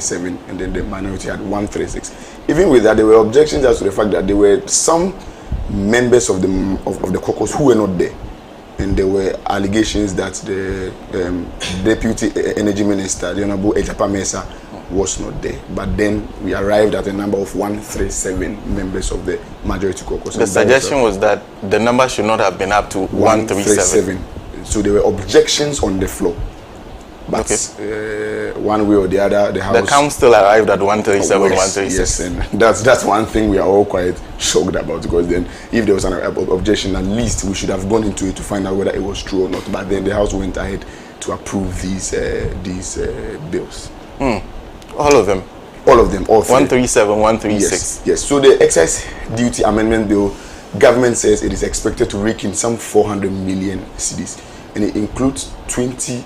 137, and then the minority had 136. Even with that, there were objections as to the fact that there were some members of the caucus who were not there. And there were allegations that the Deputy Energy Minister, the Honorable Ejapa Mensah, was not there. But then we arrived at a number of 137 members of the majority caucus. The suggestion was that the number should not have been up to 137. So there were objections on the floor. But one way or the other, the House... The count still arrived at 137, 136. Yes, and that's one thing we are all quite shocked about, because then if there was an objection, at least we should have gone into it to find out whether it was true or not. But then the House went ahead to approve these bills. All of them? All of them, all three. 137, 136. Yes. So the excise duty amendment bill, government says it is expected to rake in some 400 million cedis, and it includes 20%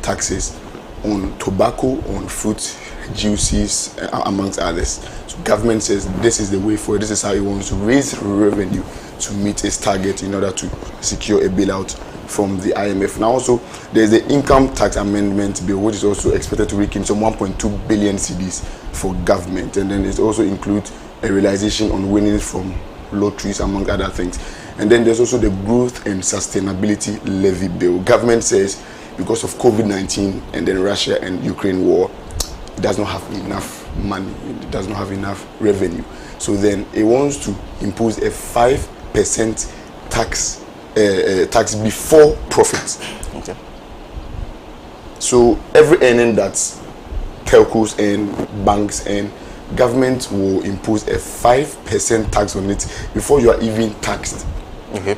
taxes on tobacco, on fruit juices, amongst others. So government says this is the way forward. This is how it wants to raise revenue to meet its target in order to secure a bailout from the IMF. Now also, there's the income tax amendment bill, which is also expected to rake in some 1.2 billion cedis for government. And then it also includes a realization on winnings from lotteries, among other things. And then there's also the growth and sustainability levy bill. Government says because of COVID-19 and then Russia and Ukraine war, it does not have enough money, it does not have enough revenue. So then it wants to impose a 5% tax before profits. Okay. So every earning that telcos and banks and government will impose a 5% tax on it before you are even taxed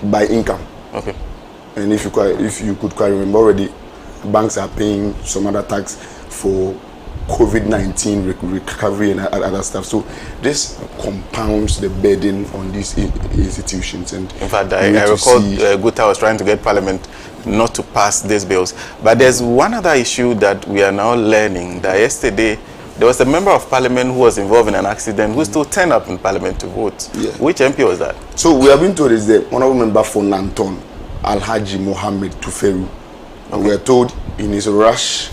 by income. Okay. And if you could quite remember already, banks are paying some other tax for COVID-19 recovery and other stuff. So this compounds the burden on these institutions. And in fact, I recall Gutta was trying to get Parliament not to pass these bills. But there's one other issue that we are now learning, that yesterday there was a member of Parliament who was involved in an accident who still turned up in Parliament to vote. Yeah. Which MP was that? So we have been told is the honorable member for Nanton, Alhaji Mohammed Tuferu. Okay. We are told in his rush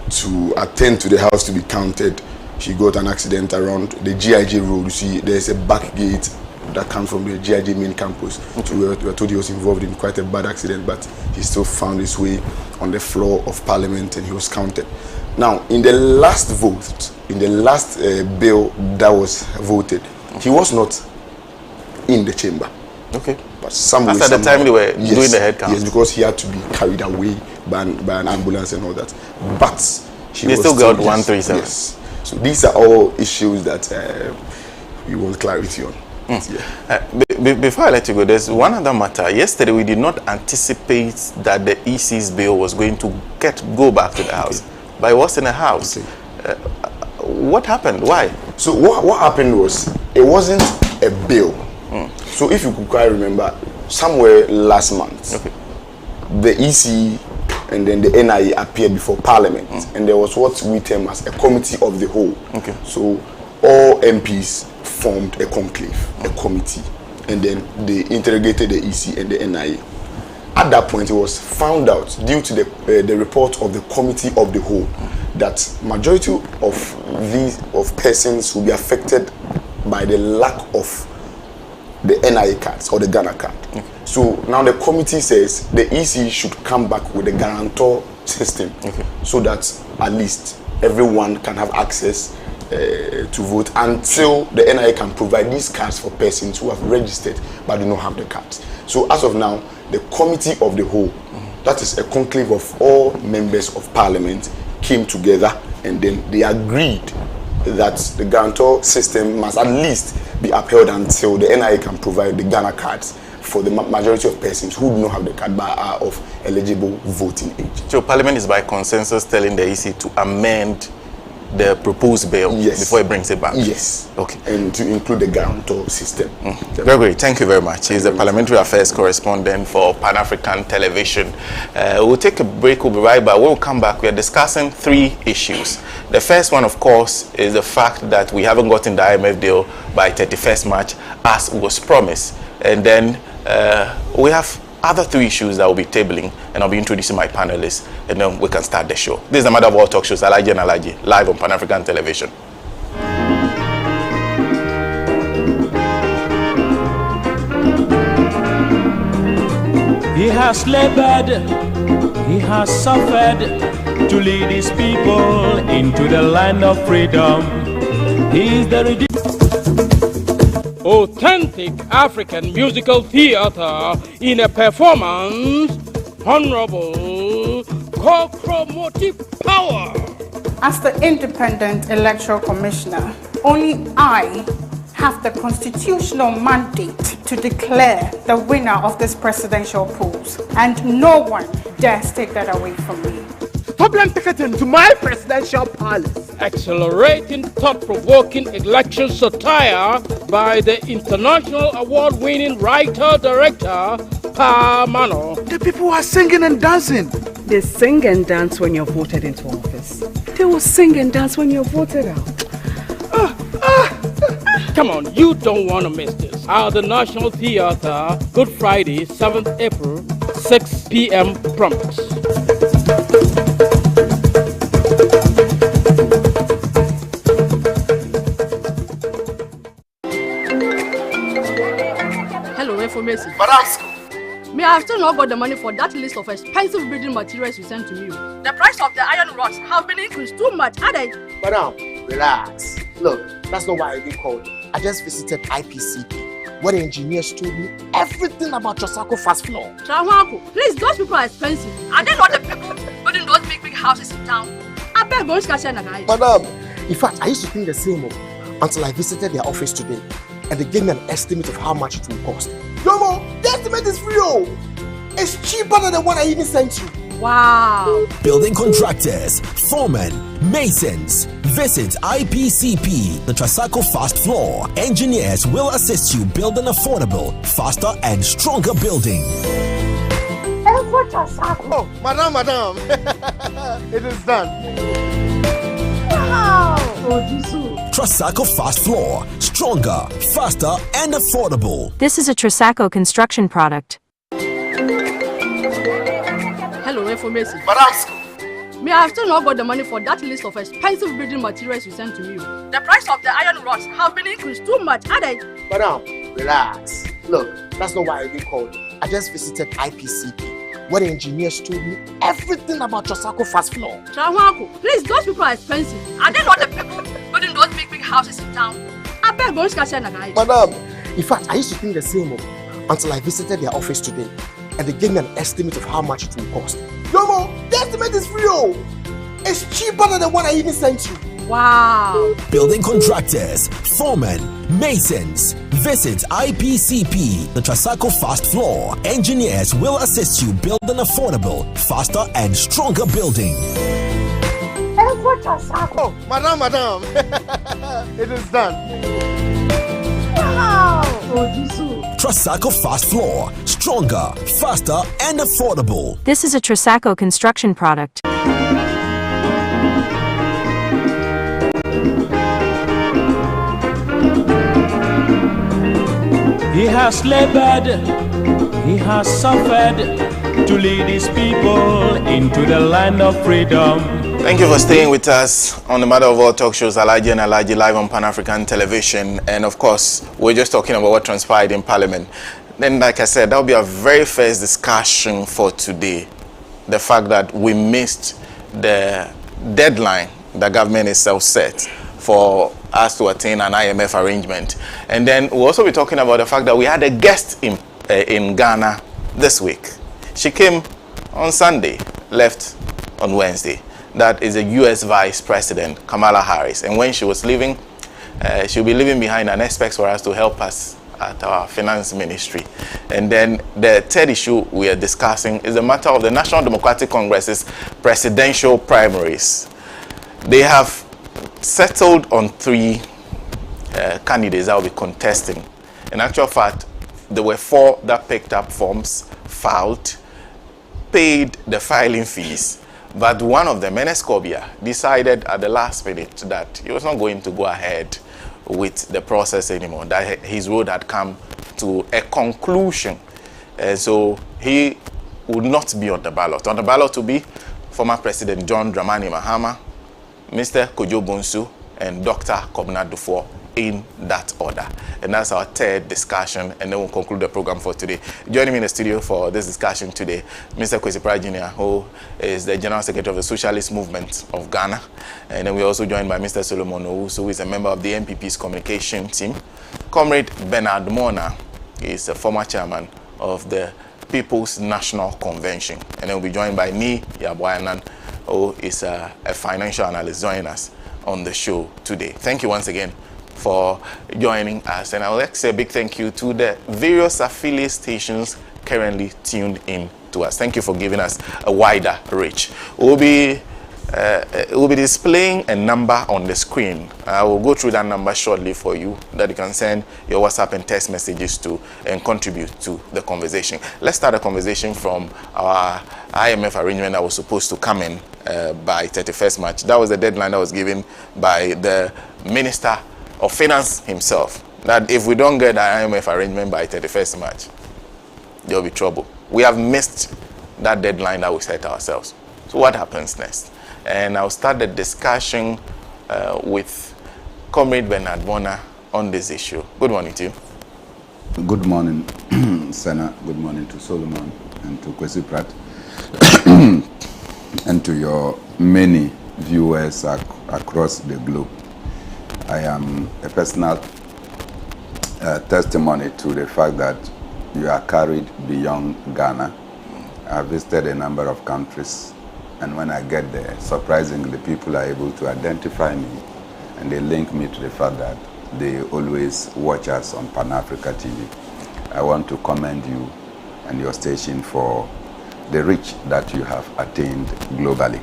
to attend to the house to be counted, he got an accident around the GIJ road. You see, there's a back gate that comes from the GIJ main campus. Okay. So we were told he was involved in quite a bad accident, but he still found his way on the floor of Parliament and he was counted. Now, in the last vote, in the last bill that was voted, he was not in the chamber. Okay. But some at the time they were doing the head count. Yes, because he had to be carried away by an ambulance and all that. But they still got 137. Yes. So these are all issues that we want clarity on. Yeah. Before I let you go, there's one other matter. Yesterday we did not anticipate that the EC's bill was going to go back to the House. But it was in the House. Okay. What happened? Why? So what happened was, it wasn't a bill. So if you could quite remember, somewhere last month, the EC and then the NIA appeared before Parliament, and there was what we term as a committee of the whole. Okay. So all MPs formed a conclave, a committee, and then they interrogated the EC and the NIA. At that point, it was found out, due to the report of the committee of the whole, that majority of persons will be affected by the lack of the NIA cards or the Ghana card. Okay. So now the committee says the EC should come back with a guarantor system, so that at least everyone can have access to vote until the NIA can provide these cards for persons who have registered but do not have the cards. So as of now, the committee of the whole, that is a conclave of all members of Parliament, came together and then they agreed that the guarantor system must at least be upheld until the NIA can provide the Ghana cards for the majority of persons who do not have the card but are of eligible voting age. So Parliament is by consensus telling the EC to amend the proposed bill before it brings it back? Yes. Okay. And to include the guarantor system. Very great. Thank you very much. He's the Parliamentary Affairs Correspondent for Pan-African Television. We'll take a break. We'll be right back. When we come back, we are discussing 3 issues. The first one, of course, is the fact that we haven't gotten the IMF deal by 31st March as was promised. And then we have other 3 issues that we'll be tabling, and I'll be introducing my panelists, and then we can start the show. This is the Matter of All Talk Shows, Alhaji and Alhaji, live on Pan-African Television. He has labored, he has suffered to lead his people into the land of freedom. He is the authentic African musical theater in a performance, Honorable Chromatic Power. As the Independent Electoral Commissioner, only I have the constitutional mandate to declare the winner of this presidential polls, and no one dares take that away from me. Stop and take it into my presidential palace. Accelerating thought-provoking election satire by the international award-winning writer-director Pa Mano. The people are singing and dancing. They sing and dance when you're voted into office. They will sing and dance when you're voted out. Come on, you don't want to miss this. At the National Theatre, Good Friday, 7th April, 6 p.m. prompt. Hello, information. Madam, May I have still not got the money for that list of expensive building materials you sent to me. The price of the iron rods have been increased too much, had I? Madam, relax. Look, that's not why I did call. I just visited IPCP, where the engineers told me everything about Trasacco fast floor. Trawanko, please, those people are expensive. Are they not the people building those big houses in town? I beg going to catch a guy. Madam, in fact, I used to think the same until I visited their office today, and they gave me an estimate of how much it will cost. Nombo, the estimate is free. It's cheaper than the one I even sent you. Wow. Building contractors, foremen, masons. Visit IPCP, the Trasacco Fast Floor. Engineers will assist you build an affordable, faster and stronger building. Oh, madam. It is done. Wow. Trasacco Fast Floor. Stronger, faster and affordable. This is a Trasacco construction product. Hello, information. Madam, May I have still not got the money for that list of expensive building materials you sent to me. The price of the iron rods have been increased too much, had I? Madam, relax. Look, that's not why I did call. I just visited IPCP, where the engineers told me everything about Trasacco fast floor. Trawanko, please, those people are expensive. Are they not the people building those big houses in town? I beg going to catch a guy. Madam, in fact, I used to think the same until I visited their office today, and they gave me an estimate of how much it will cost. Nombo, the estimate is free. It's cheaper than the one I even sent you. Wow. Building contractors, foremen, masons. Visit IPCP, the Trasacco Fast Floor. Engineers will assist you build an affordable, faster and stronger building. Oh, madam. It is done. Wow. Trasacco Fast Floor. Stronger, faster and affordable. This is a Trasacco construction product. He has labored, he has suffered to lead his people into the land of freedom. Thank you for staying with us on the Matter of All Talk Shows, Alhaji and Alhaji, live on Pan-African Television. And of course, we're just talking about what transpired in Parliament. Then, like I said, that will be our very first discussion for today. The fact that we missed the deadline the government itself set for us to attain an IMF arrangement. And then we'll also be talking about the fact that we had a guest in Ghana this week. She came on Sunday, left on Wednesday. That is the U.S. Vice President Kamala Harris. And when she was leaving, she'll be leaving behind an expert for us to help us at our finance ministry. And then the third issue we are discussing is the matter of the National Democratic Congress's presidential primaries. They have settled on 3 candidates that will be contesting. In actual fact, there were 4 that picked up forms, filed, paid the filing fees, but one of them, Menes Kobia, decided at the last minute that he was not going to go ahead with the process anymore, that his road had come to a conclusion. So he would not be on the ballot. On the ballot will be former President John Dramani Mahama, Mr. Kojo Bonsu, and Dr. Kobna Dufour, in that order. And that's our third discussion, and then we'll conclude the program for today. Joining me in the studio for this discussion today, Mr. Kwesi Pratt Jnr., who is the General Secretary of the Socialist Movement of Ghana. And then we're also joined by Mr. Solomon Owusu, who is a member of the NPP's communication team. Comrade Bernard Mornah is a former chairman of the People's National Convention. And then we'll be joined by Nii Yarboi Annan, who is a financial analyst, joining us on the show today. Thank you once again for joining us, and I would like to say a big thank you to the various affiliate stations currently tuned in to us. Thank you for giving us a wider reach. We'll be displaying a number on the screen. I will go through that number shortly for you, that you can send your WhatsApp and text messages to and contribute to the conversation. Let's start a conversation from our IMF arrangement that was supposed to come in by 31st March. That was the deadline that was given by the Minister of Finance himself, that if we don't get the IMF arrangement by 31st March, there will be trouble. We have missed that deadline that we set ourselves. So what happens next? And I'll start the discussion with Comrade Bernard Mornah on this issue. Good morning to you. Good morning, Sena. Good morning to Solomon and to Kwesi Pratt and to your many viewers across the globe. I am a personal testimony to the fact that you are carried beyond Ghana. I have visited a number of countries, and when I get there, surprisingly, people are able to identify me, and they link me to the fact that they always watch us on Pan-Africa TV. I want to commend you and your station for the reach that you have attained globally.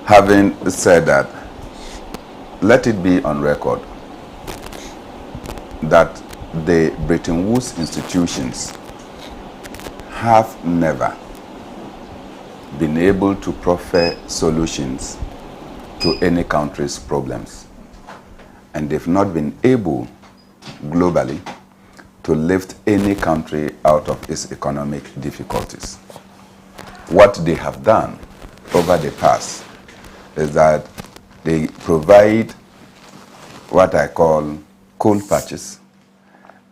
Having said that, let it be on record that the Bretton Woods institutions have never been able to proffer solutions to any country's problems. And they've not been able globally to lift any country out of its economic difficulties. What they have done over the past is that they provide what I call cold patches,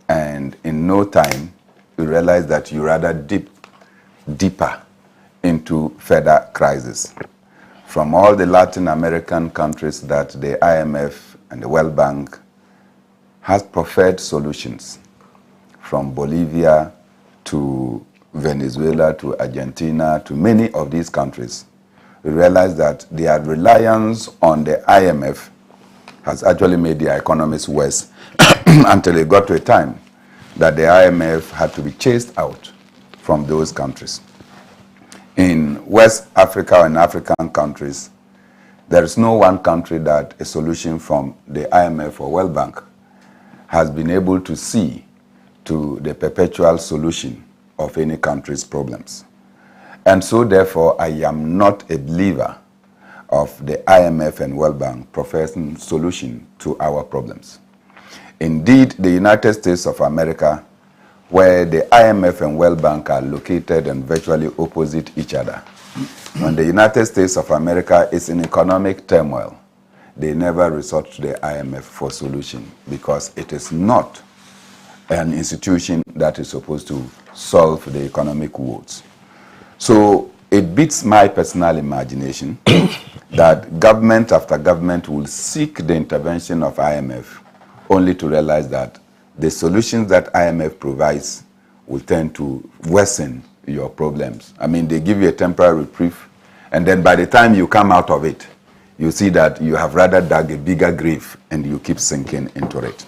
and in no time you realize that you rather dip deeper into further crisis. From all the Latin American countries that the IMF and the World Bank has proffered solutions, from Bolivia to Venezuela to Argentina to many of these countries, we realize that their reliance on the IMF has actually made their economies worse until it got to a time that the IMF had to be chased out from those countries. In West Africa and African countries, there is no one country that a solution from the IMF or World Bank has been able to see to the perpetual solution of any country's problems. And so, therefore, I am not a believer of the IMF and World Bank professing solution to our problems. Indeed, the United States of America, where the IMF and World Bank are located and virtually opposite each other, when the United States of America is in economic turmoil, they never resort to the IMF for solution because it is not an institution that is supposed to solve the economic woes. So it beats my personal imagination that government after government will seek the intervention of IMF only to realize that the solutions that IMF provides will tend to worsen your problems. I mean, they give you a temporary reprieve, and then by the time you come out of it, you see that you have rather dug a bigger grave and you keep sinking into it.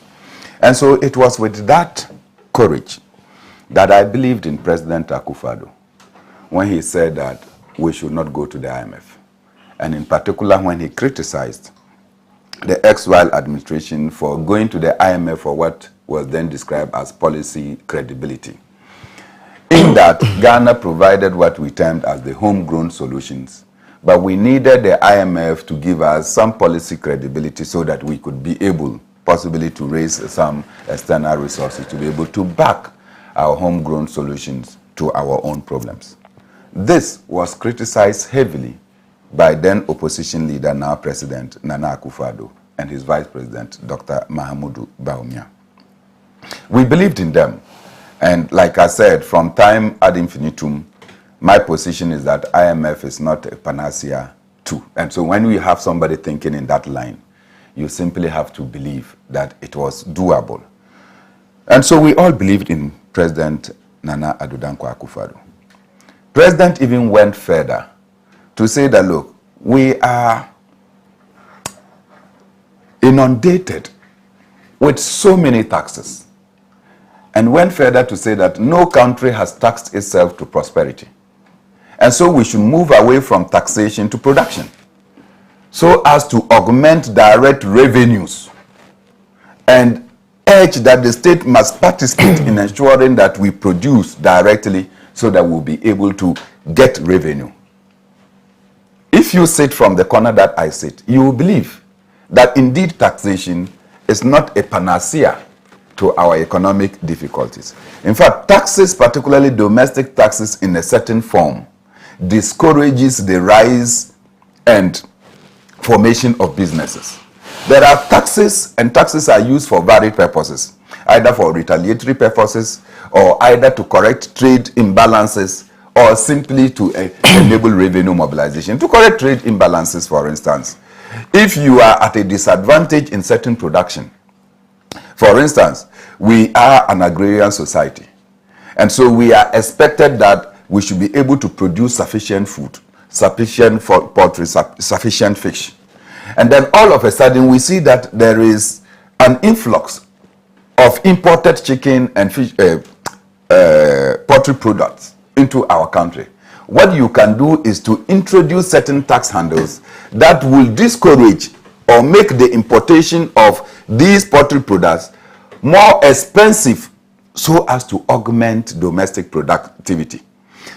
And so it was with that courage that I believed in President Akufo-Addo when he said that we should not go to the IMF. And in particular, when he criticized the ex-While administration for going to the IMF for what was then described as policy credibility. In that, Ghana provided what we termed as the homegrown solutions, but we needed the IMF to give us some policy credibility so that we could be able possibly to raise some external resources to be able to back our homegrown solutions to our own problems. This was criticized heavily by then opposition leader, now President Nana Akufo-Addo, and his Vice President, Dr. Mahamudu Bawumia. We believed in them, and like I said, from time ad infinitum, my position is that IMF is not a panacea too. And so when we have somebody thinking in that line, you simply have to believe that it was doable. And so we all believed in President Nana Addo Dankwa Akufo-Addo. President even went further to say that, look, we are inundated with so many taxes, and went further to say that no country has taxed itself to prosperity. And so we should move away from taxation to production, so as to augment direct revenues, and urge that the state must participate in ensuring that we produce directly so that we'll be able to get revenue. If you sit from the corner that I sit, you will believe that indeed taxation is not a panacea to our economic difficulties. In fact, taxes, particularly domestic taxes in a certain form, discourages the rise and formation of businesses. There are taxes, and taxes are used for varied purposes, either for retaliatory purposes, or either to correct trade imbalances, or simply to enable revenue mobilization. To correct trade imbalances, for instance, if you are at a disadvantage in certain production, for instance, we are an agrarian society, and so we are expected that we should be able to produce sufficient food, sufficient poultry, sufficient fish. And then all of a sudden we see that there is an influx of imported chicken and fish, poultry products into our country. What you can do is to introduce certain tax handles that will discourage or make the importation of these poultry products more expensive, so as to augment domestic productivity.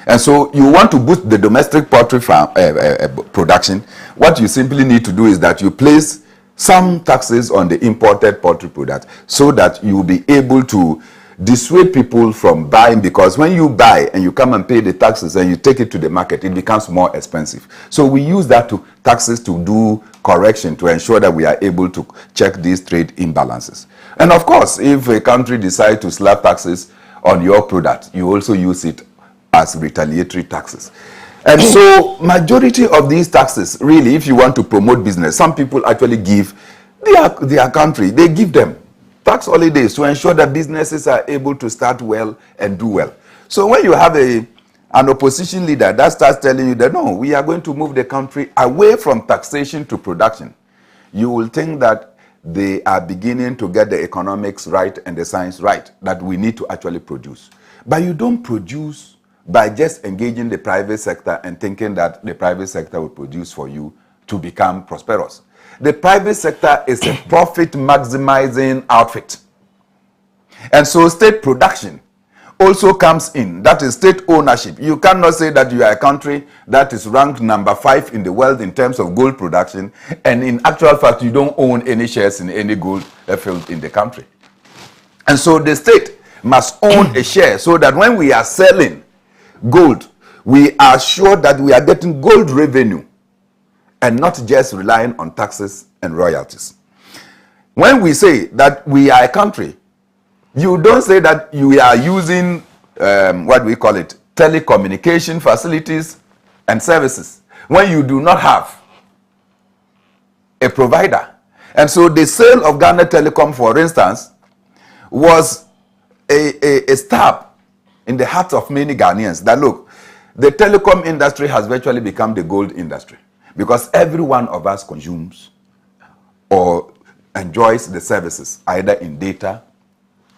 And so you want to boost the domestic poultry production. What you simply need to do is that you place some taxes on the imported poultry products, so that you will be able to dissuade people from buying, because when you buy and you come and pay the taxes and you take it to the market, it becomes more expensive. So we use that to taxes to do correction, to ensure that we are able to check these trade imbalances. And of course, if a country decides to slap taxes on your product, you also use it as retaliatory taxes. And so majority of these taxes, really, if you want to promote business, some people actually give their country, they give them tax holidays to ensure that businesses are able to start well and do well. So when you have an opposition leader that starts telling you that, no, we are going to move the country away from taxation to production, you will think that they are beginning to get the economics right and the science right, that we need to actually produce. But you don't produce by just engaging the private sector and thinking that the private sector will produce for you to become prosperous. The private sector is a profit maximizing outfit. And so state production also comes in. That is state ownership. You cannot say that you are a country that is ranked number 5 in the world in terms of gold production, and in actual fact you don't own any shares in any gold field in the country. And so the state must own a share, so that when we are selling gold, we are sure that we are getting gold revenue, and not just relying on taxes and royalties. When we say that we are a country, you don't say that you are using, what we call it, telecommunication facilities and services, when you do not have a provider. And so the sale of Ghana Telecom, for instance, was a stab in the hearts of many Ghanaians, that look, the telecom industry has virtually become the gold industry, because every one of us consumes or enjoys the services either in data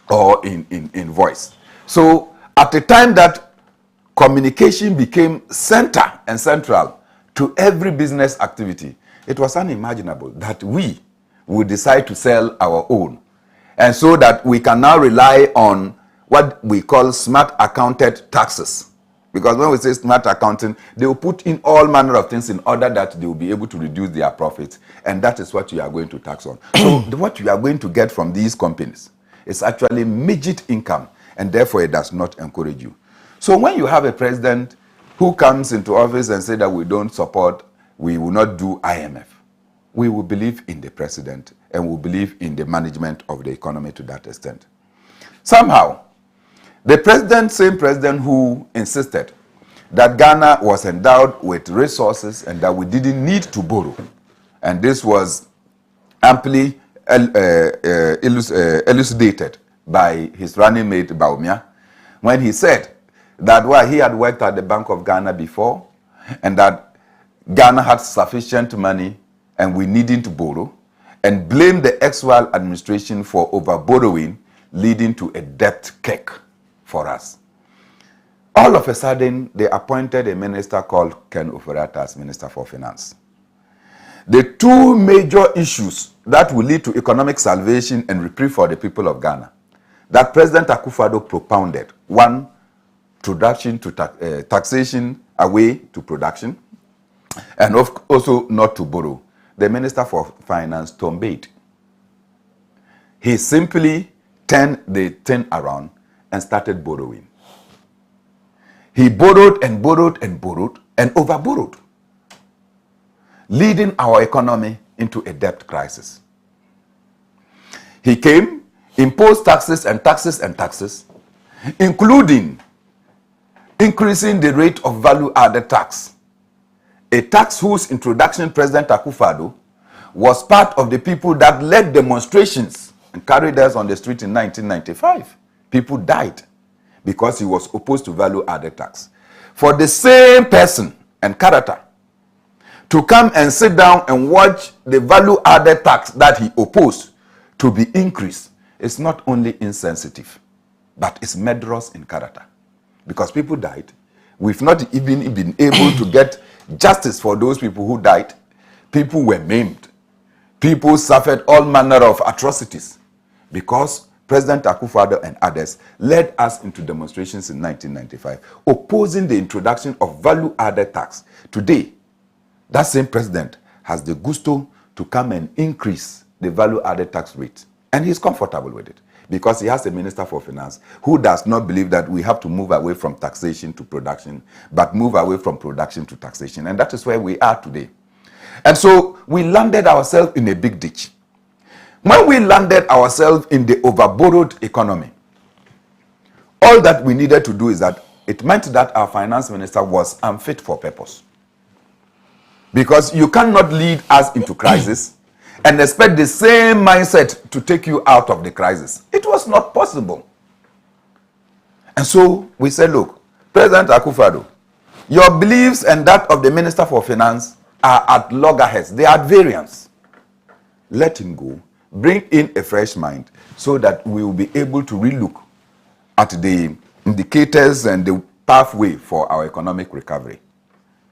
or in voice. So at the time that communication became center and central to every business activity, it was unimaginable that we would decide to sell our own, and so that we can now rely on what we call smart accounted taxes. Because when we say smart accounting, they will put in all manner of things in order that they will be able to reduce their profits. And that is what you are going to tax on. So what you are going to get from these companies is actually midget income, and therefore it does not encourage you. So when you have a president who comes into office and say that we don't support, we will not do IMF, we will believe in the president and will believe in the management of the economy to that extent. Somehow, the same president who insisted that Ghana was endowed with resources and that we didn't need to borrow, and this was amply elucidated by his running mate Bawumia, when he said that while he had worked at the Bank of Ghana before and that Ghana had sufficient money and we needed to borrow, and blamed the ex-Wal administration for over-borrowing, leading to a debt cake for us. All of a sudden, they appointed a minister called Ken Ofori-Atta as Minister for Finance. The two major issues that will lead to economic salvation and reprieve for the people of Ghana that President Akufo-Addo propounded: one, production to taxation away to production, and also not to borrow. The Minister for Finance tombed. He simply turned the thing around and started borrowing. He borrowed and borrowed and borrowed and over-borrowed, leading our economy into a debt crisis. He came, imposed taxes and taxes and taxes, including increasing the rate of value-added tax, a tax whose introduction President Akufo-Addo was part of the people that led demonstrations and carried us on the street in 1995. People died because he was opposed to value-added tax. For the same person and character to come and sit down and watch the value-added tax that he opposed to be increased, is not only insensitive, but it's murderous in character. Because people died. We've not even been able to get justice for those people who died. People were maimed. People suffered all manner of atrocities because President Akufo-Addo and others led us into demonstrations in 1995, opposing the introduction of value-added tax. Today, that same president has the gusto to come and increase the value-added tax rate. And he's comfortable with it because he has a Minister for Finance who does not believe that we have to move away from taxation to production, but move away from production to taxation. And that is where we are today. And so we landed ourselves in a big ditch. When we landed ourselves in the over-borrowed economy, all that we needed to do is that it meant that our finance minister was unfit for purpose. Because you cannot lead us into crisis and expect the same mindset to take you out of the crisis. It was not possible. And so we said, look, President Akufo-Addo, your beliefs and that of the Minister for Finance are at loggerheads. They are at variance. Let him go. Bring in a fresh mind so that we will be able to relook at the indicators and the pathway for our economic recovery.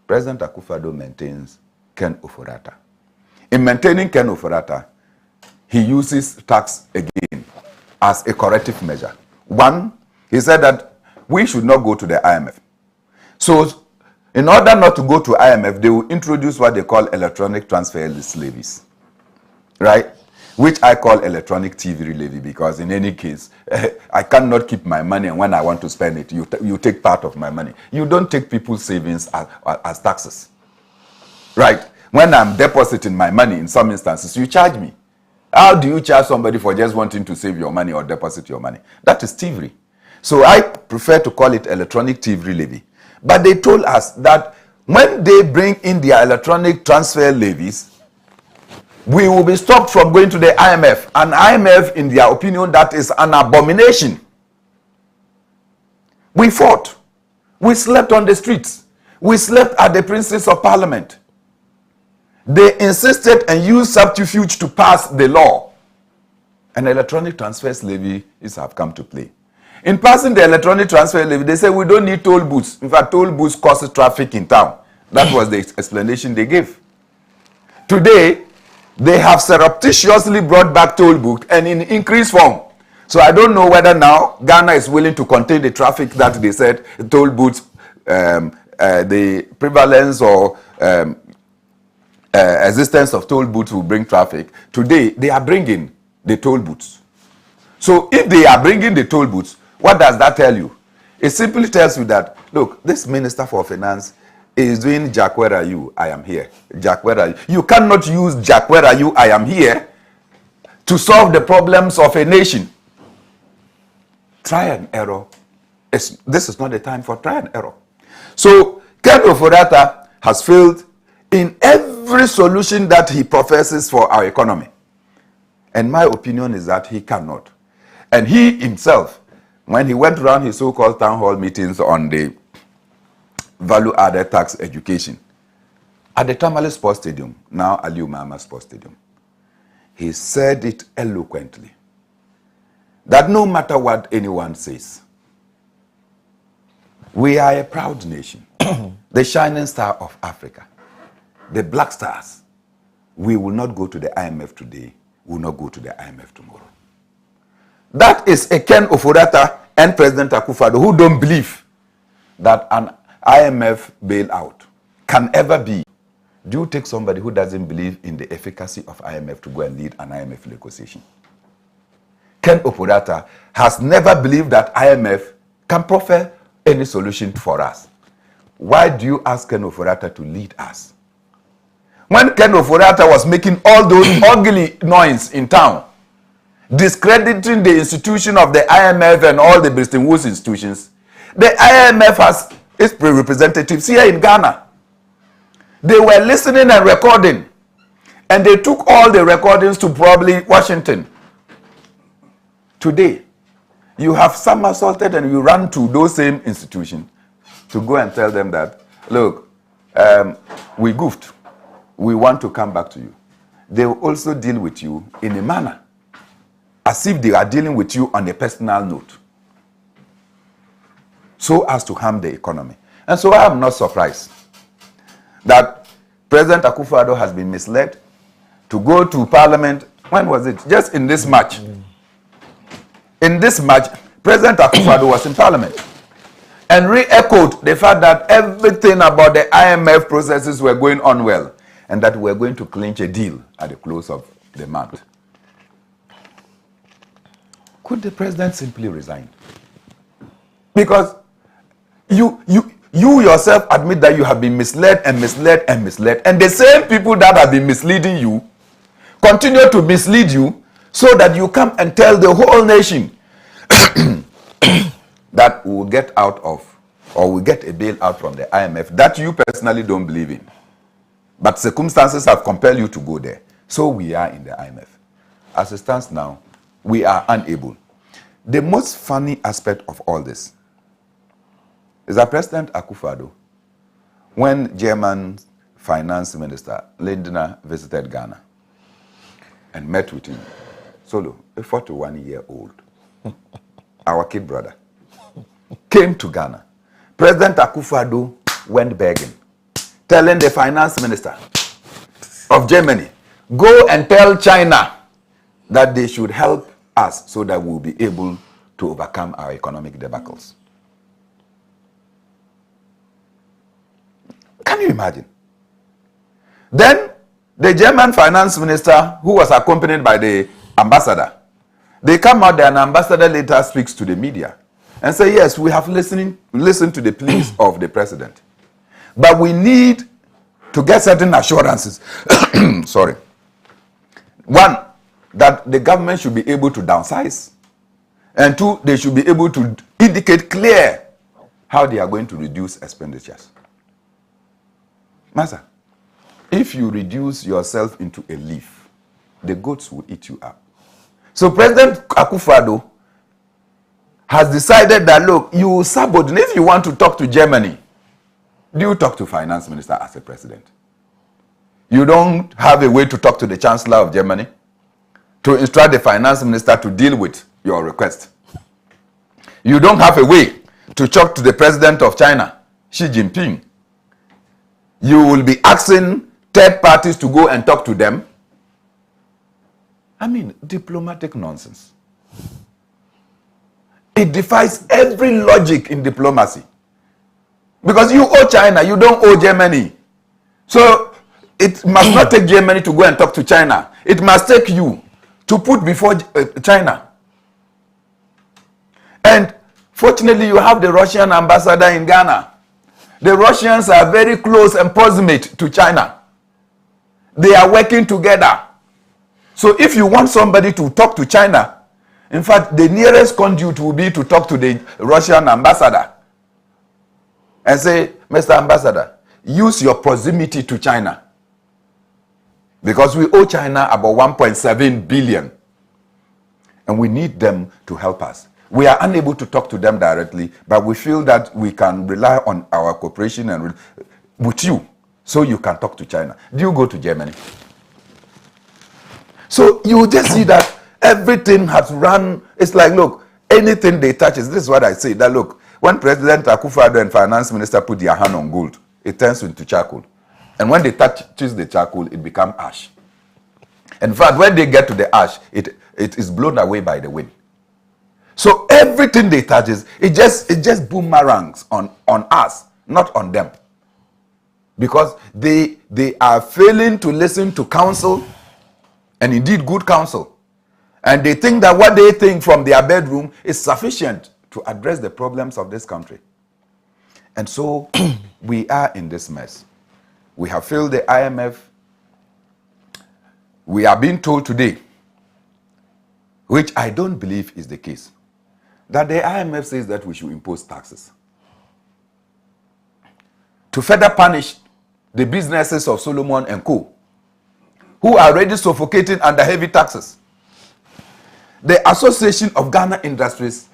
President Akufo-Addo maintains Ken Ofori-Atta. In maintaining Ken Ofori-Atta, he uses tax again as a corrective measure. One, he said that we should not go to the IMF. So, in order not to go to IMF, they will introduce what they call electronic transfer levies, right? Which I call electronic TV levy, because in any case, I cannot keep my money, and when I want to spend it, you take part of my money. You don't take people's savings as taxes, right? When I'm depositing my money, in some instances, you charge me. How do you charge somebody for just wanting to save your money or deposit your money? That is thievery. So I prefer to call it electronic thievery levy. But they told us that when they bring in their electronic transfer levies, we will be stopped from going to the IMF. And IMF, in their opinion, that is an abomination. We fought. We slept on the streets. We slept at the Princes of Parliament. They insisted and used subterfuge to pass the law. And electronic transfers levy have come to play. In passing the electronic transfer levy, they said we don't need toll booths. In fact, toll booths cause traffic in town. That was the explanation they gave. Today, they have surreptitiously brought back toll booths and in increased form. So I don't know whether now Ghana is willing to contain the traffic that they said toll booths, the prevalence or existence of toll booths will bring traffic. Today, they are bringing the toll booths. So if they are bringing the toll booths, what does that tell you? It simply tells you that, look, this Minister for Finance is doing Jack, where are you? I am here. Jack, where are you? You cannot use Jack, where are you? I am here to solve the problems of a nation. Try and error. This is not the time for try and error. So, Ken Ofori-Atta has failed in every solution that he professes for our economy. And my opinion is that he cannot. And he himself, when he went around his so-called town hall meetings on the value-added tax education, at the Tamale Sports Stadium, now Aliu Mahama Sports Stadium, he said it eloquently, that no matter what anyone says, we are a proud nation, the shining star of Africa, the black stars. We will not go to the IMF today, we will not go to the IMF tomorrow. That is a Ken Ofori-Atta and President Akufo-Addo who don't believe that an IMF bailout can ever be. Do you take somebody who doesn't believe in the efficacy of IMF to go and lead an IMF negotiation? Ken Ofori-Atta has never believed that IMF can proffer any solution for us. Why do you ask Ken Ofori-Atta to lead us? When Ken Ofori-Atta was making all those ugly noise in town, discrediting the institution of the IMF and all the Bretton Woods institutions, the IMF has its representatives here in Ghana. They were listening and recording, and they took all the recordings to probably Washington. Today, you have somersaulted and you run to those same institutions to go and tell them that, look, we goofed. We want to come back to you. They will also deal with you in a manner as if they are dealing with you on a personal note, so as to harm the economy. And so I am not surprised that President Akufo-Addo has been misled to go to Parliament. When was it? Just in this March. In this March, President Akufo-Addo was in Parliament and re-echoed the fact that everything about the IMF processes were going on well and that we're going to clinch a deal at the close of the month. Could the president simply resign? Because you yourself admit that you have been misled and misled and misled, and the same people that have been misleading you continue to mislead you so that you come and tell the whole nation that we will get out of, or we get a bailout from the IMF that you personally don't believe in. But circumstances have compelled you to go there. So we are in the IMF. As it stands now, we are unable. The most funny aspect of all this is that President Akufo-Addo, when German Finance Minister Lindner visited Ghana and met with him, solo, a 41-year-old, our kid brother, came to Ghana. President Akufo-Addo went begging, telling the finance minister of Germany, go and tell China that they should help us so that we'll be able to overcome our economic debacles. Can you imagine? Then the German finance minister, who was accompanied by the ambassador, they come out there and the ambassador later speaks to the media and say, yes, we have listened to the pleas of the president, but we need to get certain assurances. Sorry. One, that the government should be able to downsize. And two, they should be able to indicate clear how they are going to reduce expenditures. Master, if you reduce yourself into a leaf, the goats will eat you up. So President Akufo-Addo has decided that, look, you subordinate. If you want to talk to Germany, do you talk to finance minister as a president? You don't have a way to talk to the chancellor of Germany to instruct the finance minister to deal with your request. You don't have a way to talk to the president of China, Xi Jinping. You will be asking third parties to go and talk to them. I mean, diplomatic nonsense. It defies every logic in diplomacy. Because you owe China, you don't owe Germany. So it must not take Germany to go and talk to China. It must take you to put before China. And Fortunately, you have the Russian ambassador in Ghana. The Russians are very close and proximate to China. They are working together. So if you want somebody to talk to China, in fact, the nearest conduit will be to talk to the Russian ambassador and say, Mr. Ambassador, use your proximity to China. Because we owe China about 1.7 billion. And we need them to help us. We are unable to talk to them directly, but we feel that we can rely on our cooperation and with you, so you can talk to China. Do you go to Germany? So you just see that everything has run. It's like, look, anything they touch, this is what I say, that look, when President Akufo-Addo and Finance Minister put their hand on gold, it turns into charcoal. And when they touch the charcoal, it becomes ash. In fact, when they get to the ash, it is blown away by the wind. So everything they touch, it just boomerangs on us, not on them. Because they are failing to listen to counsel, and indeed good counsel. And they think that what they think from their bedroom is sufficient to address the problems of this country. And so we are in this mess. We have failed the IMF. We are being told today, which I don't believe is the case, that the IMF says that we should impose taxes to further punish the businesses of Solomon and Co., who are already suffocating under heavy taxes. The Association of Ghana Industries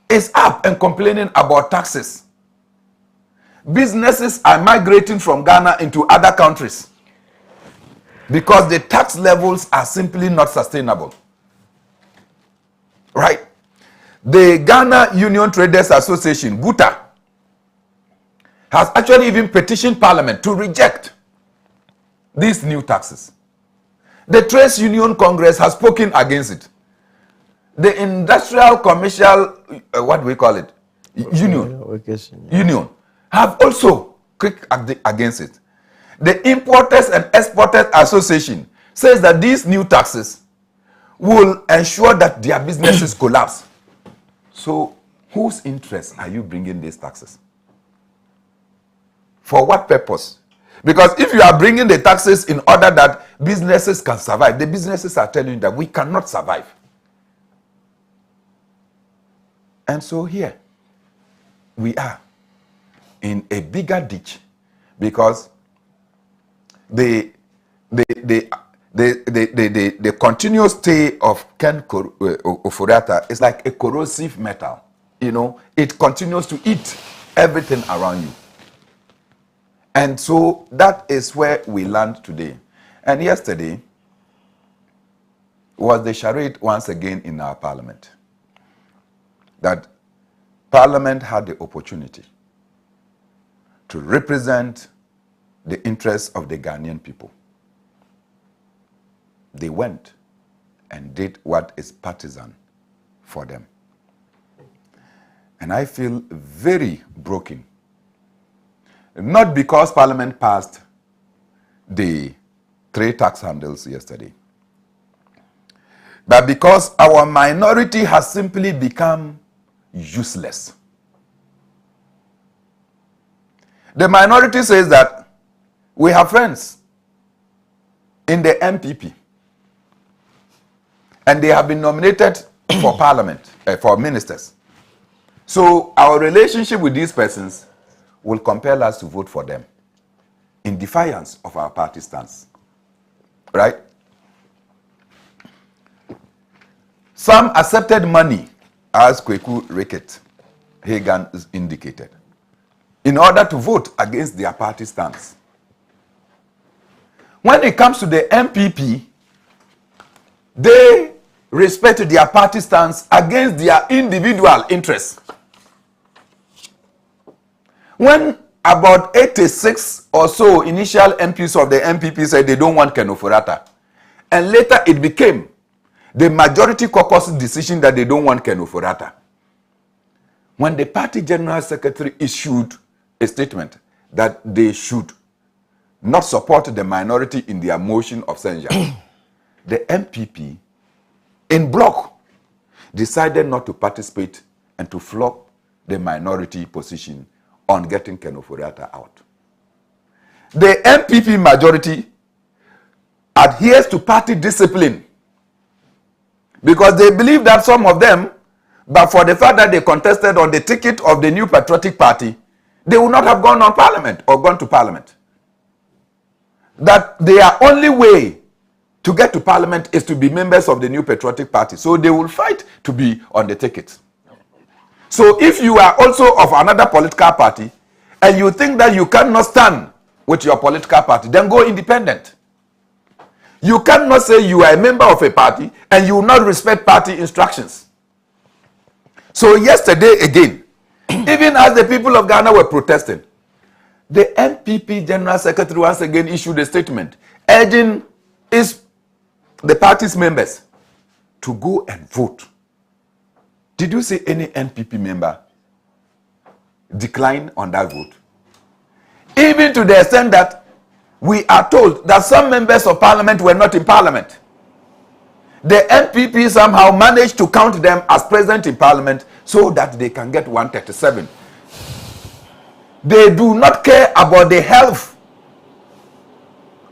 is up and complaining about taxes. Businesses are migrating from Ghana into other countries because the tax levels are simply not sustainable. Right? The Ghana Union Traders Association, GUTA, has actually even petitioned Parliament to reject these new taxes. The Trades Union Congress has spoken against it. The Industrial Commercial, what do we call it? Union have also kicked against it. The Importers and Exporters Association says that these new taxes will ensure that their businesses collapse. So whose interest are you bringing these taxes? For what purpose? Because if you are bringing the taxes in order that businesses can survive, the businesses are telling you that we cannot survive. And so here we are in a bigger ditch because the continuous stay of Ken Oforiatta is like a corrosive metal. You know, it continues to eat everything around you. And so that is where we land today. And yesterday was the charade once again in our parliament. That Parliament had the opportunity to represent the interests of the Ghanaian people. They went and did what is partisan for them. And I feel very broken. Not because Parliament passed the 3 tax handles yesterday, but because our minority has simply become useless. The minority says that we have friends in the MPP and they have been nominated for parliament, for ministers. So our relationship with these persons will compel us to vote for them in defiance of our party stance. Right? Some accepted money, as Kweku Rickett Hagan indicated, in order to vote against their party stance. When it comes to the MPP, they respect their party stance against their individual interests. When about 86 or so initial MPs of the MPP said they don't want Ken Oforiatta, and later it became the majority caucus decision that they don't want Ken Oforiatta. When the party general secretary issued a statement that they should not support the minority in their motion of censure, the MPP in bloc decided not to participate and to flog the minority position on getting Ken Ofori-Atta out. The MPP majority adheres to party discipline because they believe that some of them, but for the fact that they contested on the ticket of the New Patriotic Party, they would not have gone on parliament or gone to parliament. That their only way to get to parliament is to be members of the New Patriotic Party. So they will fight to be on the ticket. So if you are also of another political party and you think that you cannot stand with your political party, then go independent. You cannot say you are a member of a party and you will not respect party instructions. So yesterday again, even as the people of Ghana were protesting, the MPP General Secretary once again issued a statement urging the party's members to go and vote. Did you see any NPP member decline on that vote? Even to the extent that we are told that some members of parliament were not in parliament. The NPP somehow managed to count them as present in parliament so that they can get 137. They do not care about the health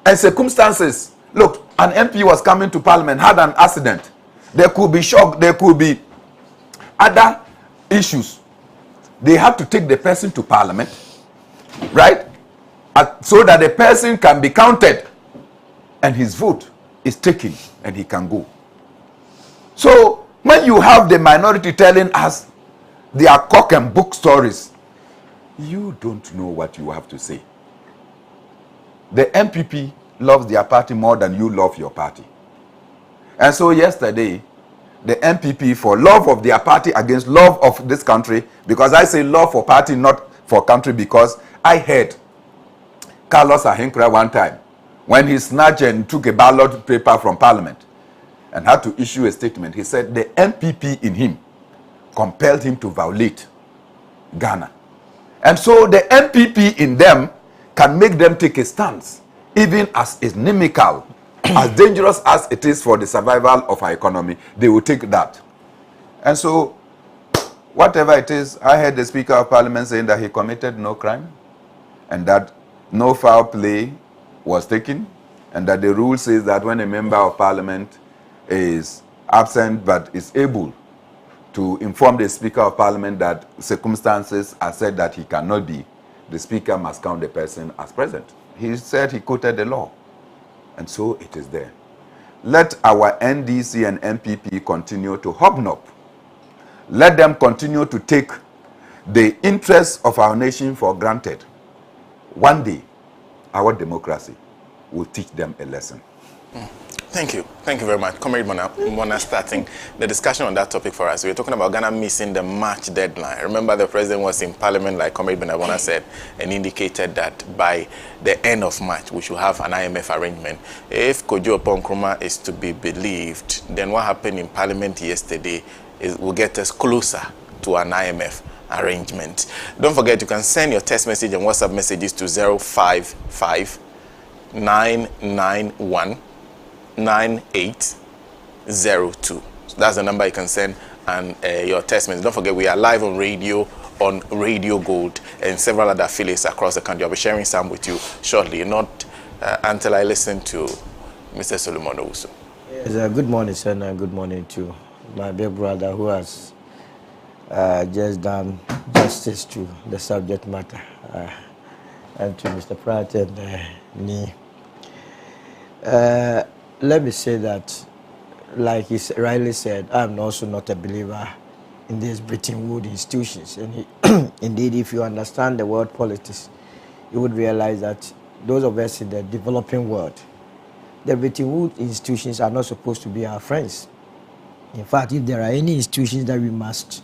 and circumstances. Look, an MP was coming to parliament, had an accident. There could be shock, there could be other issues. They have to take the person to parliament, right? So that the person can be counted and his vote is taken and he can go. So when you have the minority telling us their cock and book stories, you don't know what you have to say. The MPP loves their party more than you love your party. And so yesterday, the MPP, for love of their party against love of this country, because I say love for party, not for country, because I heard Carlos Ahinkra one time, when he snatched and took a ballot paper from parliament and had to issue a statement, he said the MPP in him compelled him to violate Ghana. And so the MPP in them can make them take a stance, even as inimical, as dangerous as it is for the survival of our economy, they will take that. And so, whatever it is, I heard the Speaker of Parliament saying that he committed no crime, and that no foul play was taken, and that the rule says that when a member of Parliament is absent but is able to inform the Speaker of Parliament that circumstances are said that he cannot be, the Speaker must count the person as present. He said he quoted the law. And so it is there. Let our NDC and MPP continue to hobnob. Let them continue to take the interests of our nation for granted. One day, our democracy will teach them a lesson. Thank you. Thank you very much. Comrade Mornah, starting the discussion on that topic for us. We're talking about Ghana missing the March deadline. Remember, the president was in parliament, like Comrade Mornah said, and indicated that by the end of March, we should have an IMF arrangement. If Kojo Nkrumah is to be believed, then what happened in parliament yesterday will get us closer to an IMF arrangement. Don't forget, you can send your text message and WhatsApp messages to 055 991 9802. So that's the number you can send and your text message. Don't forget, we are live on radio, on Radio Gold and several other affiliates across the country. I'll be sharing some with you shortly, not until I listen to Mr. Solomon Owusu. Yes, good morning, Sena. Good morning to my big brother who has just done justice to the subject matter, and to Mr. Pratt and Nii. Let me say that, like he rightly said, I'm also not a believer in these Bretton Woods institutions. And indeed, if you understand the world politics, you would realize that those of us in the developing world, the Bretton Woods institutions are not supposed to be our friends. In fact, if there are any institutions that we must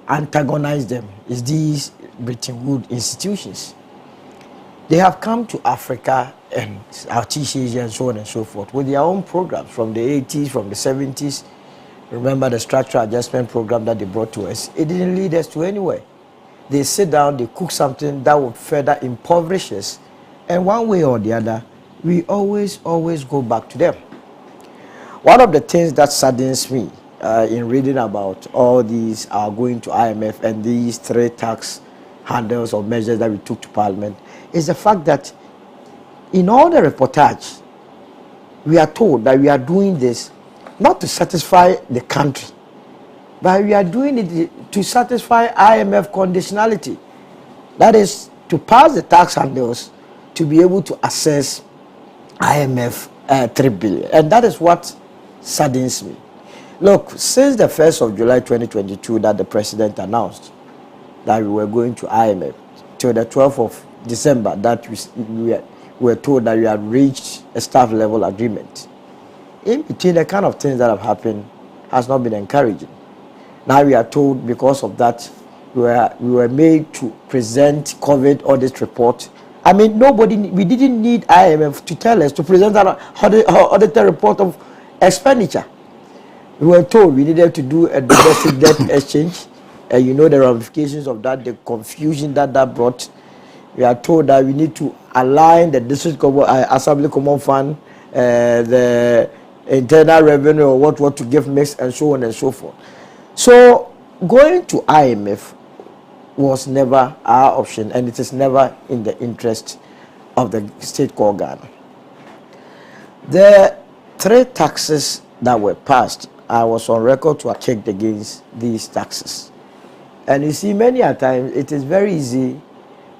antagonize them, it's these Bretton Woods institutions. They have come to Africa and Southeast Asia and so on and so forth with their own programs from the 80s, from the 70s. Remember the structural adjustment program that they brought to us? It didn't lead us to anywhere. They sit down, they cook something that would further impoverish us. And one way or the other, we always go back to them. One of the things that saddens me in reading about all these are going to IMF and these 3 tax handles or measures that we took to Parliament is the fact that in all the reportage, we are told that we are doing this not to satisfy the country, but we are doing it to satisfy IMF conditionality. That is, to pass the tax handles to be able to access IMF 3 billion. And that is what saddens me. Look, since the 1st of July 2022 that the president announced that we were going to IMF, till the 12th of December that we were told that we had reached a staff level agreement. In between, the kind of things that have happened has not been encouraging. Now we are told because of that we were made to present COVID audit report. I mean, we didn't need IMF to tell us to present an audited report of expenditure. We were told we needed to do a domestic debt exchange. You know the ramifications of that, the confusion that brought. We are told that we need to align the district assembly common fund, the internal revenue, or what to give mix, and so on and so forth. So going to IMF was never our option, and it is never in the interest of the state called Ghana. The 3 taxes that were passed, I was on record to check against these taxes. And you see, many a times it is very easy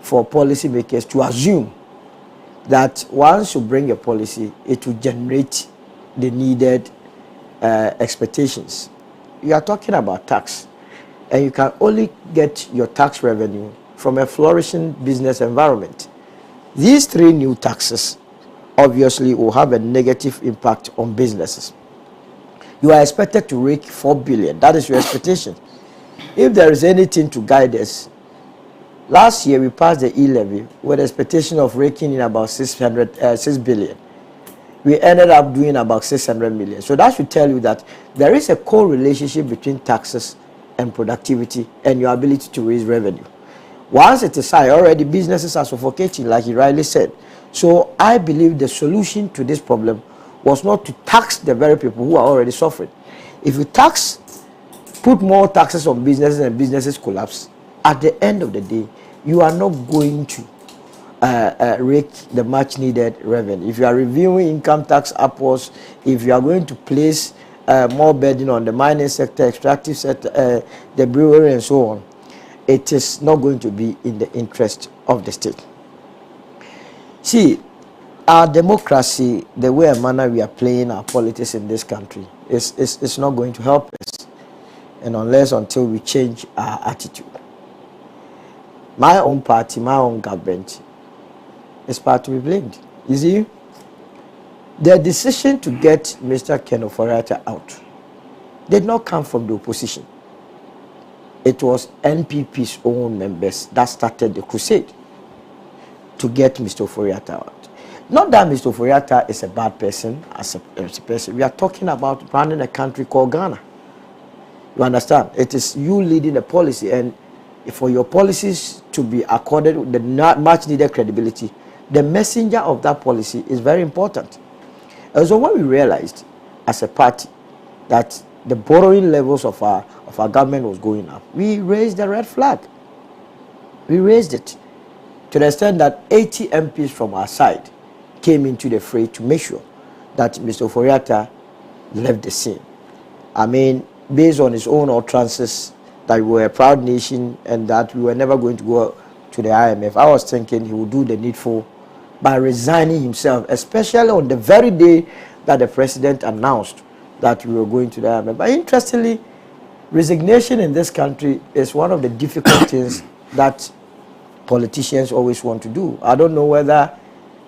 for policymakers to assume that once you bring a policy, it will generate the needed expectations. You are talking about tax, and you can only get your tax revenue from a flourishing business environment. These 3 new taxes obviously will have a negative impact on businesses. You are expected to rake 4 billion. That is your expectation. If there is anything to guide us, last year we passed the e-levy with the expectation of raking in about 6 billion. We ended up doing about 600 million. So that should tell you that there is a co-relationship between taxes and productivity and your ability to raise revenue. Once it is high, already businesses are suffocating, like he rightly said. So I believe the solution to this problem was not to tax the very people who are already suffering. If you put more taxes on businesses and businesses collapse, at the end of the day, you are not going to rake the much needed revenue. If you are reviewing income tax upwards, if you are going to place more burden on the mining sector, extractive sector, the brewery and so on, it is not going to be in the interest of the state. See, our democracy, the way and manner we are playing our politics in this country is not going to help us, and until we change our attitude. My own party, my own government is part to be blamed. You see, the decision to get Mr. Ken Ofori-Atta out did not come from the opposition. It was NPP's own members that started the crusade to get Mr. Ofori-Atta out. Not that Mr. Ofori-Atta is a bad person as a person. We are talking about running a country called Ghana. You understand? It is you leading a policy, and for your policies to be accorded with the much needed credibility, the messenger of that policy is very important. And so when we realized as a party that the borrowing levels of our government was going up, we raised the red flag. We raised it to the extent that 80 MPs from our side came into the fray to make sure that Mr. Ofori-Atta left the scene. I mean, based on his own utterances that we were a proud nation and that we were never going to go to the IMF, I was thinking he would do the needful by resigning himself, especially on the very day that the president announced that we were going to the IMF. But interestingly, resignation in this country is one of the difficult things that politicians always want to do. I don't know whether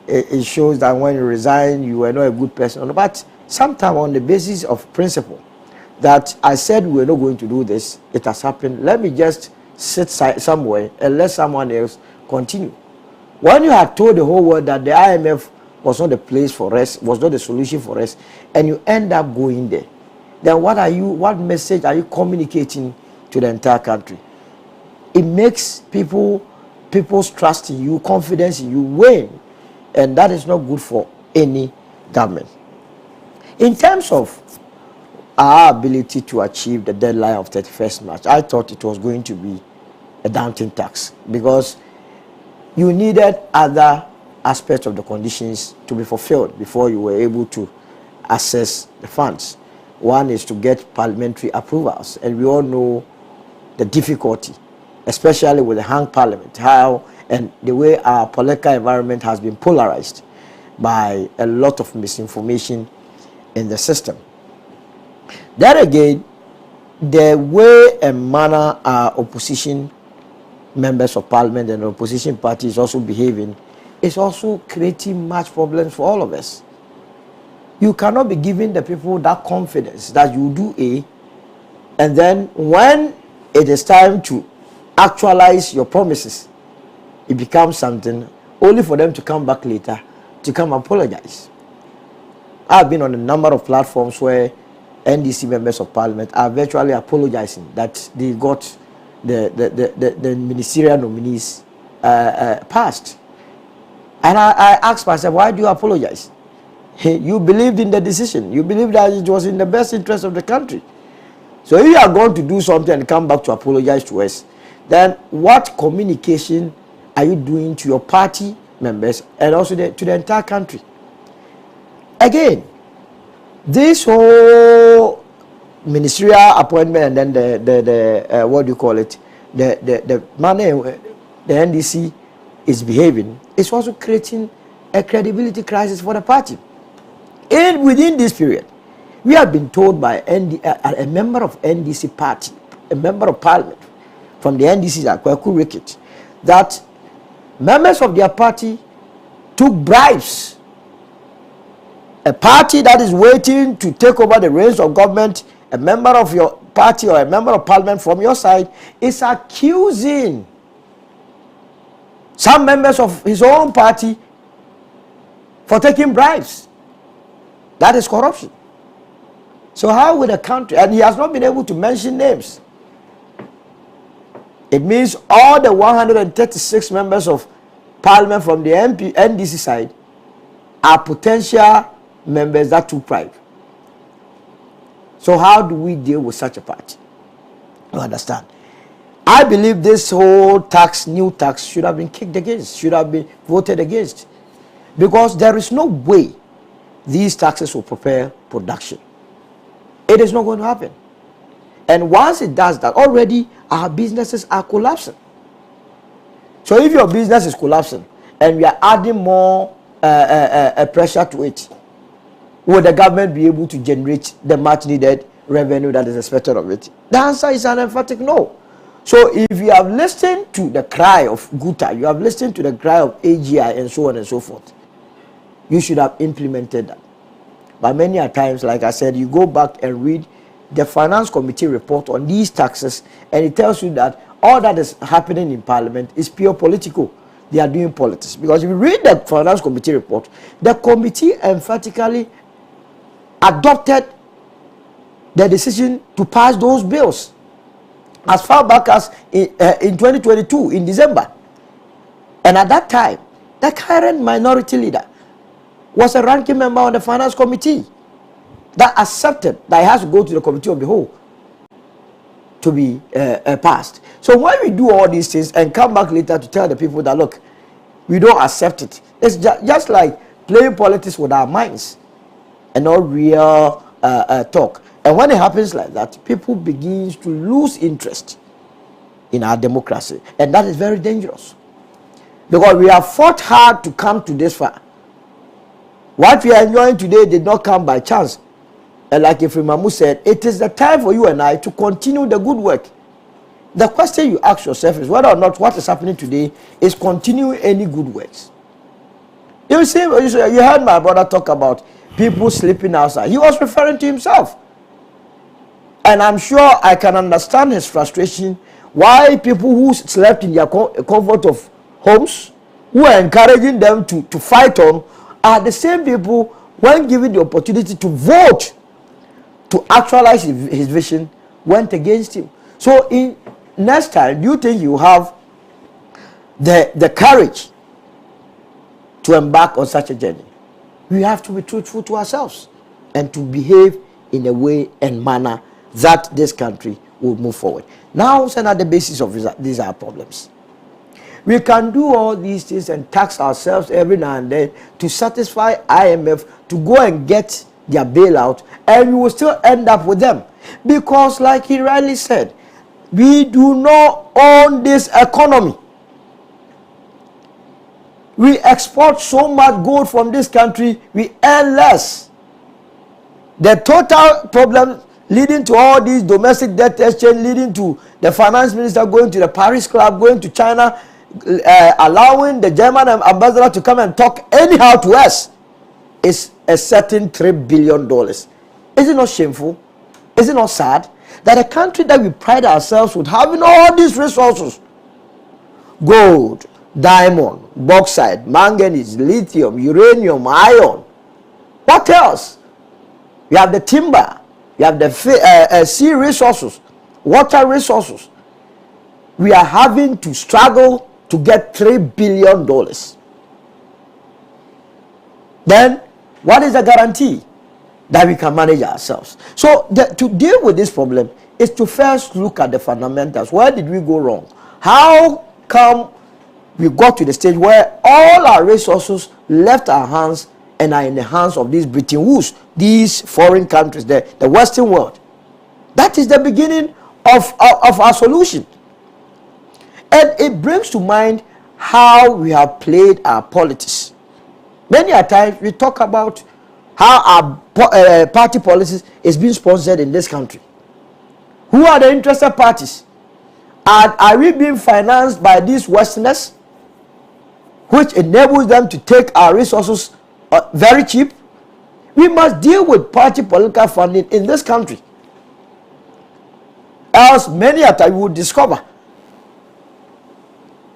it shows that when you resign, you were not a good person, but sometimes on the basis of principle, that I said we were not going to do this, it has happened, let me just sit somewhere and let someone else continue. When you have told the whole world that the IMF was not the place for us, was not the solution for us, and you end up going there, then what message are you communicating to the entire country? It makes people's trust in you, confidence in you wane, and that is not good for any government. In terms of our ability to achieve the deadline of 31st March, I thought it was going to be a daunting task because you needed other aspects of the conditions to be fulfilled before you were able to access the funds. One is to get parliamentary approvals, and we all know the difficulty, especially with the hung parliament, how and the way our political environment has been polarized by a lot of misinformation in the system. Then again, the way and manner our opposition members of parliament and opposition parties also behaving is also creating much problems for all of us. You cannot be giving the people that confidence that you do A, and then when it is time to actualize your promises, it becomes something only for them to come back later to come apologize. I've been on a number of platforms where NDC members of parliament are virtually apologizing that they got the ministerial nominees passed. And I asked myself, why do you apologize? You believed in the decision. You believed that it was in the best interest of the country. So if you are going to do something and come back to apologize to us, then what communication are you doing to your party members and also to the entire country? Again, this whole ministerial appointment and then the what do you call it, the manner the NDC is behaving is also creating a credibility crisis for the party. And within this period, we have been told by a member of NDC party, a member of parliament from the NDC, Kwesi Pratt, that members of their party took bribes. A party that is waiting to take over the reins of government, a member of your party or a member of parliament from your side is accusing some members of his own party for taking bribes. That is corruption. So how will the country, and he has not been able to mention names. It means all the 136 members of parliament from the NDC side are potential members that took bribe. So how do we deal with such a party? You understand? I believe this whole tax, new tax, should have been kicked against, should have been voted against. Because there is no way these taxes will prepare production. It is not going to happen. And once it does that, already our businesses are collapsing. So if your business is collapsing and we are adding more pressure to it, will the government be able to generate the much needed revenue that is expected of it? The answer is an emphatic no. So if you have listened to the cry of Guta, you have listened to the cry of AGI and so on and so forth, you should have implemented that. But many a times, like I said, you go back and read the Finance Committee report on these taxes, and it tells you that all that is happening in Parliament is pure political. They are doing politics. Because if you read the Finance Committee report, the committee emphatically adopted the decision to pass those bills as far back as in 2022, in December. And at that time, the current minority leader was a ranking member on the Finance Committee that accepted that it has to go to the Committee of the Whole to be passed. So when we do all these things and come back later to tell the people that, look, we don't accept it, it's just like playing politics with our minds and not real talk. And when it happens like that, people begin to lose interest in our democracy. And that is very dangerous. Because we have fought hard to come to this far. What we are enjoying today did not come by chance. And like Ifrimamu said, it is the time for you and I to continue the good work. The question you ask yourself is whether or not what is happening today is continuing any good works. You see, you heard my brother talk about people sleeping outside. He was referring to himself. And I'm sure I can understand his frustration. Why people who slept in their comfort of homes, who are encouraging them to fight on, are the same people, when given the opportunity to vote to actualize his vision, went against him. So in next time, do you think you have the courage to embark on such a journey? We have to be truthful to ourselves and to behave in a way and manner that this country will move forward. Now, Sena, the basis of these are problems. We can do all these things and tax ourselves every now and then to satisfy IMF to go and get their bailout, and we will still end up with them. Because, like he rightly said, we do not own this economy. We export so much gold from this country, we earn less. The total problem leading to all these domestic debt exchange, leading to the finance minister going to the Paris Club, going to China, allowing the German ambassador to come and talk anyhow to us, is a certain $3 billion. Is it not shameful? Is it not sad that a country that we pride ourselves with having all these resources, gold, diamond, bauxite, manganese, lithium, uranium, iron, what else? We have the timber, we have the sea resources, water resources. We are having to struggle to get $3 billion. Then, what is the guarantee that we can manage ourselves? So, to deal with this problem is to first look at the fundamentals. Where did we go wrong? How come we got to the stage where all our resources left our hands and are in the hands of these Bretton Woods, these foreign countries, the Western world? That is the beginning of our solution. And it brings to mind how we have played our politics. Many a times we talk about how our party policies is being sponsored in this country. Who are the interested parties? And are we being financed by these Westerners, which enables them to take our resources very cheap? We must deal with party political funding in this country. Else, many a time we will discover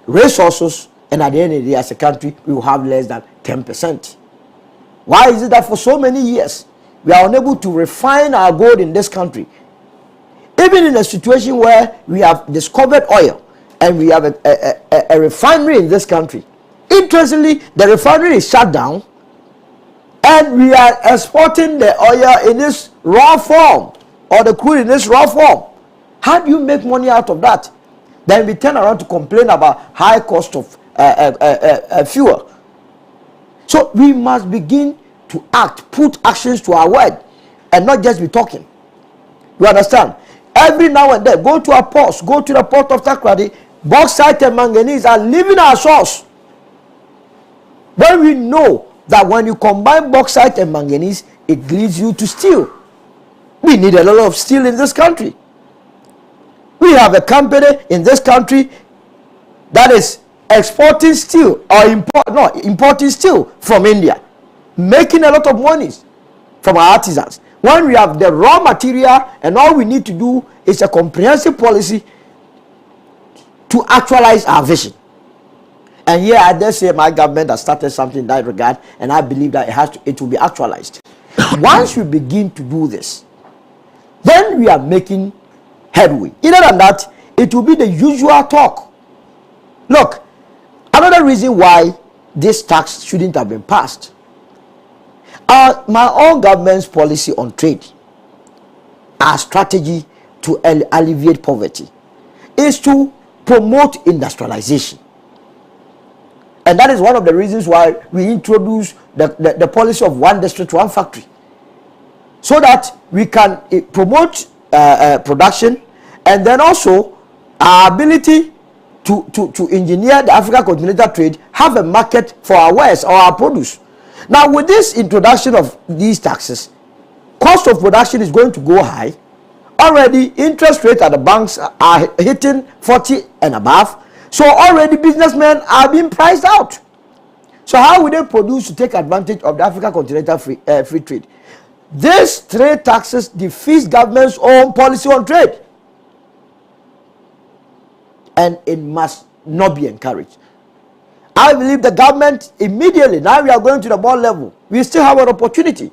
resources, and at the end of the day, as a country, we will have less than 10%. Why is it that for so many years, we are unable to refine our gold in this country? Even in a situation where we have discovered oil, and we have a refinery in this country. Interestingly, the refinery is shut down, and we are exporting the oil in this raw form, or the crude in this raw form. How do you make money out of that? Then we turn around to complain about high cost of fuel. So we must begin to act, put actions to our word, and not just be talking. You understand? Every now and then, go to our ports, go to the port of Takoradi, bauxite and manganese are leaving our shores. When we know that when you combine bauxite and manganese, it leads you to steel. We need a lot of steel in this country. We have a company in this country that is exporting steel or importing steel from India, making a lot of money from our artisans. When we have the raw material and all we need to do is a comprehensive policy to actualize our vision. And here I dare say my government has started something in that regard, and I believe that it will be actualized. Once we begin to do this, then we are making headway. Other than that, it will be the usual talk. Look, another reason why this tax shouldn't have been passed. My own government's policy on trade, our strategy to alleviate poverty, is to promote industrialization. And that is one of the reasons why we introduced the policy of one district, one factory. So that we can promote production, and then also our ability to engineer the Africa continental trade, have a market for our wares or our produce. Now, with this introduction of these taxes, cost of production is going to go high. Already, interest rates at the banks are hitting 40 and above. So already businessmen are being priced out. So how will they produce to take advantage of the Africa continental free trade? These trade taxes defeats government's own policy on trade. And it must not be encouraged. I believe the government immediately, now we are going to the board level, we still have an opportunity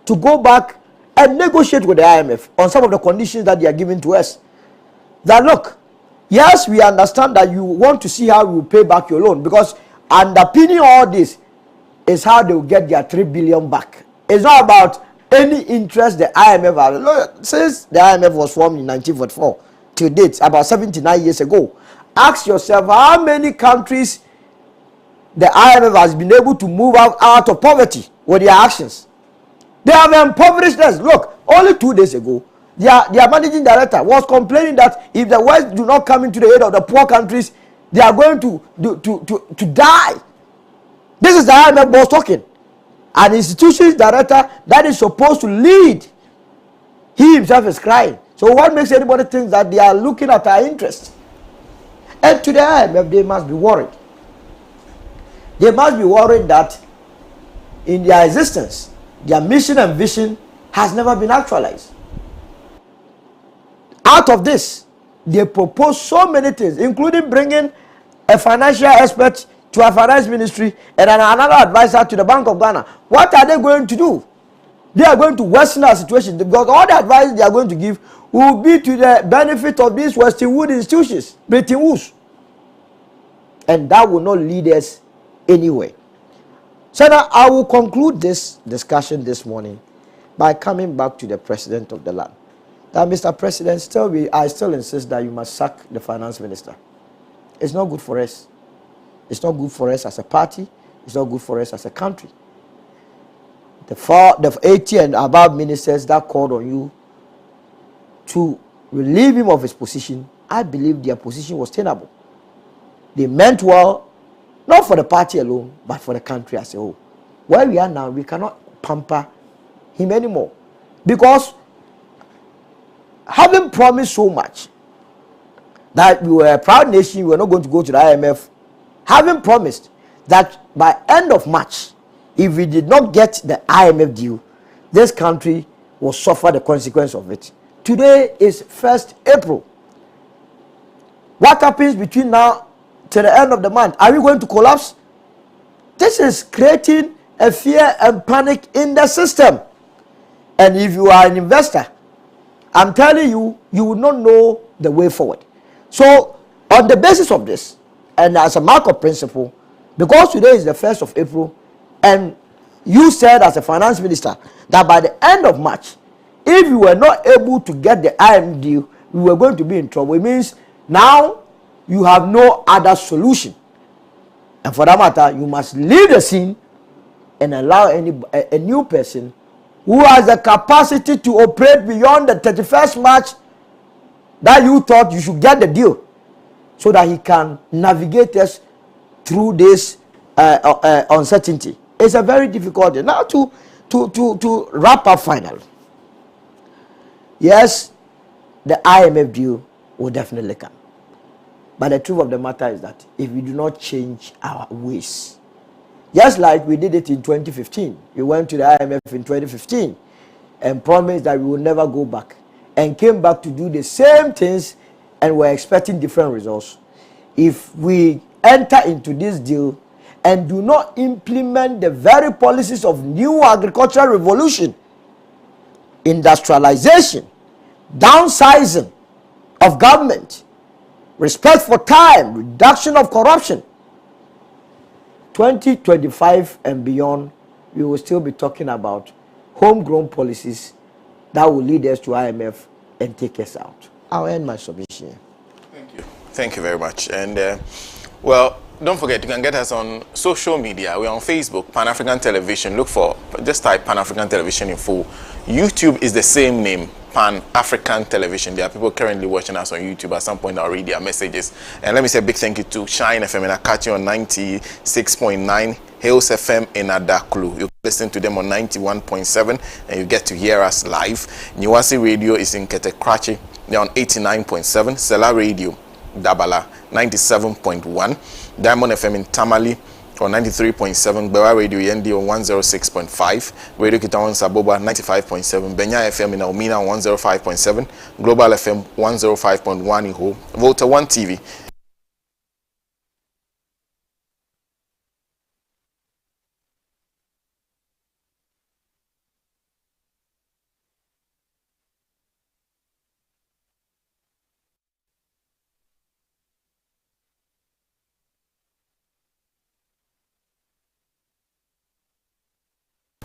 to go back and negotiate with the IMF on some of the conditions that they are giving to us. That look, yes, we understand that you want to see how you pay back your loan, because underpinning all this is how they will get their $3 billion back. It's not about any interest the IMF has. Look, since the IMF was formed in 1944 till date, about 79 years ago, ask yourself how many countries the IMF has been able to move out of poverty with their actions. They have impoverished us. Look, only 2 days ago, their managing director was complaining that if the West do not come into the aid of the poor countries, they are going to die. This is the IMF boss talking. An institutions director that is supposed to lead, he himself is crying. So what makes anybody think that they are looking at our interests? And to the IMF, they must be worried. They must be worried that in their existence, their mission and vision has never been actualized. Out of this, they propose so many things, including bringing a financial expert to our finance ministry and another advisor to the Bank of Ghana. What are they going to do? They are going to worsen our situation because all the advice they are going to give will be to the benefit of these Western Wood institutions, Bretton Woods. And that will not lead us anywhere. So now I will conclude this discussion this morning by coming back to the president of the land. That Mr. President, I still insist that you must sack the finance minister. It's not good for us. It's not good for us as a party. It's not good for us as a country. The 80 and above ministers that called on you to relieve him of his position, I believe their position was tenable. They meant well, not for the party alone, but for the country as a whole. Where we are now, we cannot pamper him anymore. Because having promised so much, that we were a proud nation, we were not going to go to the IMF, having promised that by end of March, if we did not get the IMF deal, this country will suffer the consequence of it. Today is 1st April. What happens between now to the end of the month? Are we going to collapse? This is creating a fear and panic in the system. And if you are an investor, I'm telling you, you will not know the way forward. So, on the basis of this, and as a mark of principle, because today is the 1st of April, and you said as a finance minister that by the end of March, if you were not able to get the IMF deal, we were going to be in trouble. It means now you have no other solution. And for that matter, you must leave the scene and allow a new person who has the capacity to operate beyond the 31st March that you thought you should get the deal, so that he can navigate us through this uncertainty. It's a very difficult day. Now to wrap up finally. Yes, the IMF deal will definitely come. But the truth of the matter is that if we do not change our ways, just like we did it in 2015, we went to the IMF in 2015 and promised that we will never go back, and came back to do the same things and were expecting different results. If we enter into this deal and do not implement the very policies of new agricultural revolution, industrialization, downsizing of government, respect for time, reduction of corruption, 2025 and beyond, we will still be talking about homegrown policies that will lead us to IMF and take us out. I'll end my submission. Thank you. Thank you very much. And well, don't forget, you can get us on social media. We're on Facebook, Pan-African Television. Look for, just type Pan-African Television in full. YouTube is the same name, Pan-African Television. There are people currently watching us on YouTube. At some point, I'll read their messages. And let me say a big thank you to Shine FM and Akati on 96.9, Hales FM in Adaklu. You can listen to them on 91.7, and you get to hear us live. Niwasi Radio is in Ketekrachi. They're on 89.7. Sela Radio, Dabala, 97.1. Diamond FM in Tamale on 93.7. Bewa Radio Yendi on 106.5. Radio Kitawan Saboba 95.7. Benya FM in Almina on 105.7. Global FM 105.1 in Ho. Volta 1 TV.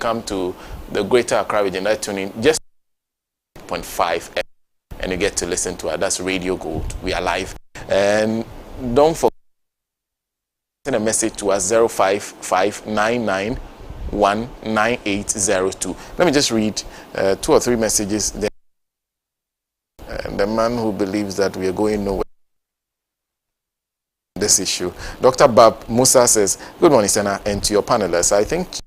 come to the Greater Accra region, that tune in just 0.5 and you get to listen to us. That's Radio Gold. We are live. And don't forget, send a message to us 0559919802. Let me just read 2 or 3 messages there. The man who believes that we are going nowhere. This issue. Dr. Bab Musa says, good morning, Sena, and to your panelists. I think the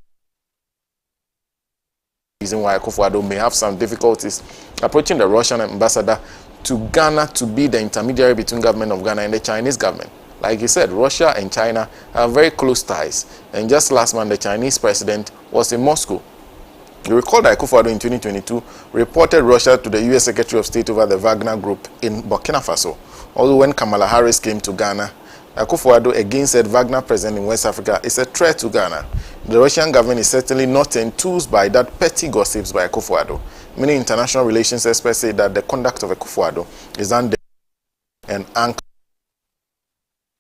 reason why Akufo-Addo may have some difficulties approaching the Russian ambassador to Ghana to be the intermediary between government of Ghana and the Chinese government. Like he said, Russia and China have very close ties. And just last month, the Chinese president was in Moscow. You recall that Akufo-Addo in 2022 reported Russia to the U.S. Secretary of State over the Wagner Group in Burkina Faso. Although when Kamala Harris came to Ghana, Akufo-Addo again said Wagner presence in West Africa is a threat to Ghana. The Russian government is certainly not enthused by that petty gossips by Akufo-Addo. Many international relations experts say that the conduct of Akufo-Addo is under an anchor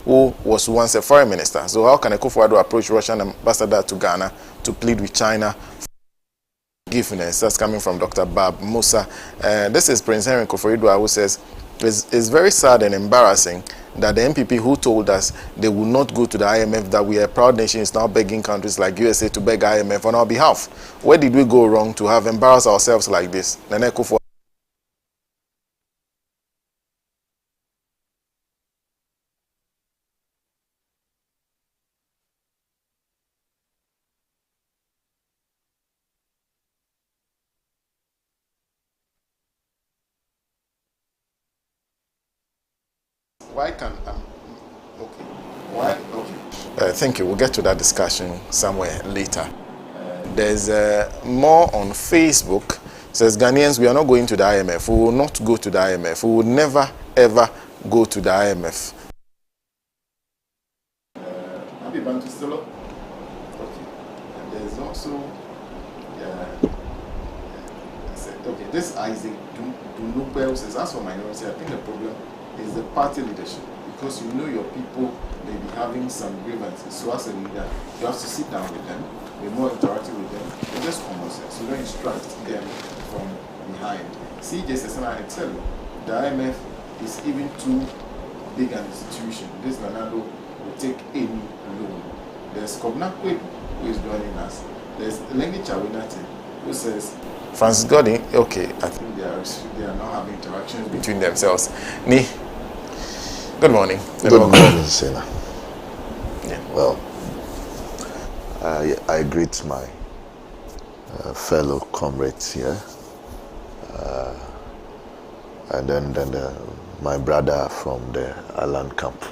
who was once a foreign minister. So how can Akufo-Addo approach Russian ambassador to Ghana to plead with China for forgiveness? That's coming from Dr. Bab Musa. This is Prince Henry Koforidua, who says, it's very sad and embarrassing that the MPP who told us they will not go to the IMF, that we are a proud nation, is now begging countries like USA to beg IMF on our behalf. Where did we go wrong to have embarrassed ourselves like this? Nene Akufo. Why can't okay? Why? Okay. Thank you. We'll get to that discussion somewhere later. There's more on Facebook. It says Ghanaians, we are not going to the IMF. We will not go to the IMF. We will never ever go to the IMF. Happy Bantu still up? Okay. And there's also okay. This Isaac Dunubel says, as for minority, I think the problem is the party leadership, because you know your people may be having some grievances. So as a leader, you have to sit down with them, be more interactive with them, and just common sense. You don't instruct them from behind. CJ says, and I tell you, the IMF is even too big an institution. This Nanado will take any loan. There's Kobnakwe, who is joining us. There's Lengi Chawinati, who says, Francis Godin, okay, I think they are now having interactions between themselves. Nii, good morning. Good morning, Sena. Yeah. Well, I greet my fellow comrades here, and then my brother from the Alan camp.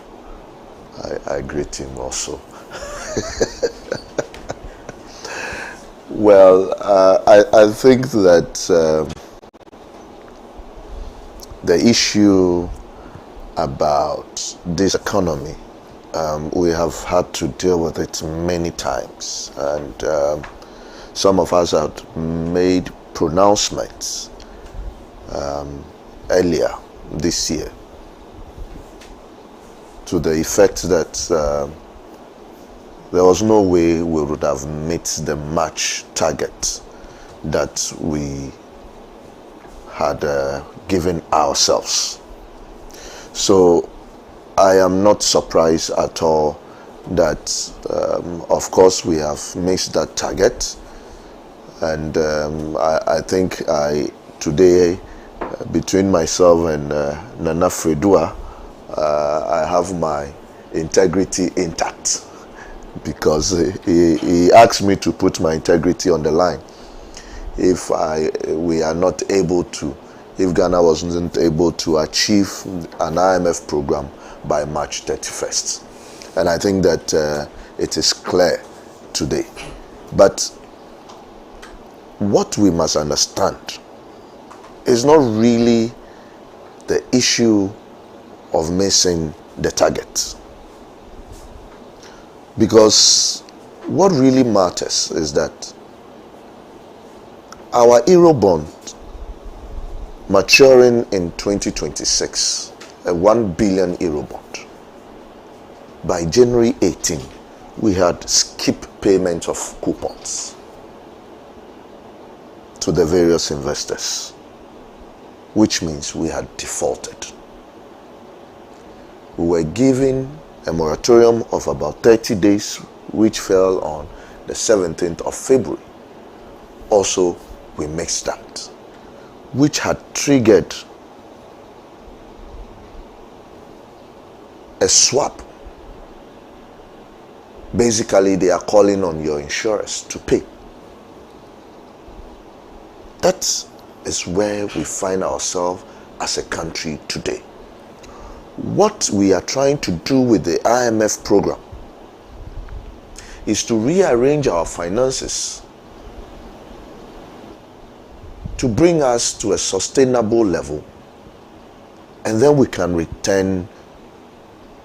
I greet him also. Well, I think that the issue about this economy, we have had to deal with it many times, and some of us have made pronouncements earlier this year to the effect that there was no way we would have met the March target that we had given ourselves. So I am not surprised at all that, of course, we have missed that target. And I think today, between myself and Nana Fredua, I have my integrity intact, because he asked me to put my integrity on the line if we are not able to, if Ghana wasn't able to achieve an IMF program by March 31st. And I think that it is clear today. But what we must understand is not really the issue of missing the target. Because what really matters is that our Eurobond maturing in 2026, a 1 billion Eurobond, by January 18, we had skip payment of coupons. to the various investors, which means we had defaulted. We were given a moratorium of about 30 days, which fell on the 17th of February. Also, we mixed that, which had triggered a swap. Basically, they are calling on your insurers to pay. That is where we find ourselves as a country today. What we are trying to do with the IMF program is to rearrange our finances to bring us to a sustainable level, and then we can return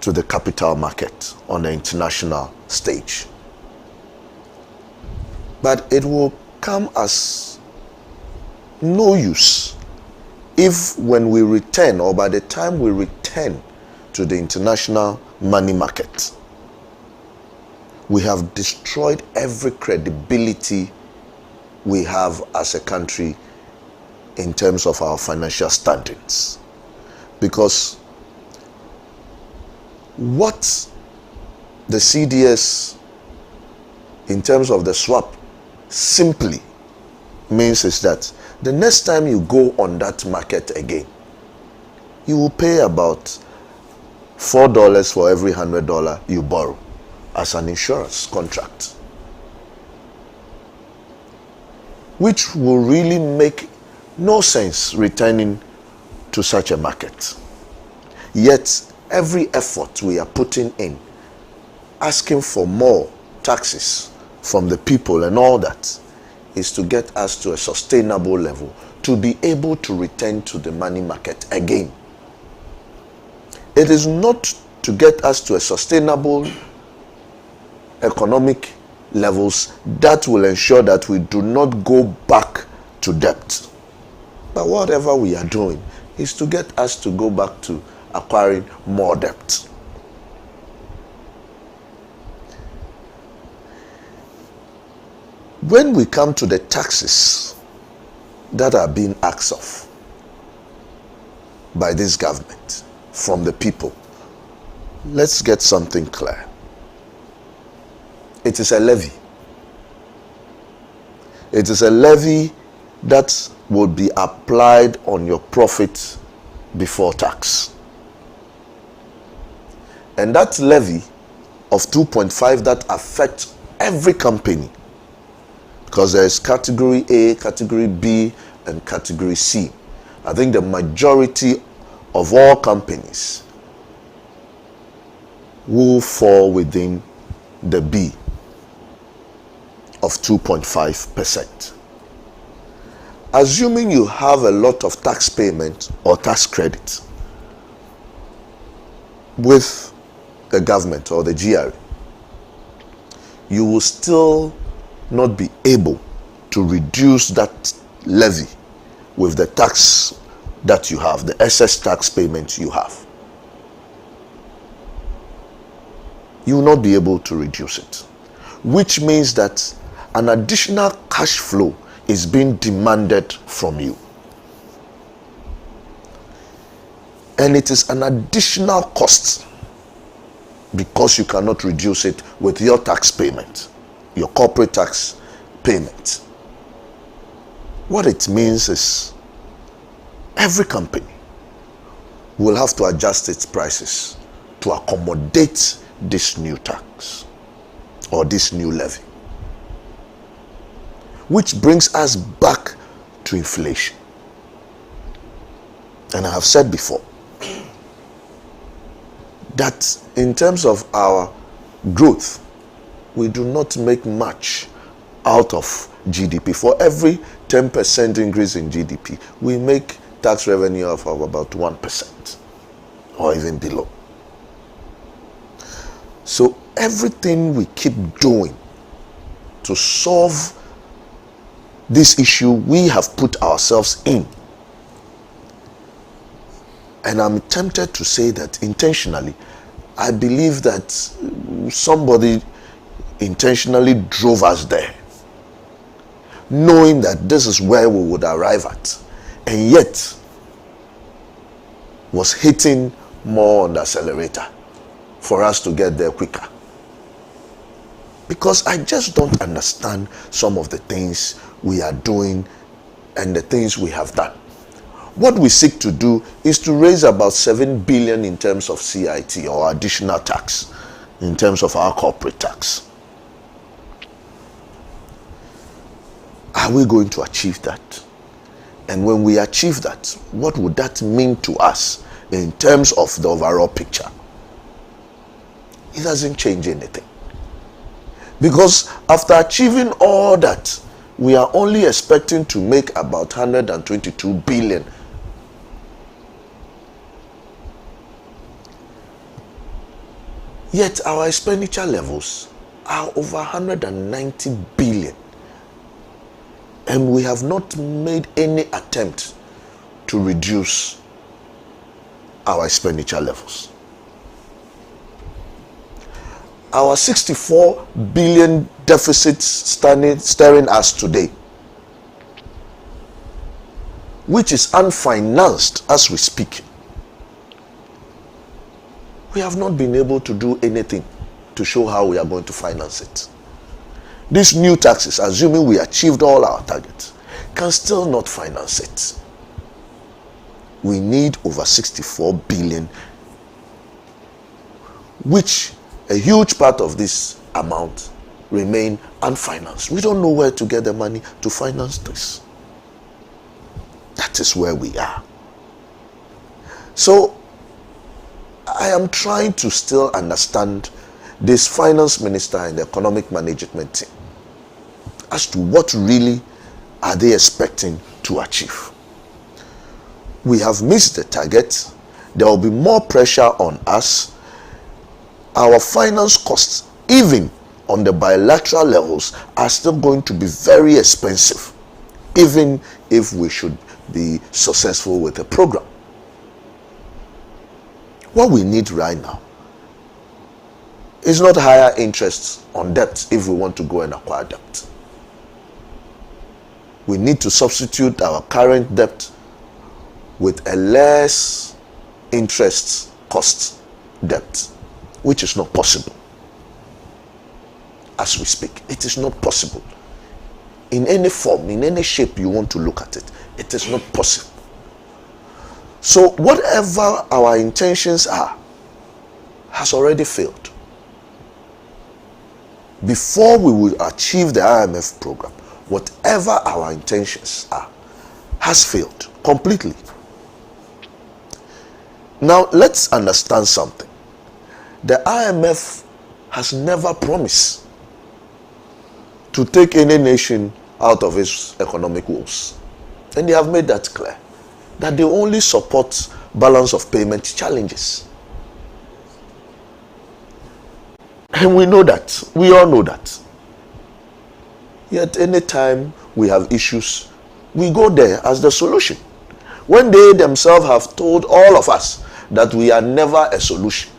to the capital market on the international stage. But it will come as no use if when we return, or by the time we return to the international money market, we have destroyed every credibility we have as a country in terms of our financial standings. Because what the CDS, in terms of the swap, simply means is that the next time you go on that market again, you will pay about $4 for every $100 you borrow as an insurance contract, which will really make no sense returning to such a market. Yet every effort we are putting in, asking for more taxes from the people and all that, is to get us to a sustainable level, to be able to return to the money market again. It is not to get us to a sustainable economic levels that will ensure that we do not go back to debt. But whatever we are doing is to get us to go back to acquiring more debt. When we come to the taxes that are being asked of by this government from the people, let's get something clear. It is a levy. It is a levy that will be applied on your profit before tax. And that levy of 2.5 that affects every company, because there is category A, category B, and category C. I think the majority of all companies will fall within the B of 2.5%. Assuming you have a lot of tax payment or tax credit with the government or the GRA, you will still not be able to reduce that levy with the tax that you have, the excess tax payment you have. You will not be able to reduce it, which means that an additional cash flow is being demanded from you. And it is an additional cost because you cannot reduce it with your tax payment, your corporate tax payment. What it means is every company will have to adjust its prices to accommodate this new tax or this new levy, which brings us back to inflation. And I have said before that in terms of our growth, we do not make much out of GDP. For every 10% increase in GDP, we make tax revenue of about 1% or even below. So everything we keep doing to solve this issue we have put ourselves in, and I'm tempted to say that intentionally, I believe that somebody intentionally drove us there. knowing that this is where we would arrive at, and yet was hitting more on the accelerator for us to get there quicker. Because I just don't understand some of the things we are doing and the things we have done. What we seek to do is to raise about 7 billion in terms of CIT, or additional tax, in terms of our corporate tax. Are we going to achieve that? And when we achieve that, what would that mean to us in terms of the overall picture? It doesn't change anything. Because after achieving all that, we are only expecting to make about 122 billion. Yet our expenditure levels are over 190 billion. And we have not made any attempt to reduce our expenditure levels. Our 64 billion deficit staring us today, which is unfinanced as we speak, we have not been able to do anything to show how we are going to finance it. These new taxes, assuming we achieved all our targets, can still not finance it. We need over 64 billion, which a huge part of this amount remain unfinanced. We don't know where to get the money to finance this. That is where we are. So I am trying to still understand this finance minister and the economic management team as to what really are they expecting to achieve. We have missed the target. There will be more pressure on us. Our finance costs, even on the bilateral levels, are still going to be very expensive, even if we should be successful with the program. What we need right now is not higher interest on debt if we want to go and acquire debt. We need to substitute our current debt with a less interest cost debt, which is not possible. As we speak, it is not possible. In any form, in any shape you want to look at it, it is not possible. So whatever our intentions are, has already failed. Before we will achieve the IMF program, whatever our intentions are, has failed completely. Now let's understand something. The IMF has never promised to take any nation out of its economic woes. And they have made that clear, that they only support balance of payment challenges. And we know that. We all know that. Yet anytime we have issues, we go there as the solution. When they themselves have told all of us that we are never a solution,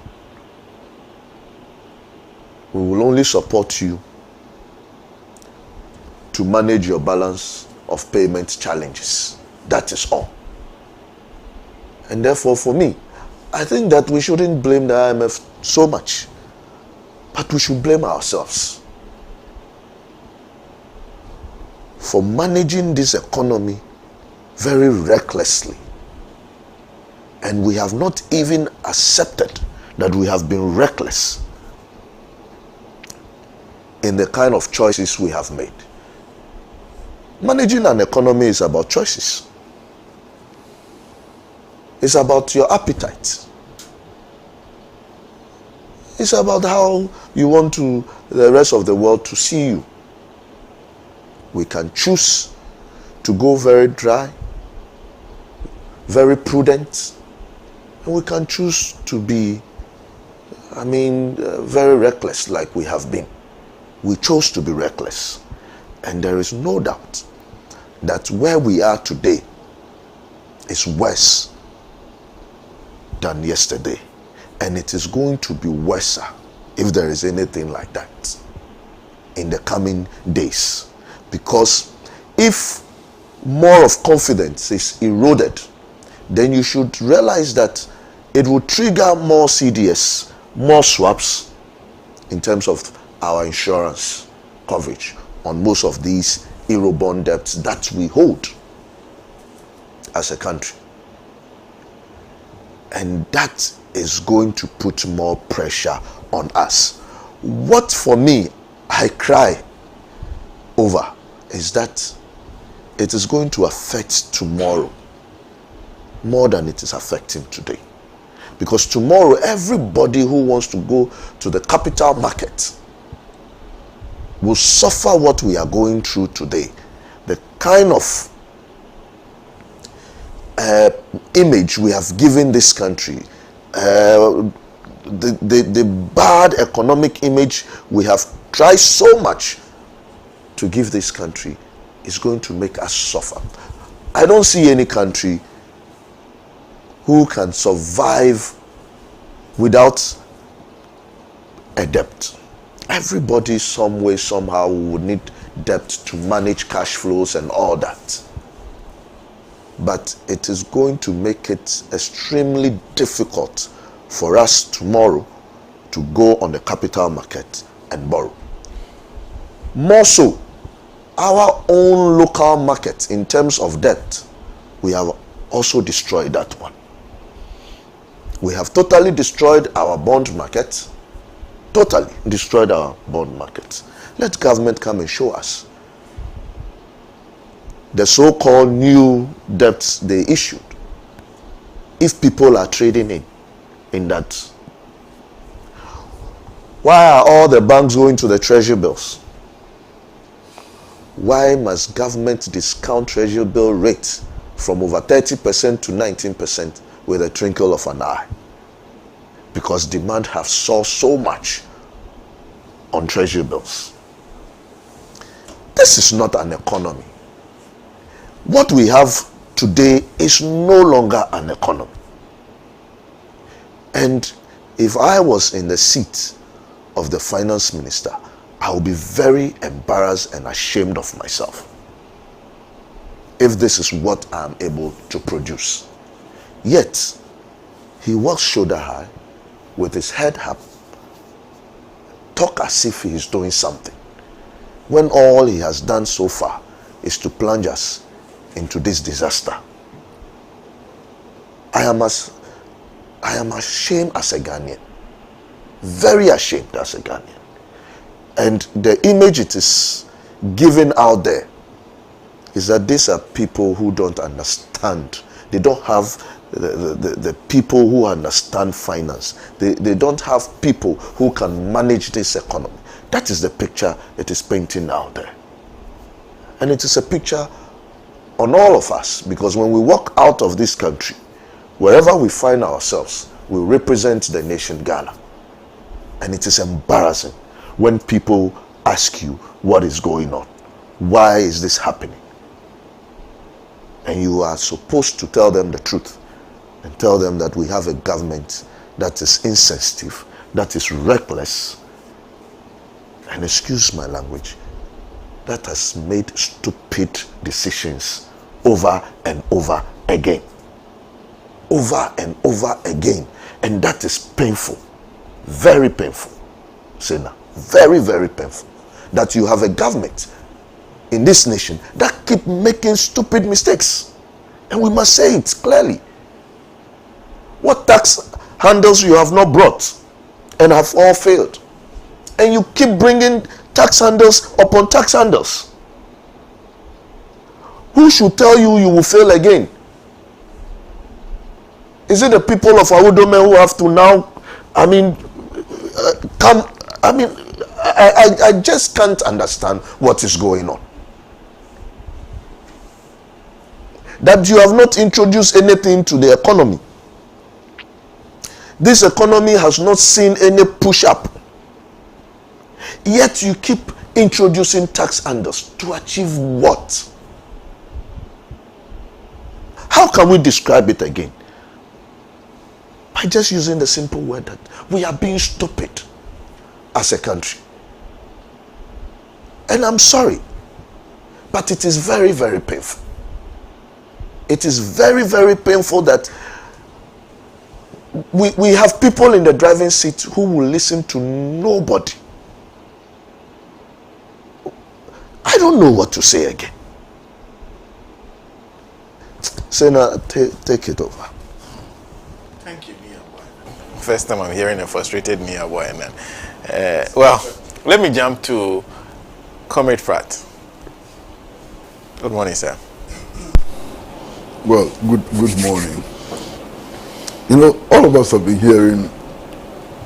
we will only support you to manage your balance of payment challenges. That is all. And therefore, for me, I think that we shouldn't blame the IMF so much, but we should blame ourselves for managing this economy very recklessly. And we have not even accepted that we have been reckless in the kind of choices we have made. Managing an economy is about choices. It's about your appetite. It's about how you want the rest of the world to see you. We can choose to go very dry, very prudent, and we can choose to be, very reckless like we have been. We chose to be reckless. And there is no doubt that where we are today is worse than yesterday. And it is going to be worse, if there is anything like that, in the coming days. Because if more of confidence is eroded, then you should realize that it will trigger more CDS, more swaps in terms of our insurance coverage on most of these Eurobond debts that we hold as a country. And that is going to put more pressure on us. What for me I cry over is that it is going to affect tomorrow more than it is affecting today. Because tomorrow, everybody who wants to go to the capital market will suffer what we are going through today. The kind of image we have given this country, the bad economic image we have tried so much to give this country, is going to make us suffer. I don't see any country who can survive without a debt. Everybody some way, somehow would need debt to manage cash flows and all that. But it is going to make it extremely difficult for us tomorrow to go on the capital market and borrow. More so, our own local market in terms of debt, we have also destroyed that one. We have totally destroyed our bond market. Totally destroyed our bond market. Let government come and show us the so-called new debts they issued. If people are trading in that, why are all the banks going to the treasury bills? Why must government discount treasury bill rate from over 30% to 19% with a twinkle of an eye? Because demand has soared so much on treasury bills. This is not an economy. What we have today is no longer an economy. And if I was in the seat of the finance minister, I would be very embarrassed and ashamed of myself if this is what I'm able to produce. Yet, he walks shoulder high with his head up, talk as if he is doing something, when all he has done so far is to plunge us into this disaster. I am ashamed as a Ghanaian, very ashamed as a Ghanaian. And the image it is given out there is that these are people who don't understand. They don't have the people who understand finance. They don't have people who can manage this economy. That is the picture it is painting out there. And it is a picture on all of us, because when we walk out of this country, wherever we find ourselves, we represent the nation Ghana. And it is embarrassing when people ask you what is going on. Why is this happening? And you are supposed to tell them the truth and tell them that we have a government that is insensitive, that is reckless, and excuse my language, that has made stupid decisions over and over again. Over and over again. And that is painful. Very painful, Sena. Very, very painful. That you have a government in this nation that keep making stupid mistakes. And we must say it clearly. What tax handles you have not brought and have all failed? And you keep bringing tax handles upon tax handles. Who should tell you you will fail again? Is it the people of Awudome who have to now, come? I just can't understand what is going on. That you have not introduced anything to the economy. This economy has not seen any push-up. Yet you keep introducing tax handles to achieve what? How can we describe it again? By just using the simple word that we are being stupid as a country. And I'm sorry But it is very, very painful. It is very, very painful that we have people in the driving seat who will listen to nobody. I don't know what to say again. Sena, take it over. Thank you, Nii Yarboi. First time I'm hearing a frustrated Nii Yarboi Annan. Well, let me jump to Comrade Pratt. Good morning, sir. Well, good morning. You know, all of us have been hearing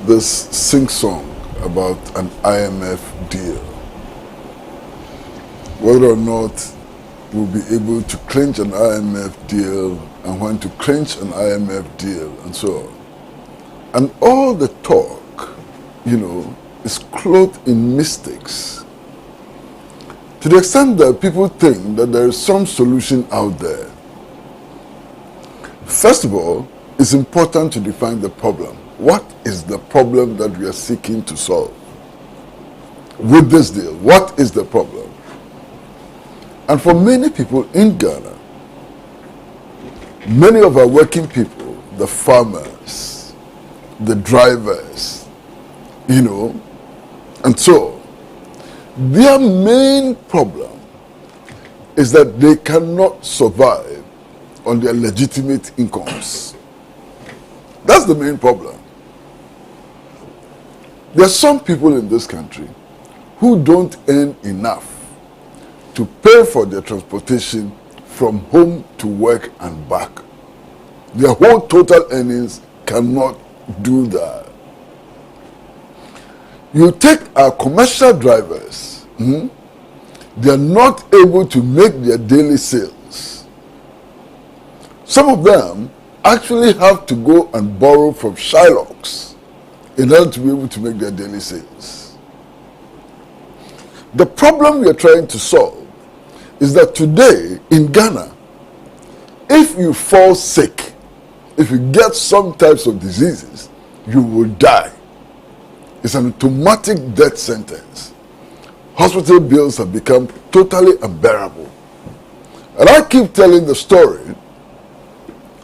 this sing-song about an IMF deal. Whether or not we'll be able to clinch an IMF deal and when to clinch an IMF deal and so on. And all the talk, you know, is clothed in mystics. To the extent that people think that there is some solution out there. First of all, it's important to define the problem. What is the problem that we are seeking to solve? With this deal, what is the problem? And for many people in Ghana, many of our working people, the farmers, the drivers, you know, and so on, their main problem is that they cannot survive on their legitimate incomes. That's the main problem. There are some people in this country who don't earn enough to pay for their transportation from home to work and back. Their whole total earnings cannot do that. You take our commercial drivers, they are not able to make their daily sales. Some of them actually have to go and borrow from Shylocks in order to be able to make their daily sales. The problem we are trying to solve is that today in Ghana, if you fall sick, if you get some types of diseases, you will die. It's an automatic death sentence. Hospital bills have become totally unbearable. And I keep telling the story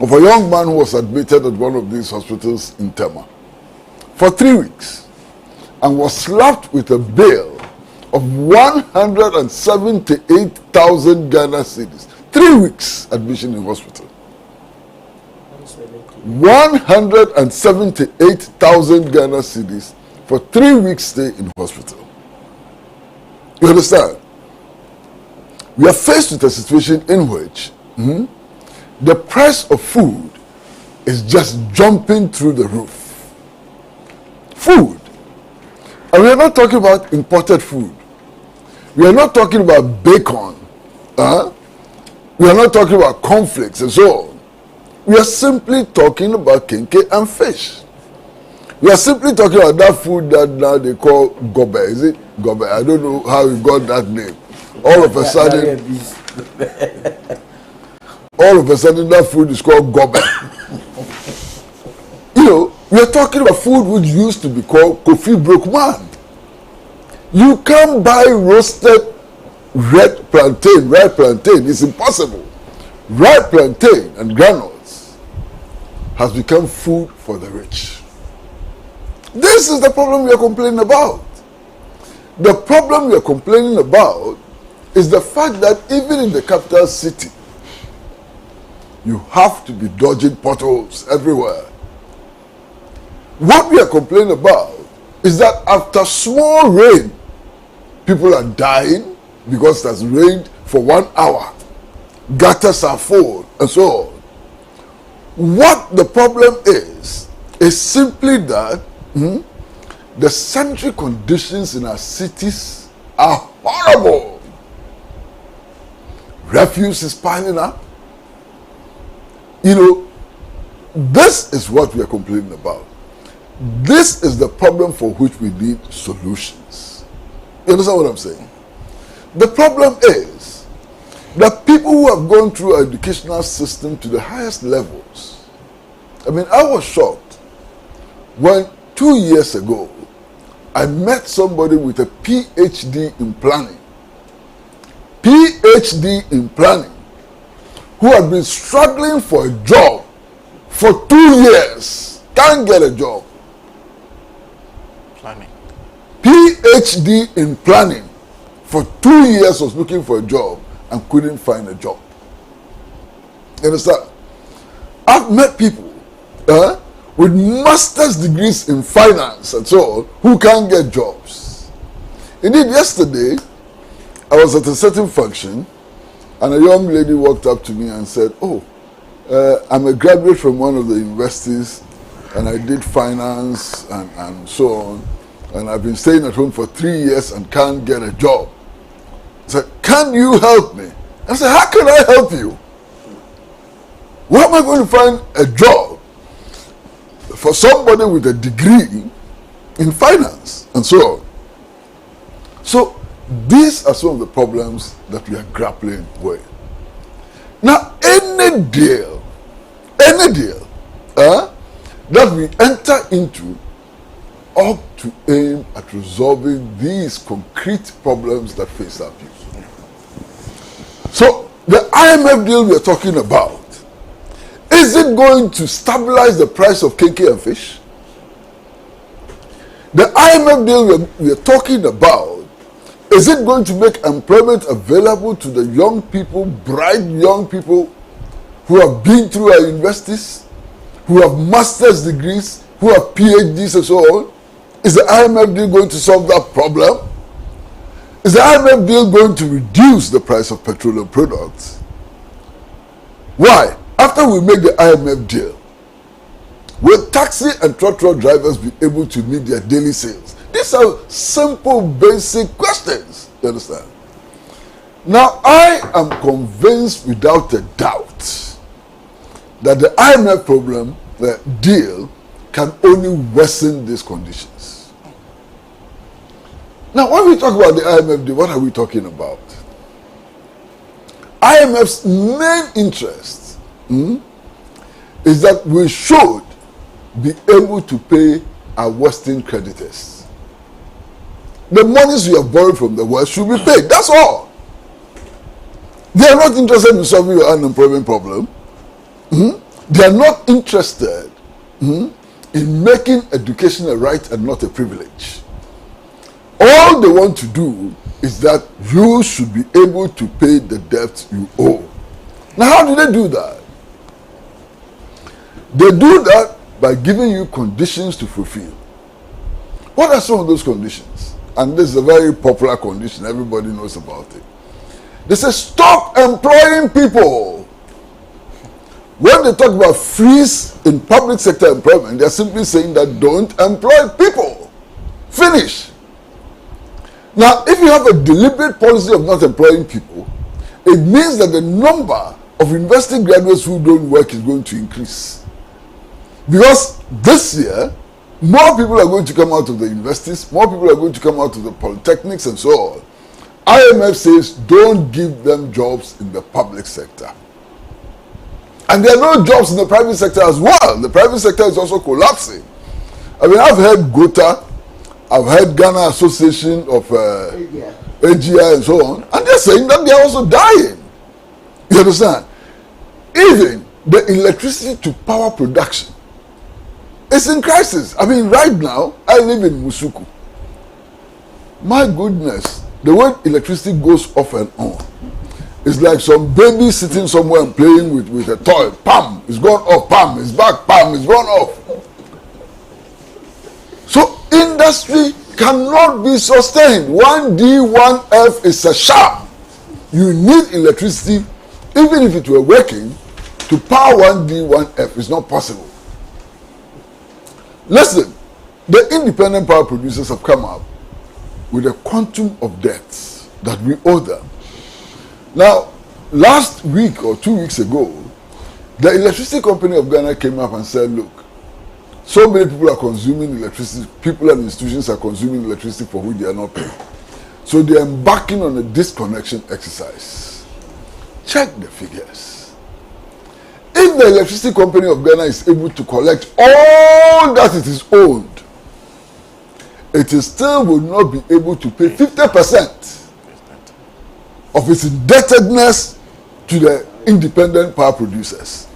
of a young man who was admitted at one of these hospitals in Tema for 3 weeks and was slapped with a bill of 178,000 Ghana cedis. 3 weeks admission in hospital. 178,000 Ghana cedis for 3 weeks stay in hospital. You understand? We are faced with a situation in which the price of food is just jumping through the roof. Food. And we are not talking about imported food. We are not talking about bacon. We are not talking about cornflakes and so on. We are simply talking about kenke and fish. We are simply talking about that food that now they call gobe. Is it gobe? I don't know how we got that name. All of a sudden, that food is called gobe. You know, we are talking about food which used to be called Kofi Brokman. You can't buy roasted red plantain, ripe plantain. It's impossible. Ripe plantain and granules has become food for the rich. This is the problem we are complaining about. The problem we are complaining about is the fact that even in the capital city, you have to be dodging potholes everywhere. What we are complaining about is that after small rain, people are dying because it has rained for 1 hour. Gutters are full and so on. What the problem is simply that the sanitary conditions in our cities are horrible. Refuse is piling up. You know, this is what we are complaining about. This is the problem for which we need solutions. You understand what I'm saying? The problem is that people who have gone through our educational system to the highest levels, I mean, I was shocked when 2 years ago I met somebody with a PhD in planning. PhD in planning, who had been struggling for a job for 2 years, can't get a job. Planning. PhD in planning for 2 years was looking for a job and couldn't find a job. You understand? I've met people with master's degrees in finance and so on who can't get jobs. Indeed, yesterday, I was at a certain function and a young lady walked up to me and said, "Oh, I'm a graduate from one of the universities and I did finance and so on, and I've been staying at home for 3 years and can't get a job." I said, "Can you help me?" I said, "How can I help you? Where am I going to find a job for somebody with a degree in finance and so on?" So these are some of the problems that we are grappling with. Now, any deal that we enter into ought to aim at resolving these concrete problems that face our people. So, the IMF deal we are talking about, is it going to stabilize the price of kinky and fish? The IMF deal we are talking about, is it going to make employment available to the young people, bright young people who have been through our universities, who have master's degrees, who have PhDs and so on? Is the IMF deal going to solve that problem? Is the IMF deal going to reduce the price of petroleum products? Why? After we make the IMF deal, will taxi and trotro drivers be able to meet their daily sales? These are simple, basic questions. You understand? Now, I am convinced without a doubt that the IMF problem, the deal, can only worsen these conditions. Now, when we talk about the IMF deal, what are we talking about? IMF's main interest is that we should be able to pay our Western creditors. The monies we have borrowed from the West should be paid. That's all. They are not interested in solving your unemployment problem. They are not interested in making education a right and not a privilege. All they want to do is that you should be able to pay the debt you owe. Now, how do they do that? They do that by giving you conditions to fulfill. What are some of those conditions? And this is a very popular condition, everybody knows about it. They say, stop employing people. When they talk about freeze in public sector employment, they're simply saying that don't employ people. Finish. Now, if you have a deliberate policy of not employing people, it means that the number of university graduates who don't work is going to increase. Because this year, more people are going to come out of the universities, more people are going to come out of the polytechnics and so on. IMF says don't give them jobs in the public sector. And there are no jobs in the private sector as well. The private sector is also collapsing. I mean, I've heard GOTA, I've heard Ghana Association of AGI and so on, and they're saying that they're also dying. You understand? Even the electricity to power production is in crisis. I mean, right now, I live in Musuku. My goodness, the way electricity goes off and on, it's like some baby sitting somewhere and playing with a toy. Pam, it's gone off. Pam, it's back. Pam, it's gone off. So industry cannot be sustained. 1D, 1F is a sham. You need electricity, even if it were working, to power 1D, 1F. It's not possible. Listen, the independent power producers have come up with a quantum of debts that we owe them. Now, last week or 2 weeks ago, the electricity company of Ghana came up and said, look, so many people are consuming electricity, people and institutions are consuming electricity for which they are not paying. So they are embarking on a disconnection exercise. Check the figures. If the electricity company of Ghana is able to collect all that it is owed, it is still will not be able to pay 50%. of its indebtedness to the independent power producers.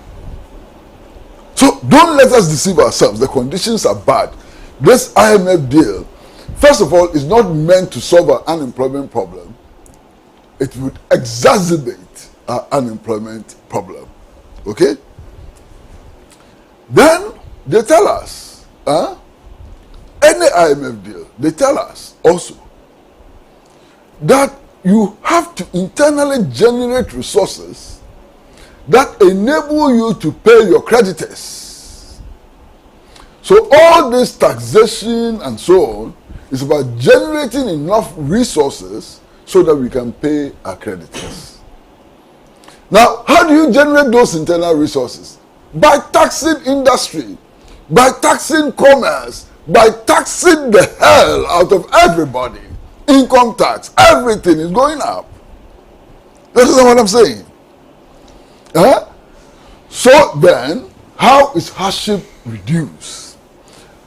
So don't let us deceive ourselves. The conditions are bad. This IMF deal, first of all, is not meant to solve our unemployment problem. It would exacerbate our unemployment problem. Okay? Then they tell us, any IMF deal, they tell us also that you have to internally generate resources that enable you to pay your creditors. So all this taxation and so on is about generating enough resources so that we can pay our creditors. Now, how do you generate those internal resources? By taxing industry, by taxing commerce, by taxing the hell out of everybody. Income tax, everything is going up. That is what I'm saying. So then, how is hardship reduced?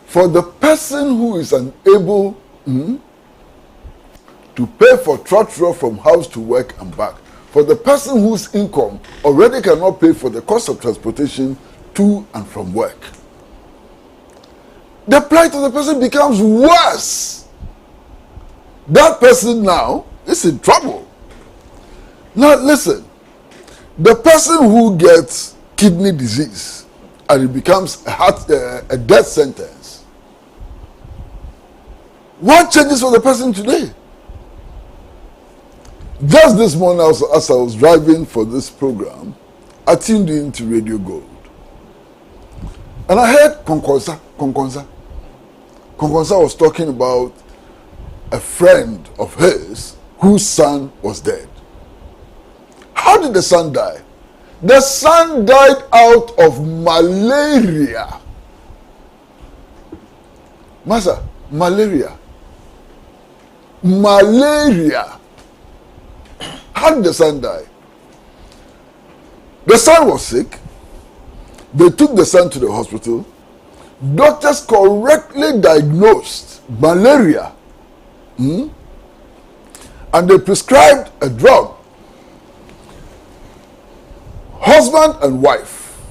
For the person who is unable to pay for trotro from house to work and back, for the person whose income already cannot pay for the cost of transportation to and from work, the plight of the person becomes worse. That person now is in trouble. Now listen, the person who gets kidney disease and it becomes a death sentence, what changes for the person today? Just this morning, as I was driving for this program, I tuned into Radio Gold. And I heard Konkonsa. Konkonsa was talking about a friend of his whose son was dead. How did the son die? The son died out of malaria. Master, malaria. Malaria. How did the son die? The son was sick. They took the son to the hospital. Doctors correctly diagnosed malaria. And they prescribed a drug. Husband and wife,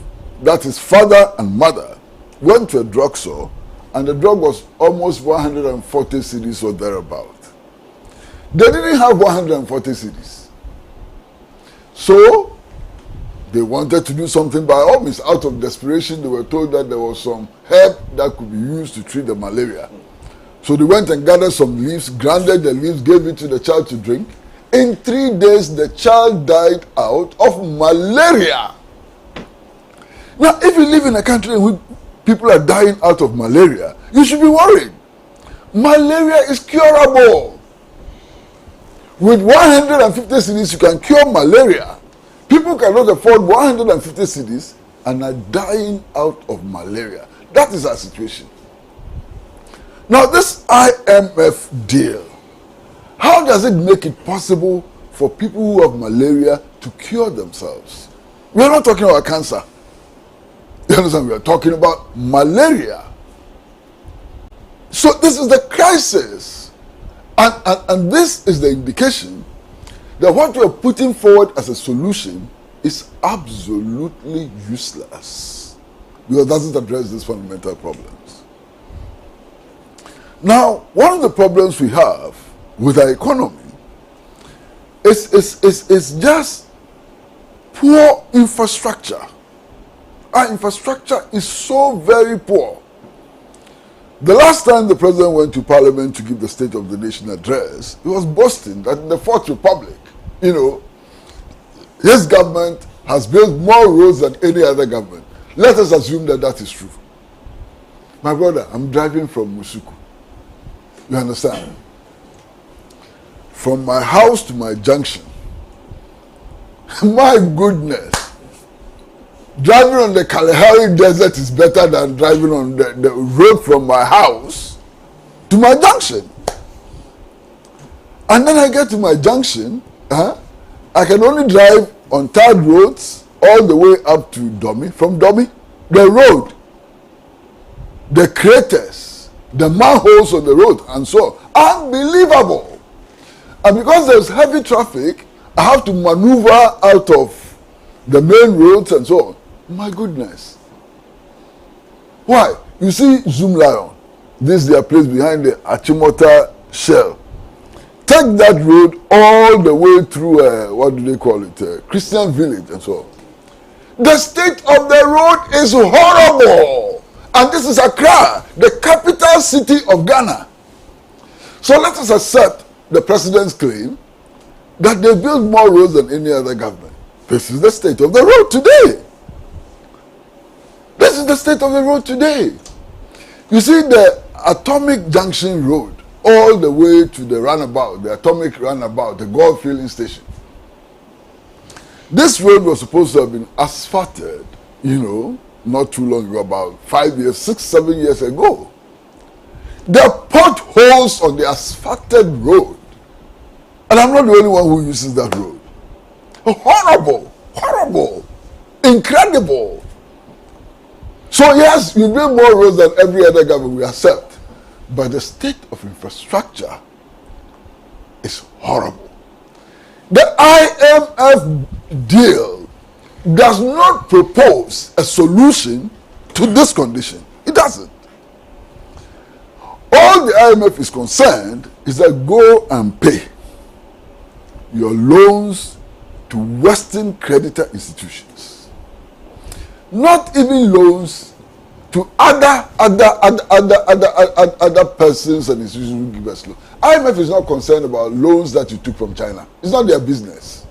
that is father and mother, went to a drugstore and the drug was almost 140 cedis or thereabout. They didn't have 140 cedis. So they wanted to do something by all means. Out of desperation, they were told that there was some herb that could be used to treat the malaria. So they went and gathered some leaves, grounded the leaves, gave it to the child to drink. In 3 days, the child died out of malaria. Now, if you live in a country in which people are dying out of malaria, you should be worried. Malaria is curable. With 150 cedis, you can cure malaria. People cannot afford 150 cedis and are dying out of malaria. That is our situation. Now, this IMF deal, how does it make it possible for people who have malaria to cure themselves? We are not talking about cancer. You understand? We are talking about malaria. So this is the crisis. And this is the indication that what we are putting forward as a solution is absolutely useless because it doesn't address these fundamental problems. Now, one of the problems we have with our economy is just poor infrastructure. Our infrastructure is so very poor. The last time the president went to parliament to give the State of the Nation address, he was boasting that in the Fourth Republic, his government has built more roads than any other government. Let us assume that that is true. My brother, I'm driving from Musuku. You understand? From my house to my junction. My goodness. Driving on the Kalahari Desert is better than driving on the road from my house to my junction. And then I get to my junction, I can only drive on tarred roads all the way up to Domi. From Domi, the road, the craters, the manholes on the road, and so on. Unbelievable. And because there's heavy traffic, I have to maneuver out of the main roads and so on. My goodness. Why? You see Zoom Lion, this is their place behind the Achimota Shell. Take that road all the way through, what do they call it, Christian Village and so on. The state of the road is horrible. And this is Accra, the capital city of Ghana. So let us accept the president's claim that they build more roads than any other government. This is the state of the road today. This is the state of the road today. You see the Atomic Junction Road all the way to the roundabout, the Atomic Roundabout, the Gold Filling Station. This road was supposed to have been asphalted, you know, not too long ago, about 5 years, 6, 7 years ago. There are potholes on the asphalted road. And I'm not the only one who uses that road. Horrible, horrible, incredible. So yes, we build more roads than every other government, we accept. But the state of infrastructure is horrible. The IMF deal does not propose a solution to this condition. It doesn't. All the IMF is concerned is that go and pay your loans to Western creditor institutions. Not even loans to other persons and institutions who give us loans. IMF is not concerned about loans that you took from China. It's not their business.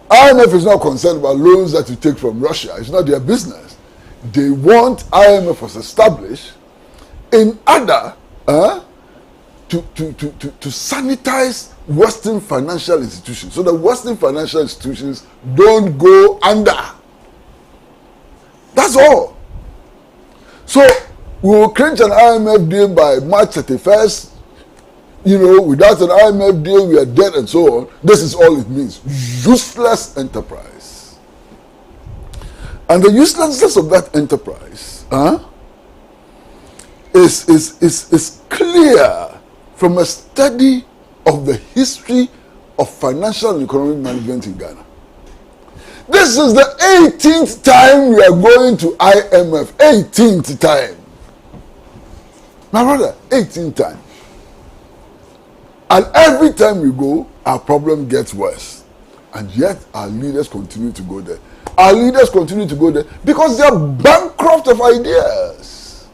IMF is not concerned about loans that you take from Russia. It's not their business. They want IMF was established in order to sanitize Western financial institutions so that Western financial institutions don't go under. That's all. So we will clinch an IMF deal by March 31st. You know, without an IMF deal, we are dead and so on. This is all it means. Useless enterprise. And the uselessness of that enterprise is clear from a study of the history of financial and economic management in Ghana. This is the 18th time we are going to IMF. 18th time. My brother, 18th time. And every time we go, our problem gets worse. And yet, our leaders continue to go there. Our leaders continue to go there because they are bankrupt of ideas.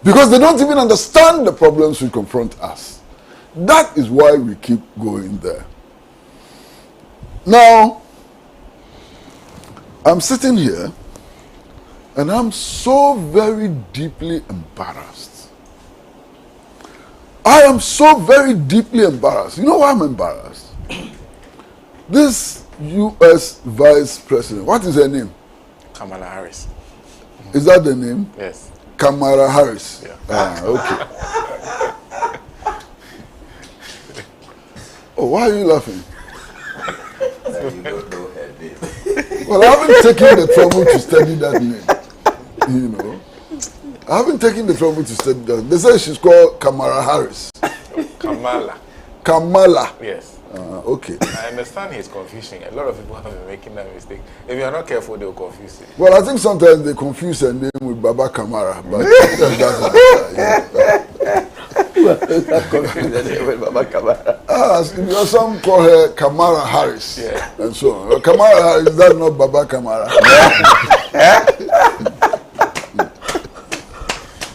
Because they don't even understand the problems we confront us. That is why we keep going there. Now, I'm sitting here and I'm so very deeply embarrassed. I am so very deeply embarrassed. You know why I'm embarrassed? This U.S. Vice President, what is her name? Kamala Harris. Is that the name? Yes. Kamala Harris. Yeah. Okay. Oh, why are you laughing? You don't know her name. Well, I haven't taken the trouble to study that name. You know. I haven't taken the trouble to study that. They say she's called Kamala Harris. Kamala. Kamala. Yes. Okay. I understand his confusion. A lot of people have been making that mistake. If you are not careful, they will confuse you. Well, I think sometimes they confuse her name with Baba Kamara. But confuse her name with Baba Kamara. You know, some call her Kamala Harris. Yeah. And so on. Kamala Harris, that's not Baba Kamara.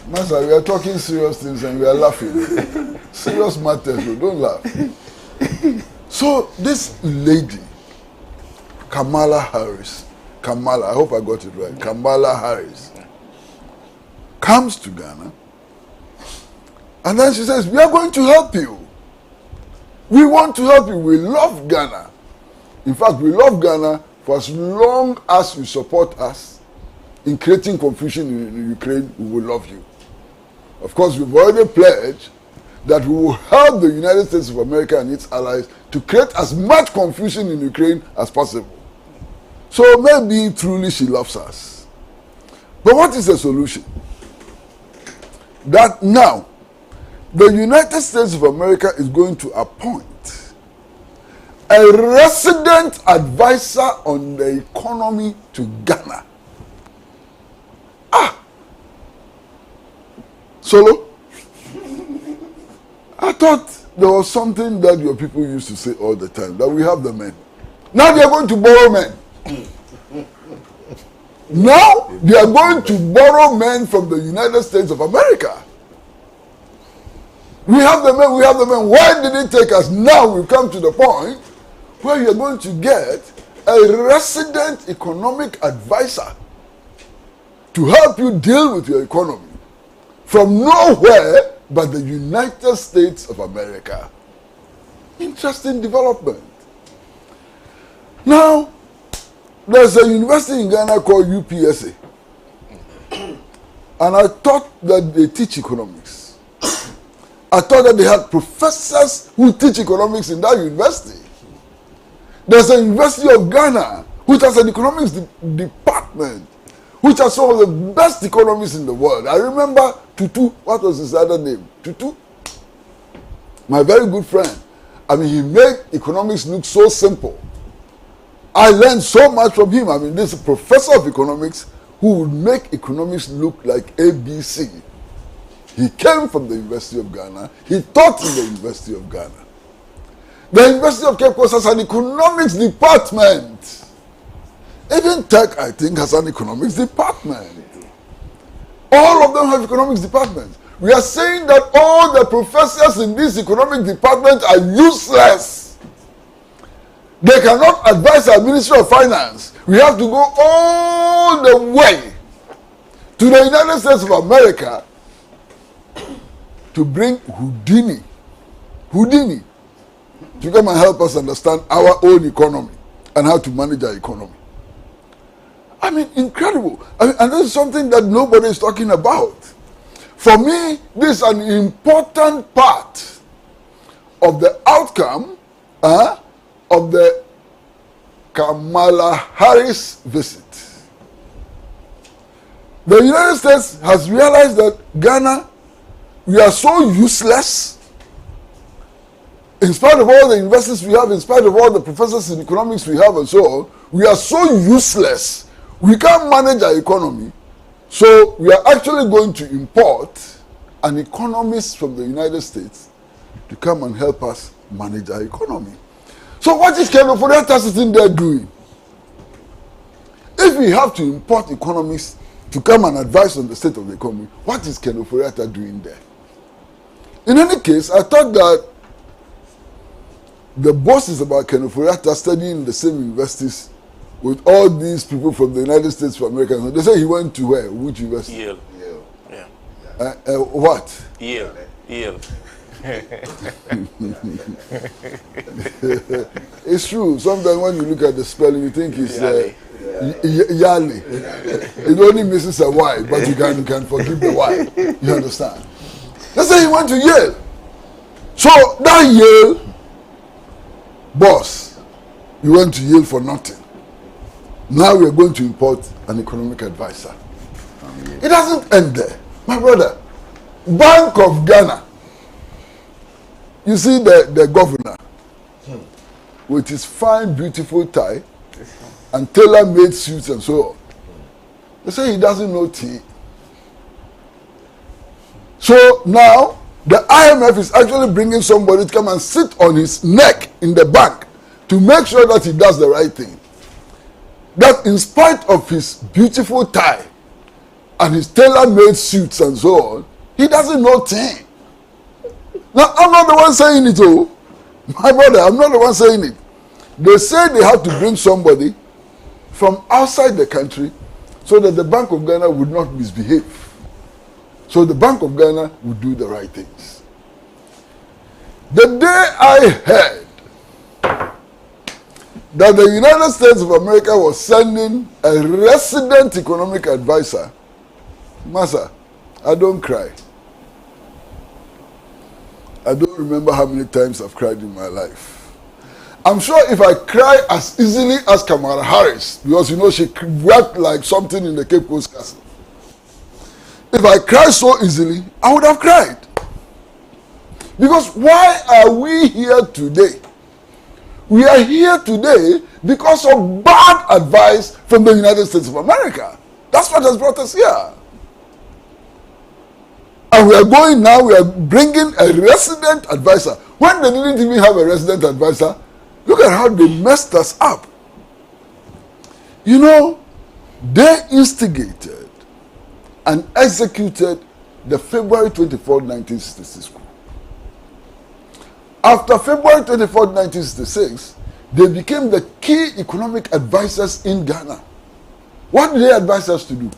Master, we are talking serious things and we are laughing. Serious matters, so don't laugh. So this lady, Kamala Harris, Kamala, I hope I got it right, Kamala Harris, comes to Ghana and then she says, we are going to help you. We want to help you. We love Ghana. In fact, we love Ghana for as long as you support us in creating confusion in Ukraine, we will love you. Of course, we've already pledged that we will help the United States of America and its allies to create as much confusion in Ukraine as possible. So maybe truly she loves us. But what is the solution? That now, the United States of America is going to appoint a resident advisor on the economy to Ghana. Solo, I thought there was something that your people used to say all the time, that we have the men. Now they are going to borrow men. Now they are going to borrow men from the United States of America. We have the men, we have the men. Why did it take us? Now we've come to the point where you're going to get a resident economic advisor to help you deal with your economy from nowhere but the United States of America. Interesting development. Now, there's a university in Ghana called UPSA. And I thought that they teach economics. I thought that they had professors who teach economics in that university. There's a University of Ghana which has an economics department, which has some of the best economists in the world. I remember Tutu, what was his other name? Tutu? My very good friend. I mean, he made economics look so simple. I learned so much from him. I mean, this is a professor of economics who would make economics look like ABC. He came from the University of Ghana. He taught in the University of Ghana. The University of Cape Coast has an economics department. Even Tech, I think, has an economics department. All of them have economics departments. We are saying that all the professors in this economic department are useless. They cannot advise our Ministry of Finance. We have to go all the way to the United States of America to bring Houdini to come and help us understand our own economy and how to manage our economy. I mean, incredible. I mean, and this is something that nobody is talking about. For me, this is an important part of the outcome of the Kamala Harris visit. The United States has realized that Ghana, we are so useless. In spite of all the investors we have, in spite of all the professors in economics we have and so on, we are so useless. We can't manage our economy. So we are actually going to import an economist from the United States to come and help us manage our economy. So what is Ken Ofori-Atta sitting there doing? If we have to import economists to come and advise on the state of the economy, what is Ken Ofori-Atta doing there? In any case, I thought that the boss is about Ken Ofori-Atta studying in the same universities with all these people from the United States of America. They say he went to where? Which university? Yale. Yeah. What? Yale. It's true. Sometimes when you look at the spelling, you think it's Yale. It only misses a Y, but you can forgive the Y. You understand? They say he went to Yale. So that Yale boss, you went to Yale for nothing. Now we are going to import an economic advisor. It doesn't end there. My brother, Bank of Ghana. You see the governor with his fine, beautiful tie and tailor-made suits and so on. They say he doesn't know tea. So now, the IMF is actually bringing somebody to come and sit on his neck in the bank to make sure that he does the right thing. That in spite of his beautiful tie and his tailor-made suits and so on, he doesn't know tea. Now, I'm not the one saying it, oh. My brother, I'm not the one saying it. They say they have to bring somebody from outside the country so that the Bank of Ghana would not misbehave. So the Bank of Ghana would do the right things. The day I heard that the United States of America was sending a resident economic advisor, Massa, I don't cry. I don't remember how many times I've cried in my life. I'm sure if I cry as easily as Kamala Harris, because you know she worked like something in the Cape Coast Castle. If I cry so easily, I would have cried. Because why are we here today We are here today because of bad advice from the United States of America. That's what has brought us here. And we are going now, we are bringing a resident advisor. When they didn't even have a resident advisor, look at how they messed us up. You know, they instigated and executed the February 24, 1966 coup. After February 24, 1966, they became the key economic advisors in Ghana. What did they advise us to do?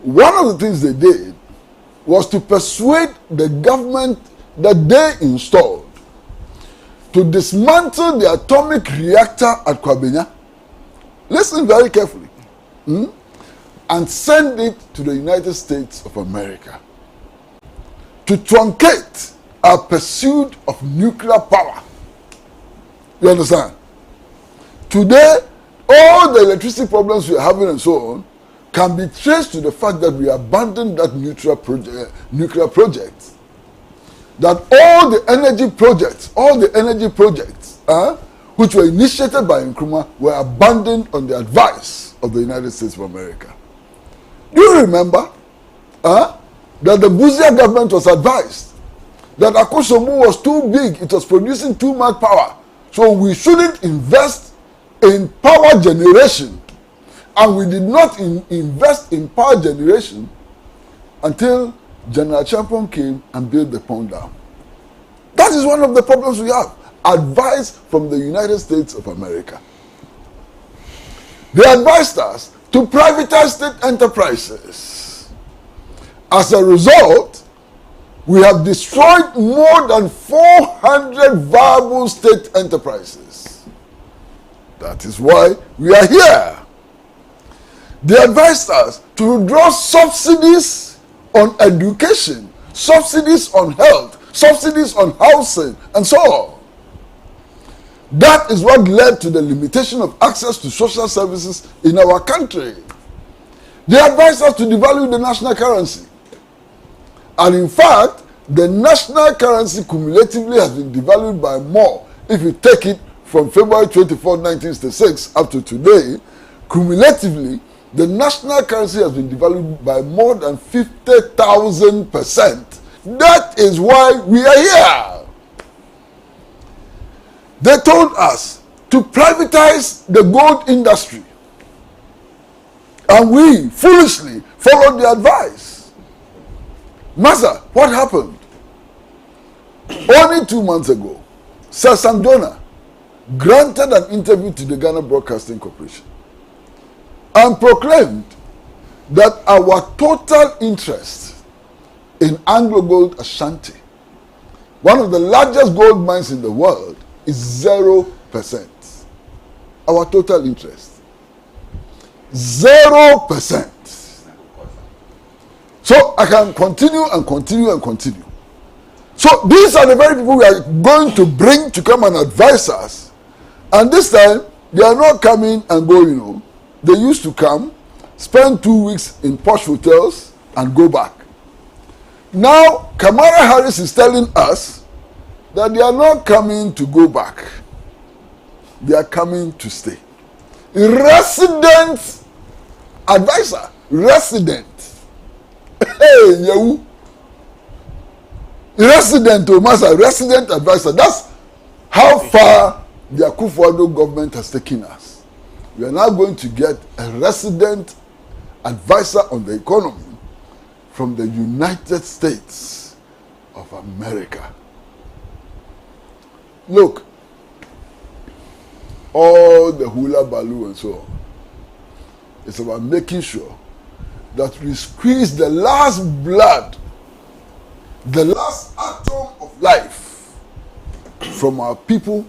One of the things they did was to persuade the government that they installed to dismantle the atomic reactor at Kwabenya. Listen very carefully. And send it to the United States of America to truncate our pursuit of nuclear power. You understand? Today, all the electricity problems we are having and so on can be traced to the fact that we abandoned that nuclear project. That all the energy projects, which were initiated by Nkrumah, were abandoned on the advice of the United States of America. Do you remember that the Buzia government was advised that Akosomu was too big, it was producing too much power, so we shouldn't invest in power generation. And we did not invest in power generation until General Champon came and built the pond dam. That is one of the problems we have. Advice from the United States of America. They advised us to privatize state enterprises. As a result, we have destroyed more than 400 viable state enterprises. That is why we are here. They advised us to withdraw subsidies on education, subsidies on health, subsidies on housing, and so on. That is what led to the limitation of access to social services in our country. They advised us to devalue the national currency. And in fact, the national currency cumulatively has been devalued by more. If you take it from February 24, 1966 up to today, cumulatively, the national currency has been devalued by more than 50,000%. That is why we are here. They told us to privatize the gold industry. And we foolishly followed the advice. Master, what happened? Only 2 months ago, Sir Sam Donah granted an interview to the Ghana Broadcasting Corporation and proclaimed that our total interest in Anglo Gold Ashanti, one of the largest gold mines in the world, is 0%. Our total interest. 0%. So I can continue and continue and continue. So these are the very people we are going to bring to come and advise us. And this time, they are not coming and go, you know. They used to come, spend 2 weeks in posh hotels, and go back. Now, Kamala Harris is telling us that they are not coming to go back. They are coming to stay. Resident advisor. Resident. Hey, you. Resident, Master, resident advisor. That's how far the Akufo-Addo government has taken us. We are now going to get a resident advisor on the economy from the United States of America. Look, all the hula baloo and so on, it's about making sure that we squeeze the last blood, the last atom of life from our people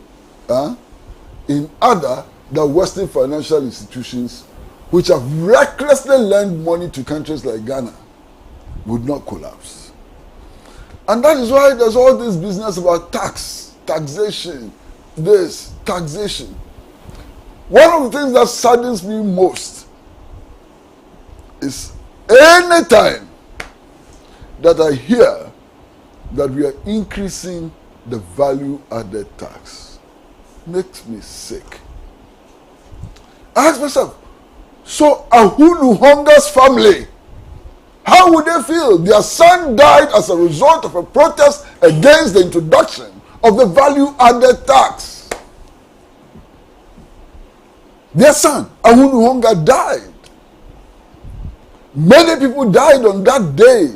in other than Western financial institutions which have recklessly lent money to countries like Ghana would not collapse. And that is why there's all this business about taxation, this, taxation. One of the things that saddens me most is any time that I hear that we are increasing the value added tax. makes me sick. I ask myself, so Ahunu Honga's family, how would they feel? Their son died as a result of a protest against the introduction of the value-added tax. Their son, Ahunu Honga, died. Many people died on that day.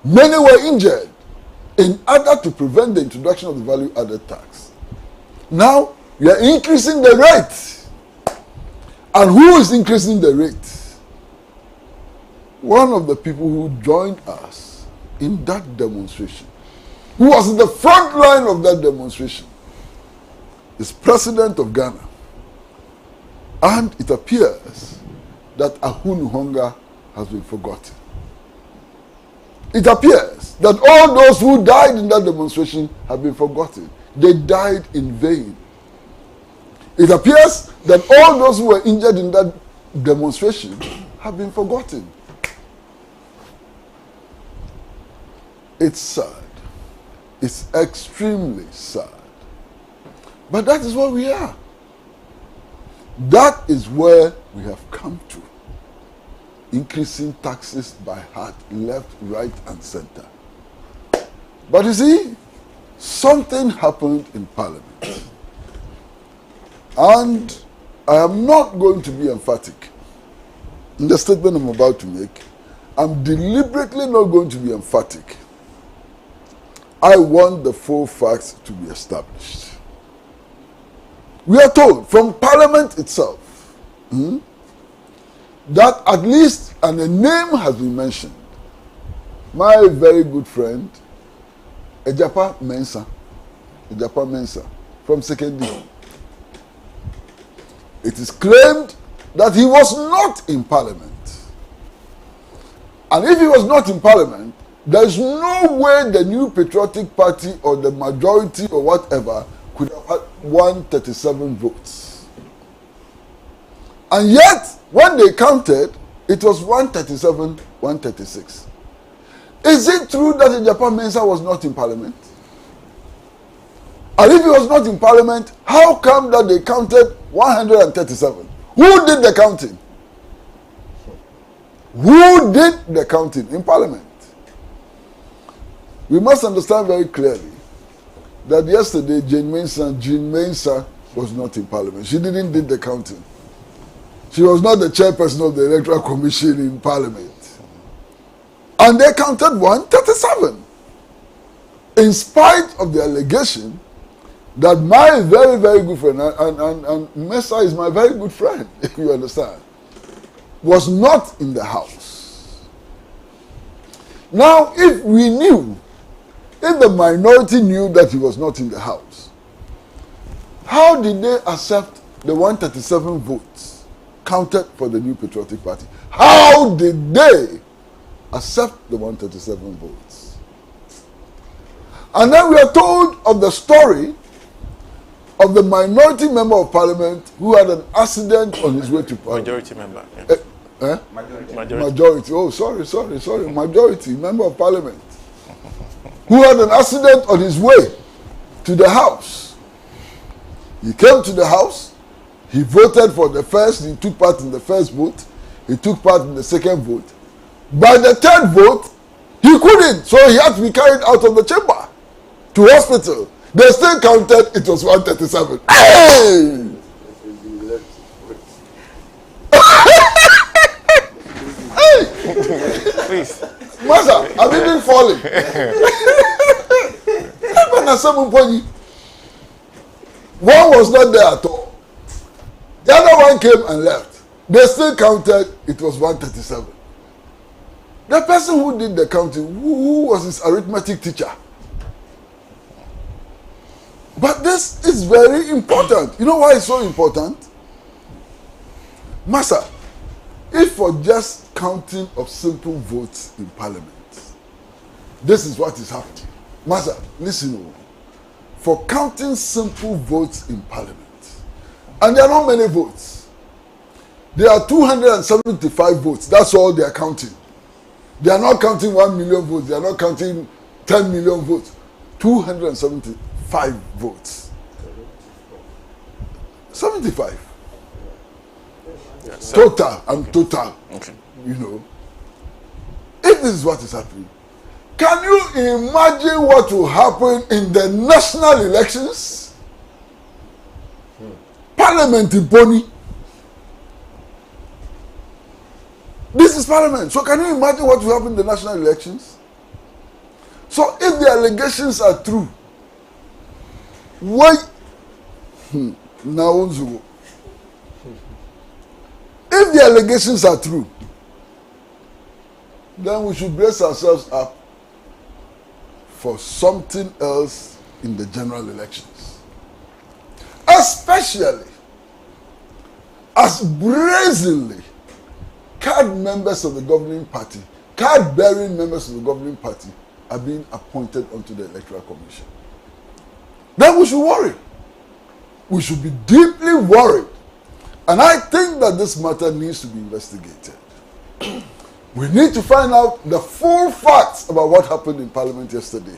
Many were injured in order to prevent the introduction of the value-added tax. Now, we are increasing the rate. And who is increasing the rate? One of the people who joined us in that demonstration, who was in the front line of that demonstration, is President of Ghana. And it appears that Ahunu Honga has been forgotten. It appears that all those who died in that demonstration have been forgotten. They died in vain. It appears that all those who were injured in that demonstration have been forgotten. It's sad. It's extremely sad. But that is where we are. That is where we have come to. Increasing taxes by heart, left, right, and center. But you see, something happened in Parliament. And I am not going to be emphatic in the statement I'm about to make. I'm deliberately not going to be emphatic. I want the full facts to be established. We are told from Parliament itself that at least, and a name has been mentioned, my very good friend, Ejapa Mensah from Secondary. It is claimed that he was not in Parliament. And if he was not in Parliament, there is no way the New Patriotic Party or the majority or whatever could have had 137 votes. And yet, when they counted, it was 137, 136. Is it true that Ejapa Mensah was not in Parliament? And if he was not in Parliament, how come that they counted 137? Who did the counting? Who did the counting in Parliament? We must understand very clearly that yesterday Jean Mensah was not in Parliament. She didn't do the counting. She was not the chairperson of the Electoral Commission in Parliament. And they counted 137. In spite of the allegation that my very, very good friend, and Mensah is my very good friend, if you understand, was not in the House. Now, if we knew, if the minority knew that he was not in the House, how did they accept the 137 votes counted for the New Patriotic Party? How did they accept the 137 votes? And then we are told of the story of the minority member of Parliament who had an accident on his way to Parliament. Majority member. Yeah. Majority. Oh, sorry. Majority member of Parliament who had an accident on his way to the House. He came to the House. He voted for the first. He took part in the first vote. He took part in the second vote. By the third vote, he couldn't. So he had to be carried out of the chamber to hospital. They still counted, it was 137. Hey! Hey! Please. Master, I've been falling. One was not there at all. The other one came and left. They still counted, it was 137. The person who did the counting, who was his arithmetic teacher? But this is very important. You know why it's so important? Master, if for just counting of simple votes in Parliament, this is what is happening. Master, listen. For counting simple votes in Parliament, and there are not many votes. There are 275 votes. That's all they are counting. They are not counting 1 million votes. They are not counting 10 million votes. 275 votes. 75. Yeah, total. I'm total. Okay. You know. If this is what is happening, can you imagine what will happen in the national elections? Parliament in Pony. This is parliament. So can you imagine what will happen in the national elections? So if the allegations are true, why now if the allegations are true, then we should brace ourselves up for something else in the general elections. Especially as brazenly card members of the governing party, card-bearing members of the governing party are being appointed onto the Electoral Commission. Then we should worry. We should be deeply worried. And I think that this matter needs to be investigated. We need to find out the full facts about what happened in Parliament yesterday.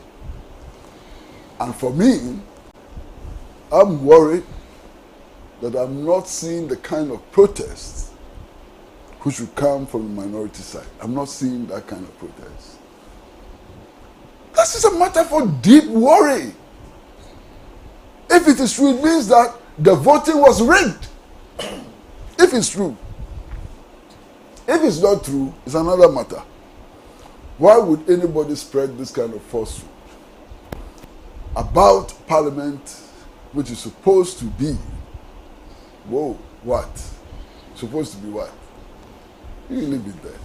And for me, I'm worried that I'm not seeing the kind of protests which will come from the minority side. I'm not seeing that kind of protest. This is a matter for deep worry. If it is true, it means that the voting was rigged. If it's true. If it's not true, it's another matter. Why would anybody spread this kind of falsehood about Parliament, which is supposed to be, what? Supposed to be what? You leave it there.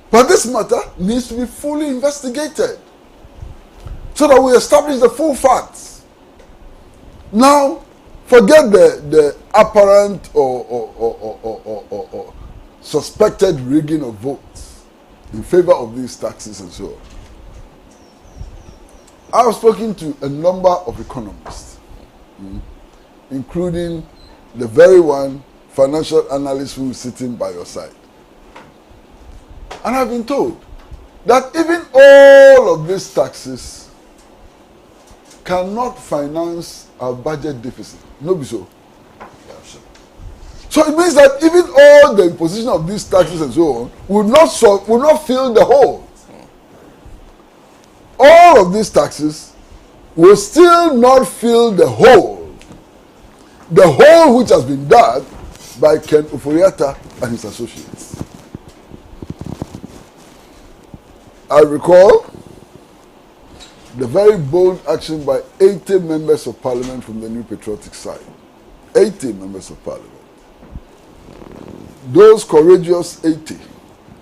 But this matter needs to be fully investigated so that we establish the full facts. Now, forget the apparent or suspected rigging of votes in favor of these taxes and so on. I have spoken to a number of economists, including the very one financial analyst who is sitting by your side. And I've been told that even all of these taxes cannot finance our budget deficit. No, be so. So it means that even all the imposition of these taxes and so on will not fill the hole. All of these taxes will still not fill the hole. The hole which has been dug by Ken Ofori-Atta and his associates. I recall the very bold action by 80 members of parliament from the New Patriotic side. 80 members of parliament. Those courageous 80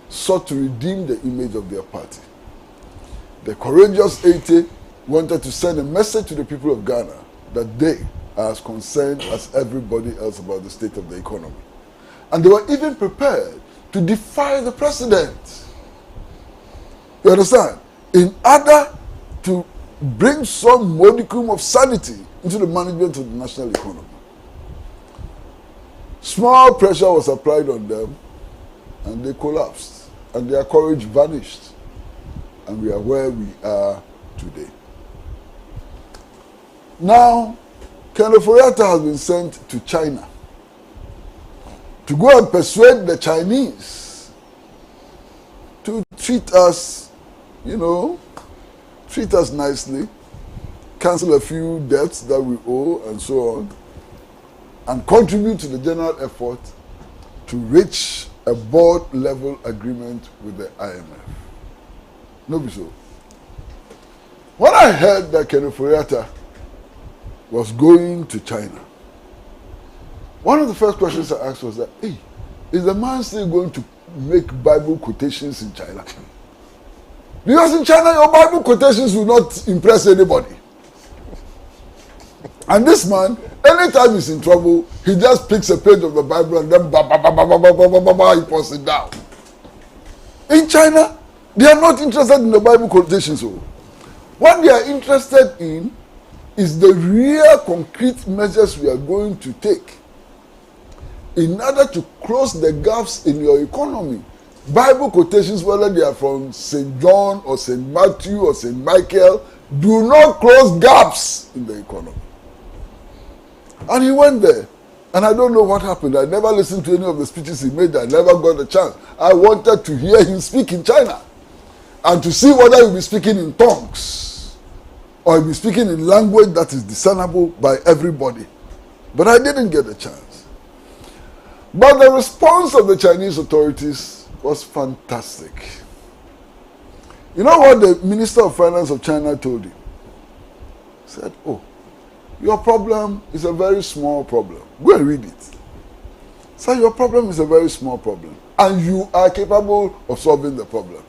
sought to redeem the image of their party. The courageous 80 wanted to send a message to the people of Ghana that they are as concerned as everybody else about the state of the economy. And they were even prepared to defy the president. You understand? In order to bring some modicum of sanity into the management of the national economy. Small pressure was applied on them and they collapsed and their courage vanished. And we are where we are today. Now, Ken Ofori-Atta has been sent to China to go and persuade the Chinese to treat us, treat us nicely, cancel a few debts that we owe and so on, and contribute to the general effort to reach a board-level agreement with the IMF. No, be so. When I heard that Ken Ofori-Atta was going to China, one of the first questions I asked was that, hey, is the man still going to make Bible quotations in China? Because in China, your Bible quotations will not impress anybody. And this man, anytime he's in trouble, he just picks a page of the Bible and then he puts it down. In China, they are not interested in the Bible quotations. What they are interested in is the real concrete measures we are going to take in order to close the gaps in your economy. Bible quotations, whether they are from St. John or St. Matthew or St. Michael, do not close gaps in the economy. And he went there. And I don't know what happened. I never listened to any of the speeches he made. I never got a chance. I wanted to hear him speak in China and to see whether he'll be speaking in tongues or he'll be speaking in language that is discernible by everybody. But I didn't get a chance. But the response of the Chinese authorities was fantastic. You know what the Minister of Finance of China told him? He said, oh, your problem is a very small problem. Go and read it. So your problem is a very small problem. And you are capable of solving the problem.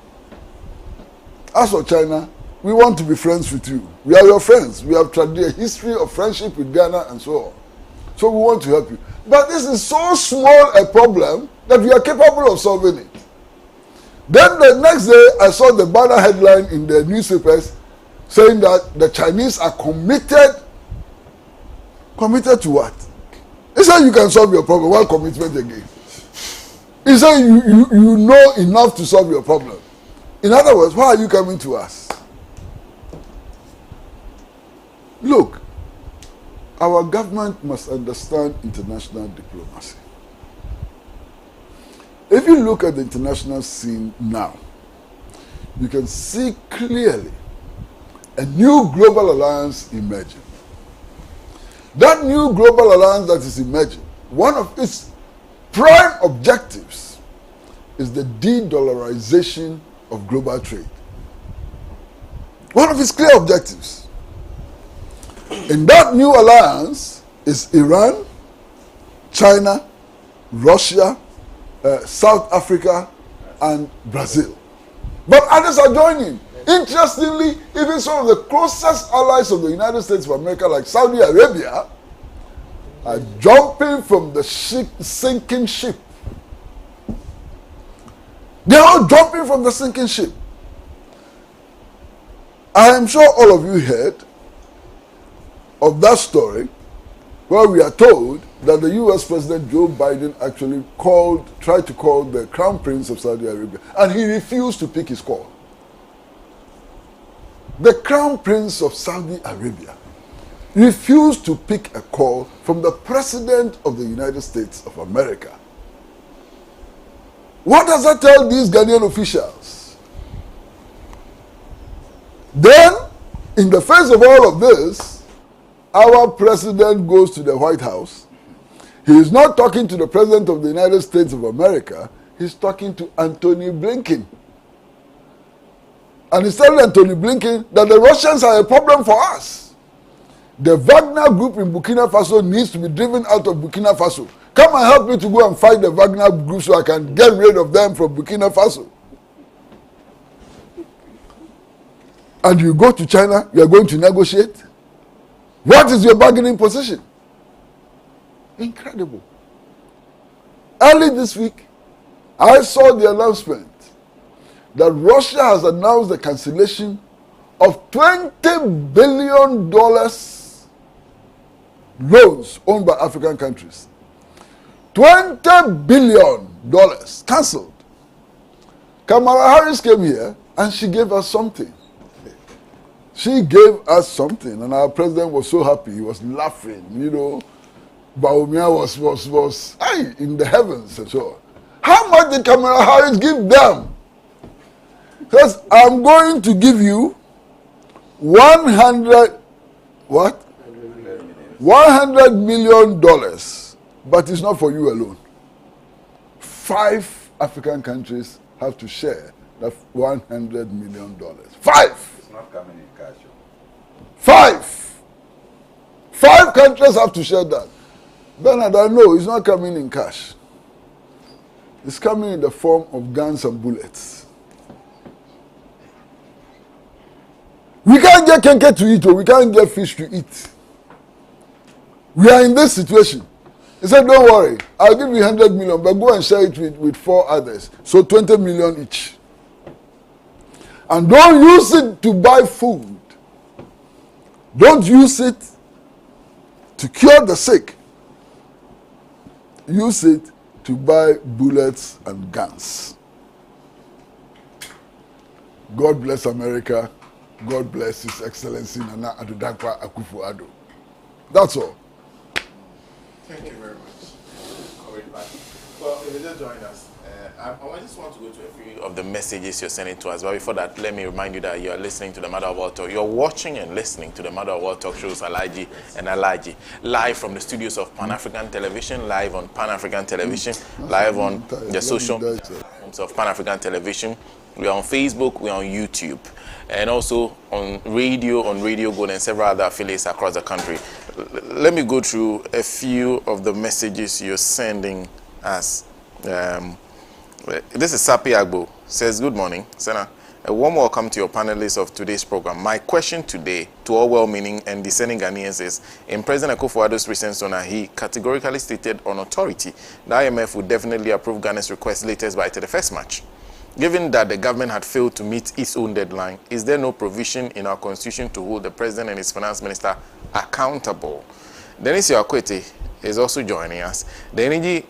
As for China, we want to be friends with you. We are your friends. We have a history of friendship with Ghana and so on. So we want to help you. But this is so small a problem that we are capable of solving it. Then the next day, I saw the banner headline in the newspapers saying that the Chinese are committed. Committed to what? He said you can solve your problem. What commitment again? He said you know enough to solve your problem. In other words, why are you coming to us? Look, our government must understand international diplomacy. If you look at the international scene now, you can see clearly a new global alliance emerging. That new global alliance that is emerging, one of its prime objectives is the de-dollarization of global trade. One of its clear objectives. In that new alliance is Iran, China, Russia, South Africa, and Brazil. But others are joining. Interestingly, even some of the closest allies of the United States of America, like Saudi Arabia, are jumping from the sinking ship. They are all jumping from the sinking ship. I am sure all of you heard of that story where we are told that the US President Joe Biden actually tried to call the Crown Prince of Saudi Arabia, and he refused to pick his call. The Crown Prince of Saudi Arabia refused to pick a call from the President of the United States of America. What does that tell these Ghanaian officials? Then, in the face of all of this, our president goes to the White House. He is not talking to the President of the United States of America. He's talking to Anthony Blinken. And he's telling Anthony Blinken that the Russians are a problem for us. The Wagner group in Burkina Faso needs to be driven out of Burkina Faso. Come and help me to go and fight the Wagner group so I can get rid of them from Burkina Faso. And you go to China, you are going to negotiate. What is your bargaining position? Incredible. Early this week, I saw the announcement that Russia has announced the cancellation of $20 billion loans owned by African countries. $20 billion cancelled. Kamala Harris came here and she gave us something. She gave us something, and our president was so happy. He was laughing, you know. Baumia was in the heavens and so on. How much did Kamala Harris give them? Because I'm going to give you $100 million, but it's not for you alone. 5 African countries have to share that $100 million. 5. It's not coming in cash. 5 countries have to share that. Bernard, I know it's not coming in cash. It's coming in the form of guns and bullets. We can't get kenke to eat, or we can't get fish to eat. We are in this situation. He said, don't worry, I'll give you 100 million, but go and share it with 4 others. So 20 million each. And don't use it to buy food. Don't use it to cure the sick. Use it to buy bullets and guns. God bless America. God bless His Excellency Nana Addo Dankwa Akufo-Addo. That's all. Thank you very much. Well, if you just join us, I just want to go to a few of the messages you're sending to us. But before that, let me remind you that you are listening to the Mother of All Talk. You're watching and listening to the Mother of All Talk shows, Alhaji and Alhaji, live from the studios of Pan-African Television, live on Pan-African Television, live on the social platforms of Pan-African Television. We are on Facebook, we are on YouTube, and also on Radio Gold, and several other affiliates across the country. Let me go through a few of the messages you're sending us. This is Sapi Agbo, says, good morning, Sena. A warm welcome to your panelists of today's program. My question today to all well-meaning and discerning Ghanaians is, in President Akufo-Addo's recent sonnet, he categorically stated on authority that IMF would definitely approve Ghana's request latest by 31st March. Given that the government had failed to meet its own deadline, is there no provision in our constitution to hold the president and his finance minister accountable? Dennis Yakwete is also joining us. The energy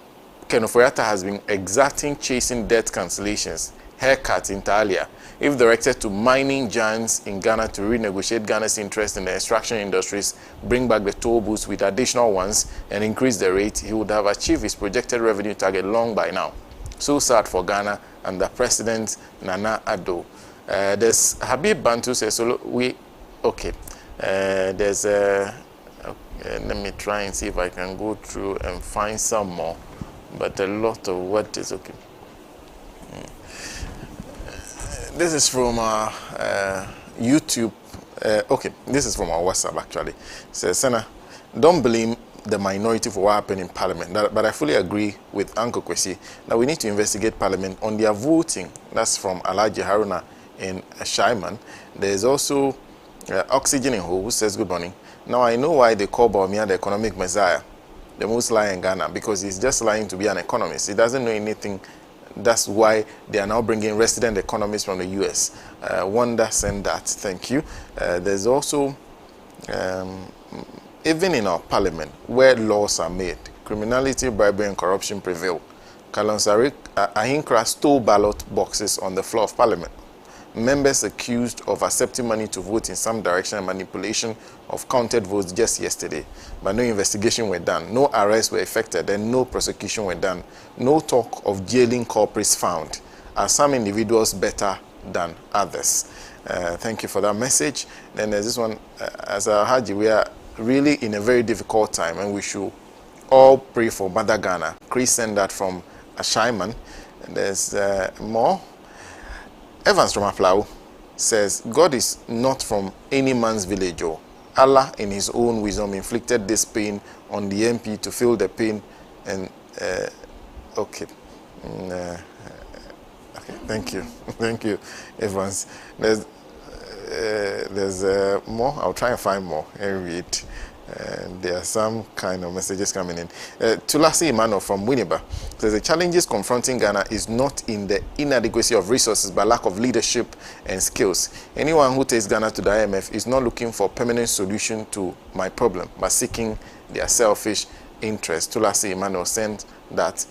Kenoforiata has been exacting chasing debt cancellations, haircuts in Talia, if directed to mining giants in Ghana to renegotiate Ghana's interest in the extraction industries, bring back the toll booths with additional ones, and increase the rate, he would have achieved his projected revenue target long by now. So sad for Ghana and the President Nana Addo. There's Habib Bantu says, so there's let me try and see if I can go through and find some more. But a lot of what is okay. This is from our YouTube. This is from our WhatsApp actually. It says, Sena, don't blame the minority for what happened in Parliament. But I fully agree with Uncle Kwesi that we need to investigate Parliament on their voting. That's from Alhaji Haruna in Shaiman. There's also Oxygen in Who says, good morning. Now I know why they call Bawumia the economic messiah, the most liar in Ghana, because he's just lying to be an economist. He doesn't know anything. That's why they are now bringing resident economists from the US. Wonder send that. Thank you. There's also, even in our parliament, where laws are made, criminality, bribery, and corruption prevail. Kalonsarik Ahinkra stole ballot boxes on the floor of parliament. Members accused of accepting money to vote in some direction and manipulation of counted votes just yesterday. But no investigation were done, no arrests were effected, and no prosecution were done. No talk of jailing culprits found. Are some individuals better than others? Thank you for that message. Then there's this one, as Alhaji, we are really in a very difficult time, and we should all pray for Mother Ghana. Chris sent that from Ashaiman. There's more. Evans from Aflau says, God is not from any man's village. Allah in his own wisdom inflicted this pain on the MP to feel the pain. And thank you. Thank you, Evans. There's more. I'll try and find more and read. There are some kind of messages coming in. Tulasi Emmanuel from Winneba says the challenges confronting Ghana is not in the inadequacy of resources but lack of leadership and skills. Anyone who takes Ghana to the IMF is not looking for a permanent solution to my problem but seeking their selfish interest. Tulasi Emmanuel sent that.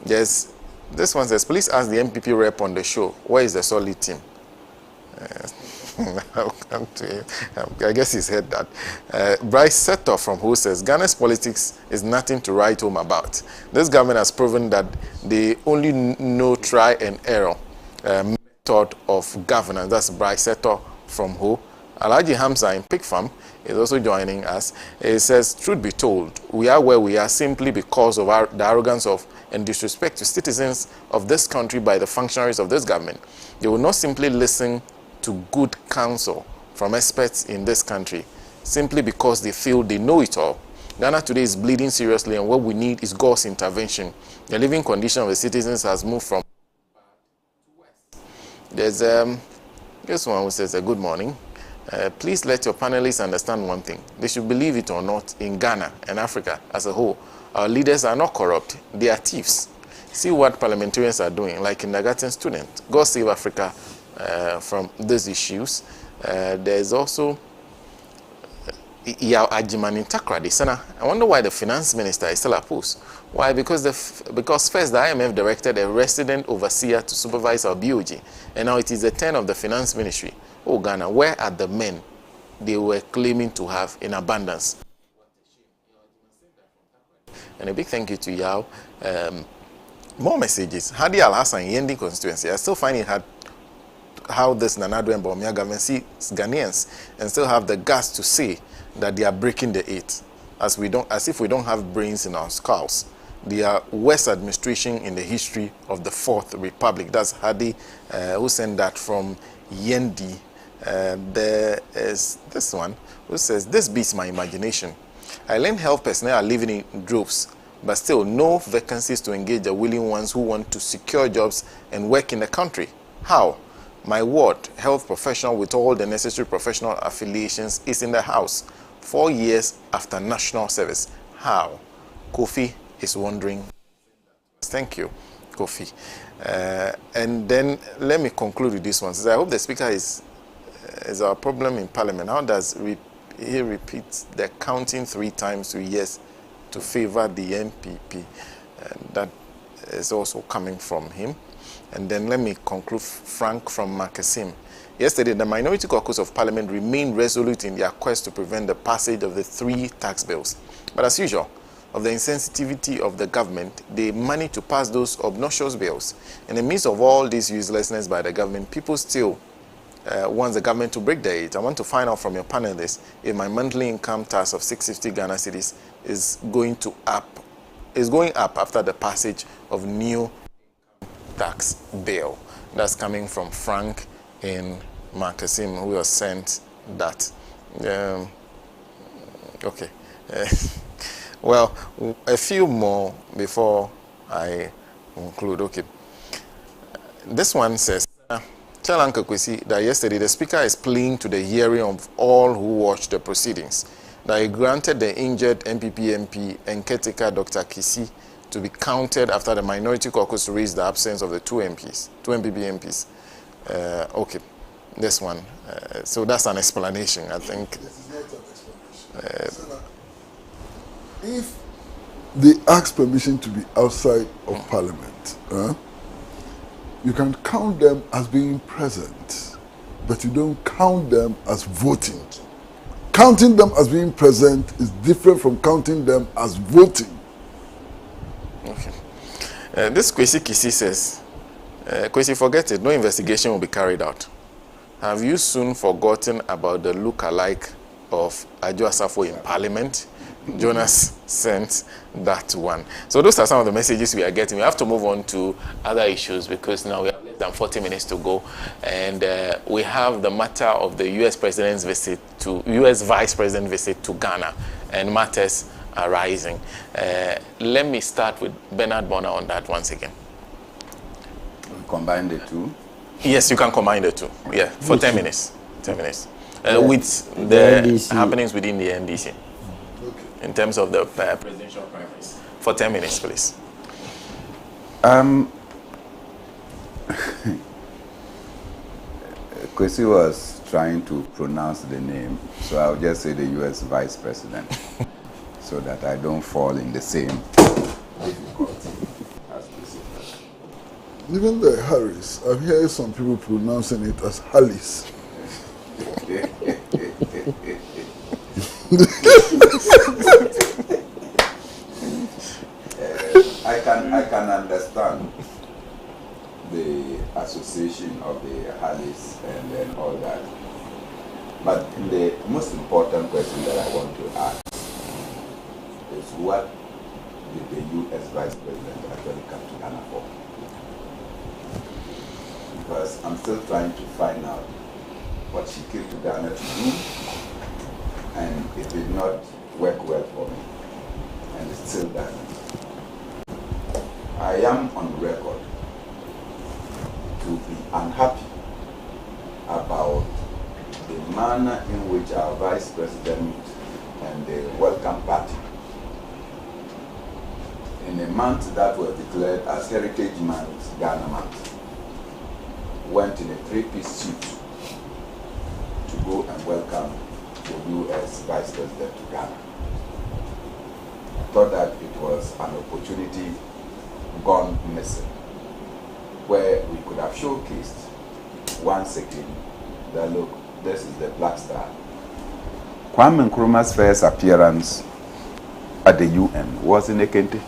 There's this one says, please ask the MPP rep on the show, where is the solid team? I'll come to him. I guess he's heard that. Bryce Seto from Who says, Ghana's politics is nothing to write home about. This government has proven that they only know try and error method of governance. That's Bryce Seto from Who. Alhaji Hamza in Pig Farm is also joining us. He says, truth be told, we are where we are simply because of the arrogance of and disrespect to citizens of this country by the functionaries of this government. They will not simply listen to good counsel from experts in this country simply because they feel they know it all. Ghana today is bleeding seriously, and what we need is God's intervention. The living condition of the citizens has moved from bad to worse. There's this one who says, good morning. Please let your panelists understand one thing. They should believe it or not, in Ghana and Africa as a whole, our leaders are not corrupt. They are thieves. See what parliamentarians are doing, like kindergarten students. God save Africa from these issues. There's also Yajiman in Takrady, Sena. I wonder why the finance minister is still opposed. Why? Because first the IMF directed a resident overseer to supervise our BOG, and now it is the turn of the finance ministry. Oh Ghana, where are the men they were claiming to have in abundance? And a big thank you to Yao. More messages. Hadi Al-Hassan, Yendi constituency. I still find it hard how this Nanado and Bawumia government sees Ghanaians and still have the guts to say that they are breaking the eight, as if we don't have brains in our skulls. They are worst administration in the history of the Fourth Republic. That's Hadi, who sent that from Yendi. There is this one who says, this beats my imagination. I learned health personnel are living in droves, but still no vacancies to engage the willing ones who want to secure jobs and work in the country. How? My ward, health professional with all the necessary professional affiliations, is in the house 4 years after national service. How? Kofi is wondering. Thank you, Kofi. And then let me conclude with this one. I hope the speaker is our problem in Parliament. How does he repeat the counting 3 times 2 years to favor the NPP? That is also coming from him. And then let me conclude, Frank from Makasim. Yesterday, the Minority Caucus of Parliament remained resolute in their quest to prevent the passage of the 3 tax bills. But as usual, of the insensitivity of the government, they managed to pass those obnoxious bills. In the midst of all this uselessness by the government, people still want the government to break the eight. I want to find out from your panelists if my monthly income tax of 650 Ghana cedis is going up after the passage of new tax bill. That's coming from Frank in Makasim, who has sent that. Okay. Well, a few more before I conclude. Okay. This one says, tell Uncle Kwesi that yesterday the speaker is pleading to the hearing of all who watched the proceedings that he granted the injured MPP MP and caretaker Dr. Kisi to be counted after the Minority Caucus raised the absence of the 2 MPP MPs. Okay, this one. So that's an explanation, I think. This is not an explanation. If they ask permission to be outside of Parliament, you can count them as being present, but you don't count them as voting. Counting them as being present is different from counting them as voting. Okay. This Kwesi Kisi says, Kwesi, forget it. No investigation will be carried out. Have you soon forgotten about the look-alike of Adjo Asafo in Parliament? Jonas sent that one. So those are some of the messages we are getting. We have to move on to other issues because now we have less than 40 minutes to go. And we have the matter of the U.S. President's visit to, U.S. Vice President visit to Ghana and matters arising. Let me start with Bernard Bonner on that once again. Combine the two? Yes, you can combine the two. Yeah, for 10 minutes. 10 minutes. With the happenings within the NDC. In terms of the presidential primaries. For 10 minutes, please. Kwesi was trying to pronounce the name, so I'll just say the U.S. Vice President, so that I don't fall in the same difficulty as Kwesi. Even the Harris, I've heard some people pronouncing it as Hallis. I can understand the association of the Harris and then all that. But the most important question that I want to ask is what did the U.S. Vice President actually come to Ghana for? Because I'm still trying to find out what she came to Ghana to do, and it did not work well for me, and it still doesn't. I am on record to be unhappy about the manner in which our Vice President and the Welcome Party, in a month that was declared as Heritage Month, Ghana Month, went in a 3-piece suit to go and welcome the U.S. Vice President to Ghana. I thought that it was an opportunity gone missing, where we could have showcased once again that, look, this is the Black Star. Kwame Nkrumah's first appearance at the UN was in Ekente.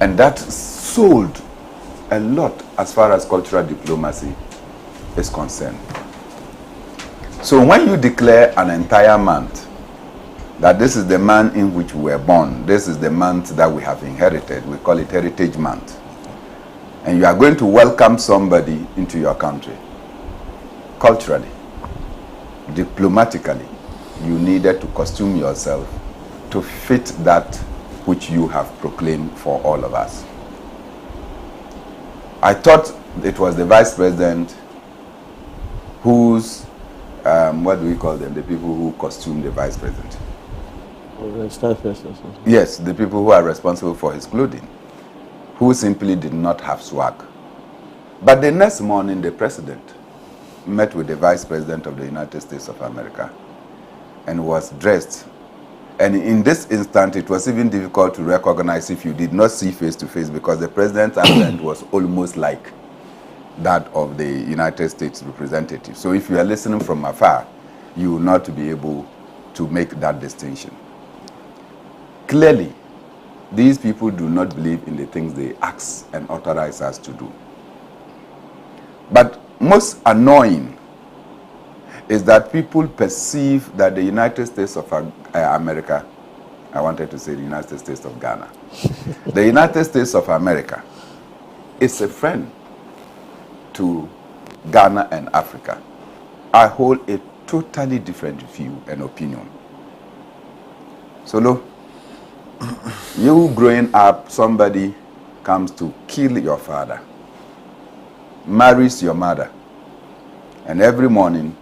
And that sold a lot as far as cultural diplomacy is concerned. So when you declare an entire month that this is the month in which we were born, this is the month that we have inherited, we call it Heritage Month, and you are going to welcome somebody into your country, culturally, diplomatically, you needed to costume yourself to fit that which you have proclaimed for all of us. I thought it was the Vice President whose, what do we call them, the people who costume the Vice President? Yes, the people who are responsible for his clothing, who simply did not have swag. But the next morning, the President met with the Vice President of the United States of America and was dressed. And in this instant, it was even difficult to recognize if you did not see face to face, because the President's accent was almost like that of the United States representative. So if you are listening from afar, you will not be able to make that distinction. Clearly, these people do not believe in the things they ask and authorize us to do. But most annoying is that people perceive that the United States of America, I wanted to say the United States of Ghana, the United States of America is a friend to Ghana and Africa. I hold a totally different view and opinion. So look, you growing up, somebody comes to kill your father, marries your mother, and every morning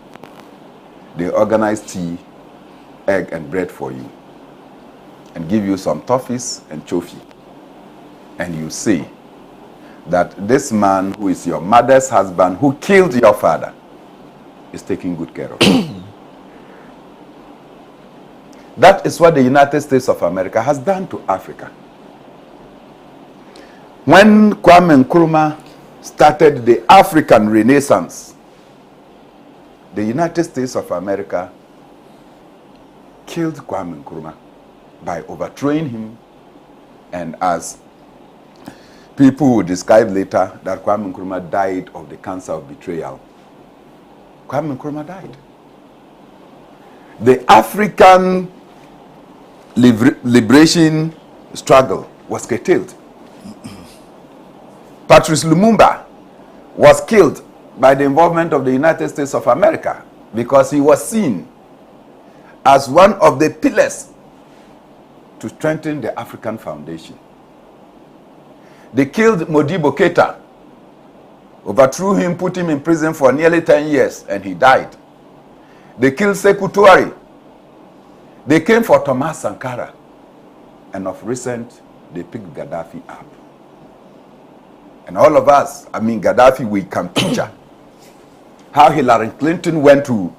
they organize tea, egg, and bread for you, and give you some toffees and chofi. And you say that this man who is your mother's husband, who killed your father, is taking good care of you. That is what the United States of America has done to Africa. When Kwame Nkrumah started the African Renaissance, the United States of America killed Kwame Nkrumah by overthrowing him, and as people will describe later, that Kwame Nkrumah died of the cancer of betrayal. Kwame Nkrumah died. The African liberation struggle was curtailed. Patrice Lumumba was killed by the involvement of the United States of America because he was seen as one of the pillars to strengthen the African foundation. They killed Modibo Keita, overthrew him, put him in prison for nearly 10 years, and he died. They killed Sekou Touré. They came for Thomas Sankara, and of recent, they picked Gaddafi up. And all of us, I mean Gaddafi, we can picture how Hillary Clinton went to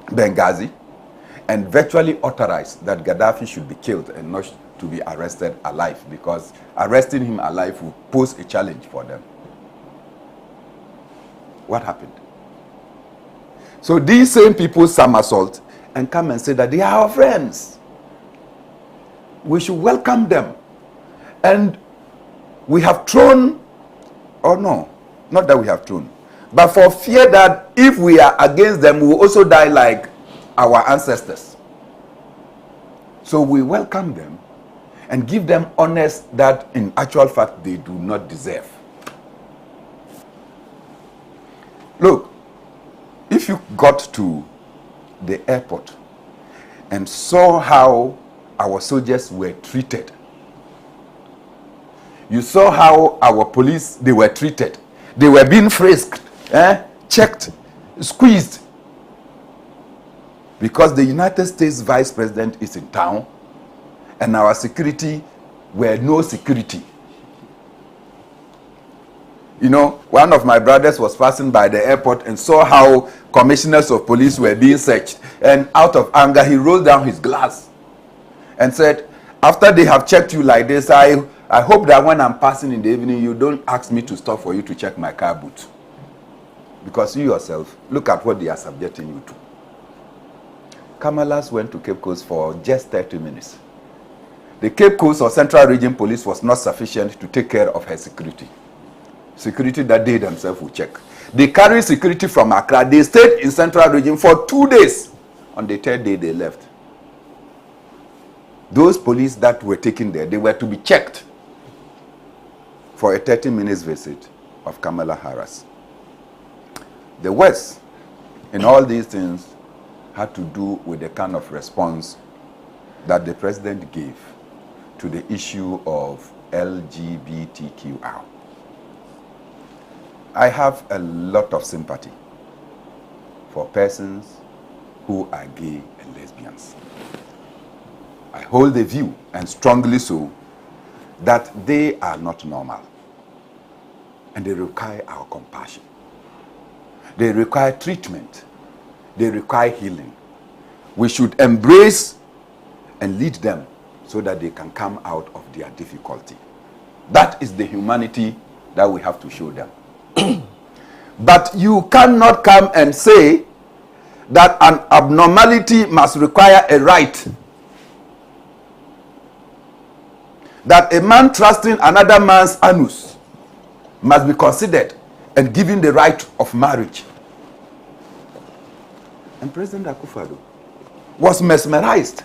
Benghazi and virtually authorized that Gaddafi should be killed and not to be arrested alive, because arresting him alive would pose a challenge for them. What happened? So these same people somersault and come and say that they are our friends. We should welcome them. And we have thrown, or no, not that we have thrown, but for fear that if we are against them, we will also die like our ancestors. So we welcome them and give them honors that in actual fact they do not deserve. Look, if you got to the airport and saw how our soldiers were treated, you saw how our police, they were treated. They were being frisked, checked, squeezed. Because the United States Vice President is in town and our security were no security. You know, one of my brothers was passing by the airport and saw how commissioners of police were being searched. And out of anger, he rolled down his glass and said, after they have checked you like this, I hope that when I'm passing in the evening, you don't ask me to stop for you to check my car boot. Because you yourself, look at what they are subjecting you to. Kamala's went to Cape Coast for just 30 minutes. The Cape Coast or Central Region Police was not sufficient to take care of her security. Security that they themselves will check. They carried security from Accra. They stayed in Central Region for 2 days. On the third day, they left. Those police that were taken there, they were to be checked for a 30 minutes visit of Kamala Harris. The West, in all these things, had to do with the kind of response that the president gave to the issue of LGBTQI. I have a lot of sympathy for persons who are gay and lesbians. I hold the view, and strongly so, that they are not normal. And they require our compassion. They require treatment. They require healing. We should embrace and lead them so that they can come out of their difficulty. That is the humanity that we have to show them. But you cannot come and say that an abnormality must require a right. That a man trusting another man's anus must be considered and given the right of marriage. And President Akufo-Addo was mesmerized.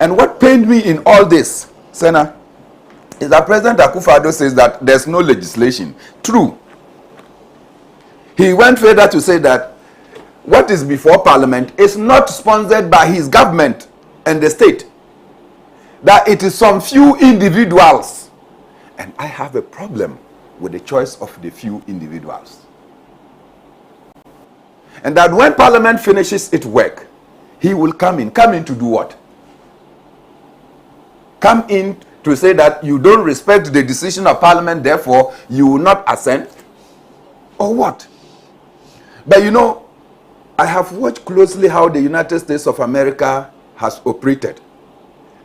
And what pained me in all this, Sena, is that President Akufo-Addo says that there's no legislation. True. He went further to say that what is before Parliament is not sponsored by his government and the state. That it is some few individuals. And I have a problem with the choice of the few individuals. And that when Parliament finishes its work, he will come in. Come in to do what? Come in to say that you don't respect the decision of Parliament, therefore you will not assent? Or what? But you know, I have watched closely how the United States of America has operated.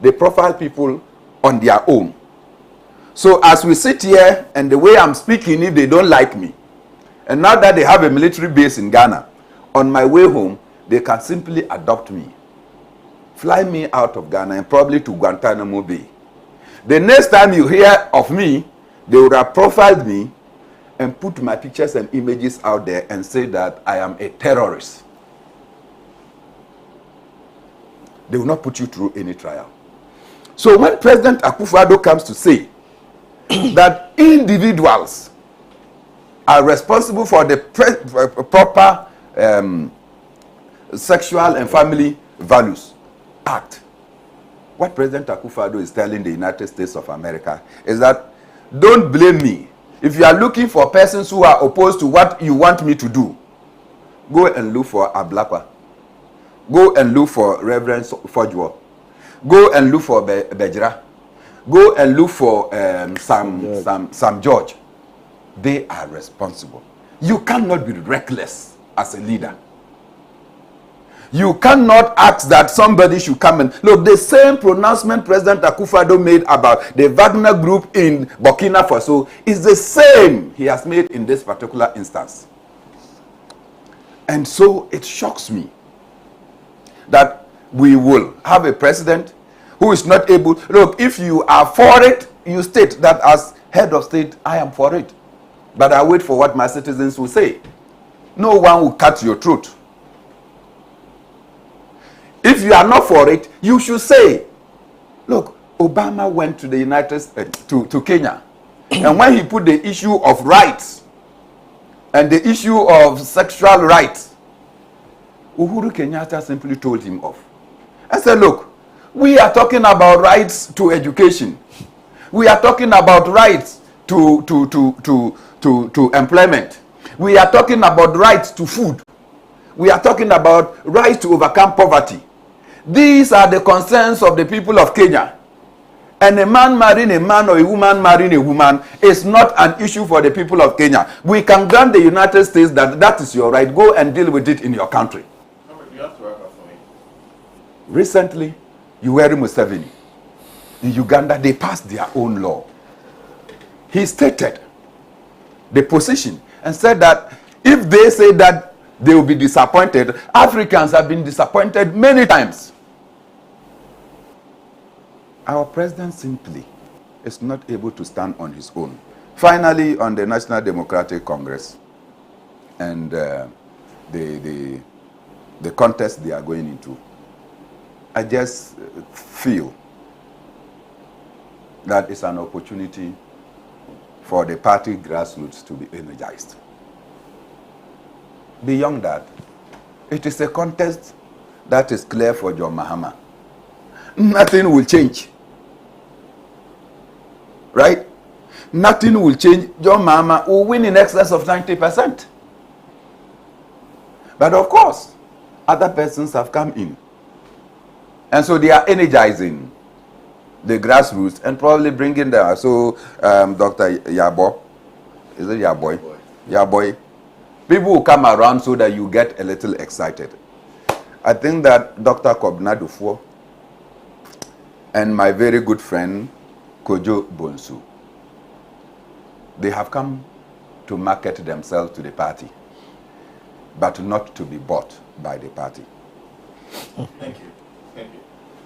They profile people on their own. So as we sit here, and the way I'm speaking, if they don't like me, and now that they have a military base in Ghana, on my way home, they can simply adopt me, fly me out of Ghana and probably to Guantanamo Bay. The next time you hear of me, they would have profiled me and put my pictures and images out there and say that I am a terrorist. They will not put you through any trial. So when President Akufo-Addo comes to say that individuals are responsible for the proper sexual and family values act, what President Akufo-Addo is telling the United States of America is that don't blame me. If you are looking for persons who are opposed to what you want me to do, go and look for Ablakwa. Go and look for Reverend Fojwo. Go and look for Bejra. Go and look for Sam George. They are responsible. You cannot be reckless as a leader. You cannot ask that somebody should come and look. The same pronouncement President Akufo-Addo made about the Wagner group in Burkina Faso is the same he has made in this particular instance. And so it shocks me that we will have a president who is not able. Look, if you are for it, you state that as head of state, I am for it. But I wait for what my citizens will say. No one will cut your throat. If you are not for it, you should say, look, Obama went to the United States, to Kenya. And when he put the issue of rights and the issue of sexual rights, Uhuru Kenyatta simply told him off. I said, look, we are talking about rights to education. We are talking about rights to employment. We are talking about rights to food. We are talking about rights to overcome poverty. These are the concerns of the people of Kenya. And a man marrying a man or a woman marrying a woman is not an issue for the people of Kenya. We can grant the United States that that is your right. Go and deal with it in your country. You have to work out for me. Recently, Yoweri Museveni in Uganda, they passed their own law. He stated the position and said that if they say that They will be disappointed. Africans have been disappointed many times. Our president simply is not able to stand on his own. Finally, on the National Democratic Congress and the contest they are going into, I just feel that it's an opportunity for the party grassroots to be energized. Beyond that, it is a contest that is clear for John Mahama. Nothing will change. Right? Nothing will change. John Mahama will win in excess of 90%. But of course, other persons have come in. And so they are energizing the grassroots and probably bringing them. So, Dr. Yarboi, is it Yarboi? Yarboi. People will come around so that you get a little excited. I think that Dr. Kwabena Dufo and my very good friend, Kojo Bonsu, they have come to market themselves to the party, but not to be bought by the party. Thank you. Thank you.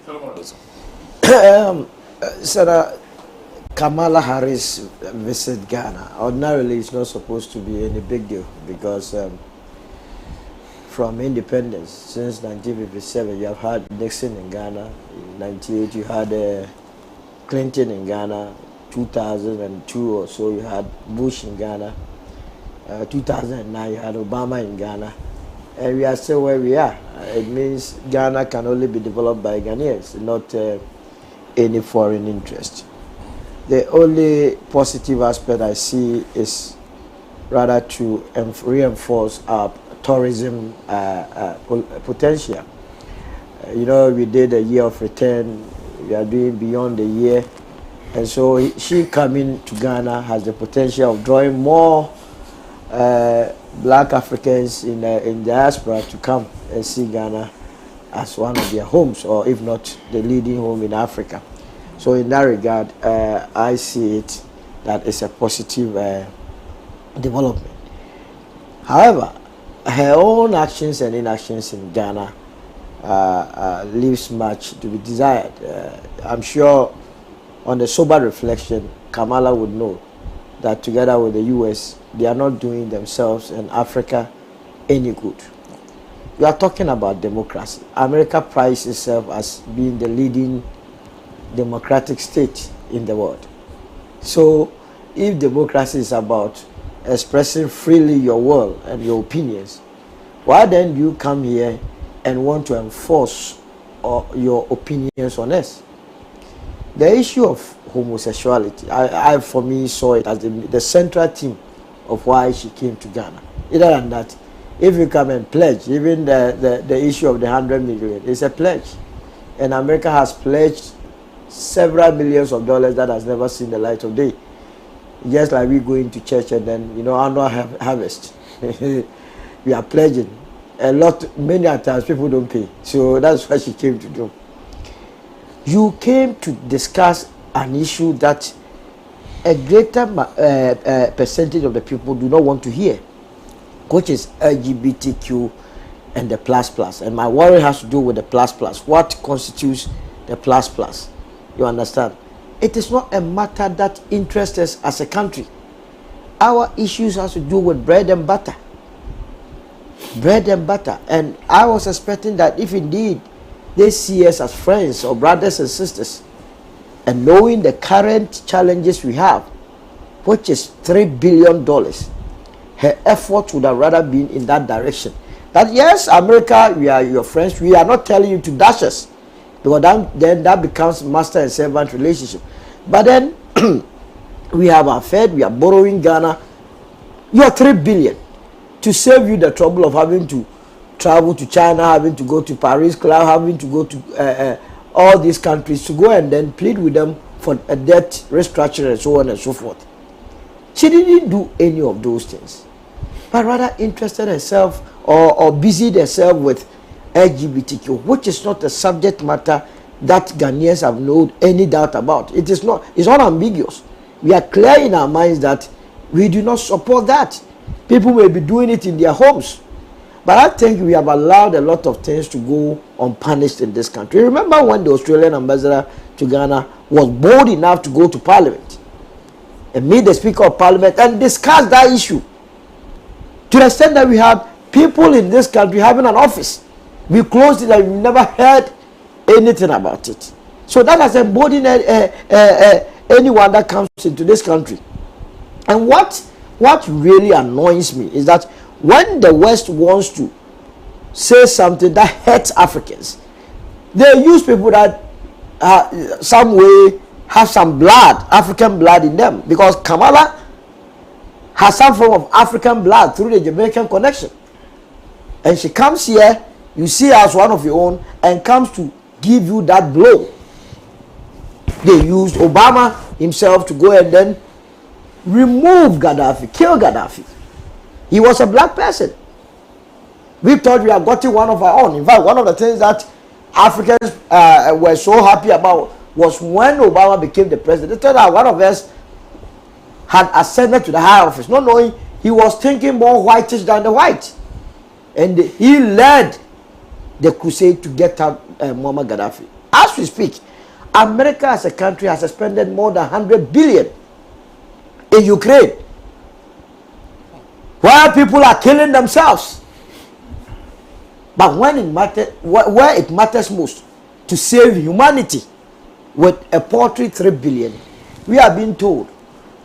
Solomon. Sena, Kamala Harris visit Ghana. Ordinarily, it's not supposed to be any big deal because from independence since 1957, you have had Nixon in Ghana. In 1998, you had Clinton in Ghana. 2002 or so, you had Bush in Ghana. 2009, you had Obama in Ghana. And we are still where we are. It means Ghana can only be developed by Ghanaians, not any foreign interest. The only positive aspect I see is rather to reinforce our tourism potential. You know, we did a year of return. We are doing beyond a year. And so she coming to Ghana has the potential of drawing more black Africans in diaspora to come and see Ghana as one of their homes, or if not the leading home in Africa. So in that regard, I see it that it's a positive development. However, her own actions and inactions in Ghana leaves much to be desired. I'm sure on the sober reflection, Kamala would know that together with the US, they are not doing themselves and Africa any good. We are talking about democracy. America prides itself as being the leading democratic state in the world. So if democracy is about expressing freely your will and your opinions, why then do you come here and want to enforce your opinions on us? The issue of homosexuality, I for me saw it as the central theme of why she came to Ghana. Other than that, if you come and pledge, even the issue of the 100 million is a pledge. And America has pledged several millions of dollars that has never seen the light of day. Just like we go into church and then, you know, annual harvest. We are pledging. Many times people don't pay. So that's what she came to do. You came to discuss an issue that a greater percentage of the people do not want to hear, which is LGBTQ and the plus. And my worry has to do with the plus. What constitutes the plus? You understand? It is not a matter that interests us as a country. Our issues has to do with bread and butter. And I was expecting that if indeed they see us as friends or brothers and sisters, and knowing the current challenges we have, which is $3 billion, her effort would have rather been in that direction. That yes, America, we are your friends. We are not telling you to dash us, because then that becomes master and servant relationship. But then we have our Fed, we are borrowing Ghana. You are $3 billion to save you the trouble of having to travel to China, having to go to Paris Club, having to go to all these countries to go and then plead with them for a debt restructure and so on and so forth. She didn't do any of those things, but rather interested herself or busied herself with LGBTQ, which is not a subject matter that Ghanaians have no any doubt about. It is not. It's unambiguous. We are clear in our minds that we do not support that. People may be doing it in their homes, But I think we have allowed a lot of things to go unpunished in this country. Remember when the Australian ambassador to Ghana was bold enough to go to Parliament and meet the Speaker of Parliament and discuss that issue, to the extent that we have people in this country having an office. We closed it and we never heard anything about it. So that has emboldened anyone that comes into this country. And what really annoys me is that when the West wants to say something that hurts Africans, they use people that some way have some blood, African blood in them. Because Kamala has some form of African blood through the Jamaican connection. And she comes here, you see her as one of your own, and comes to give you that blow. They used Obama himself to go and then remove Gaddafi, kill Gaddafi. He was a black person. We thought we had gotten one of our own. In fact, one of the things that Africans were so happy about was when Obama became the president. They thought that one of us had ascended to the higher office, not knowing he was thinking more whitish than the white. And he led the crusade to get out Muammar Gaddafi. As we speak, America as a country has expended more than 100 billion in Ukraine, where people are killing themselves. But when it matters, where it matters most, to save humanity with a paltry 3 billion, we are being told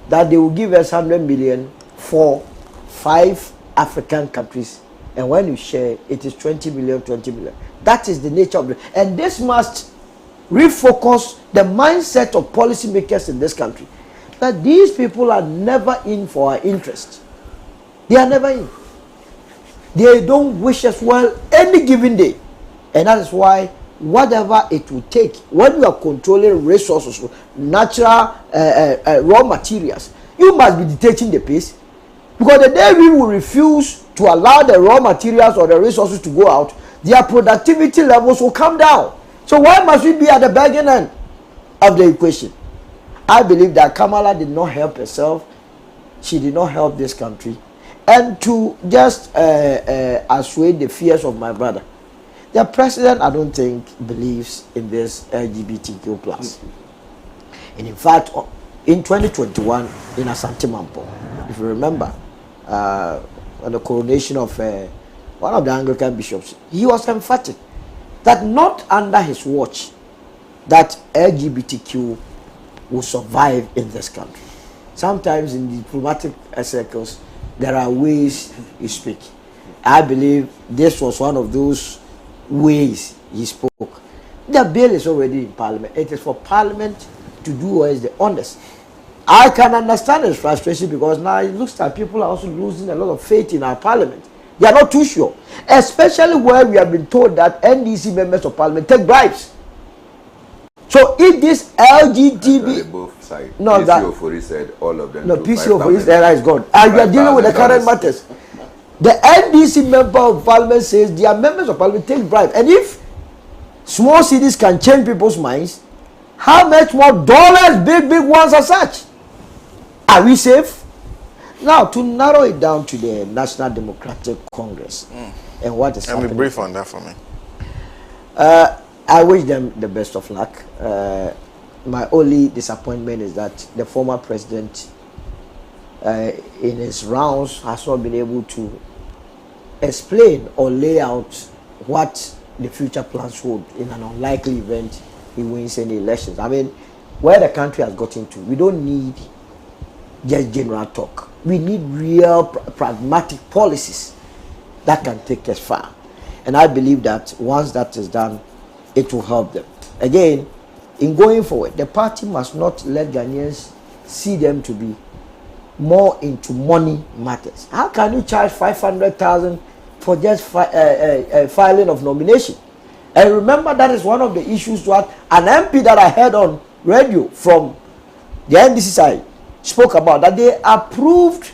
that they will give us 100 million for 5 African countries. And when you share, it is 20 million, 20 million. That is the nature of it. And this must refocus the mindset of policymakers in this country. That these people are never in for our interest. They are never in. They don't wish us well any given day. And that is why whatever it will take, when you are controlling resources, natural raw materials, you must be dictating the pace. Because the day we will refuse to allow the raw materials or the resources to go out, their productivity levels will come down. So why must we be at the beginning end of the equation? I believe that Kamala did not help herself. She did not help this country. And to just assuage the fears of my brother, the president, I don't think, believes in this LGBTQ plus. And in fact, in 2021, in Asante Mampo, if you remember, on the coronation of one of the Anglican bishops, he was emphatic that not under his watch that LGBTQ will survive in this country. Sometimes in diplomatic circles, there are ways you speak. I believe this was one of those ways he spoke. The bill is already in Parliament. It is for Parliament to do what is the honest. I can understand his frustration because now it looks like people are also losing a lot of faith in our Parliament. They are not too sure. Especially where we have been told that NDC members of Parliament take bribes. So if this LGBT... both sides. No, PCO said all of them. No, PCO era is gone. And we are dealing with the current matters. The NDC member of Parliament says their members of Parliament take bribes. And if small cities can change people's minds, how much more dollars big ones as such? Are we safe? Now, to narrow it down to the National Democratic Congress and what is happening. Let me brief on that for me. I wish them the best of luck. My only disappointment is that the former president, in his rounds, has not been able to explain or lay out what the future plans hold in an unlikely event he wins any elections. I mean, where the country has gotten to, we don't need just general talk. We need real pragmatic policies that can take us far. And I believe that once that is done, it will help them. Again, in going forward, the party must not let Ghanaians see them to be more into money matters. How can you charge 500,000 for just filing of nomination? And remember, that is one of the issues that an MP that I heard on radio from the NDC side spoke about, that they approved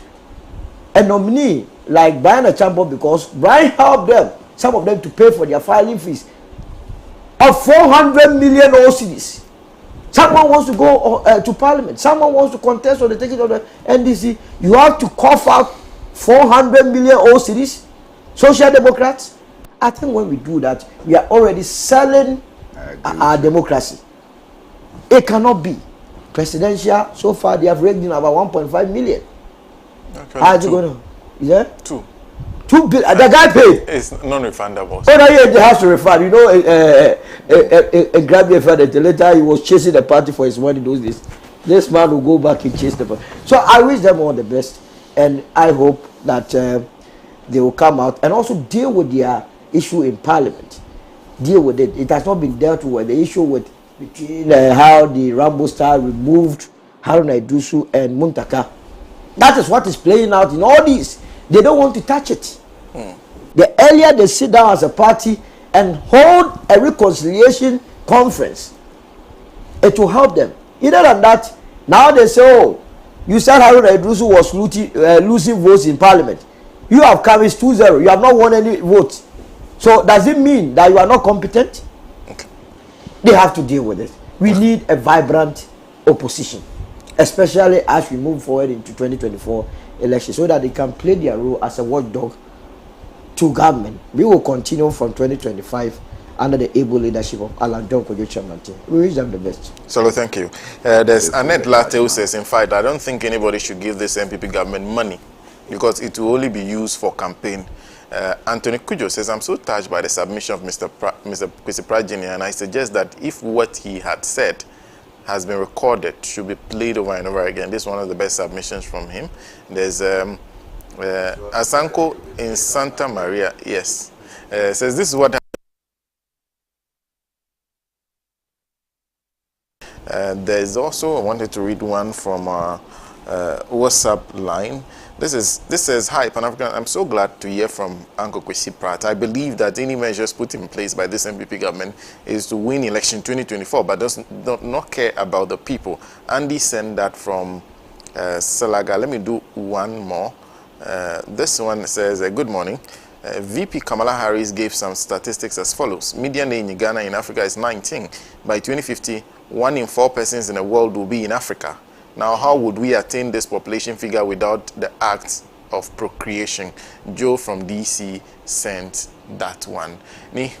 a nominee like Brian Achampo because Brian helped them, some of them, to pay for their filing fees of 400 million OCDs. Someone wants to go to Parliament. Someone wants to contest on the ticket of the NDC. You have to cough out 400 million OCDs. Social Democrats, I think when we do that, we are already selling our democracy. It cannot be. Presidential, so far they have raked in about 1.5 million. How is it going to? Is that? 2 billion. The guy paid. It's non-refundable. Oh, no, yeah, they have to refund. You know, a grab your father. Later, he was chasing the party for his money those days. This man will go back and chase the party. So I wish them all the best, and I hope that they will come out and also deal with their issue in Parliament. Deal with it. It has not been dealt with. The issue with between how the Rambo Star removed Haruna Iddrisu and Muntaka. That is what is playing out in all these. They don't want to touch it. The earlier they sit down as a party and hold a reconciliation conference, it will help them. Either than that, now they say, oh, you said Haruna Iddrisu was losing votes in Parliament. You have come, it's 2-0. You have not won any votes. So does it mean that you are not competent? They have to deal with it. We need a vibrant opposition, especially as we move forward into 2024 elections, so that they can play their role as a watchdog to government. We will continue from 2025 under the able leadership of Alan John Kojo Chamante. We wish them the best. So thank you. There's Annette Latte who says, in fact, I don't think anybody should give this MPP government money because it will only be used for campaign. Anthony Kujo says, I'm so touched by the submission of Mr. Kwesi Pratt Jnr, and I suggest that if what he had said has been recorded, should be played over and over again. This is one of the best submissions from him. There's Asanko in Santa Maria, yes, says this is what there's also, I wanted to read one from our WhatsApp line. This says, hi, Pan-African, I'm so glad to hear from Uncle Kwesi Pratt. I believe that any measures put in place by this MPP government is to win election 2024, but does not care about the people. Andy sent that from Salaga. Let me do one more. This one says, good morning. VP Kamala Harris gave some statistics as follows. Median age in Ghana in Africa is 19. By 2050, 1 in 4 persons in the world will be in Africa. Now, how would we attain this population figure without the act of procreation? Joe from DC sent that one. Nii?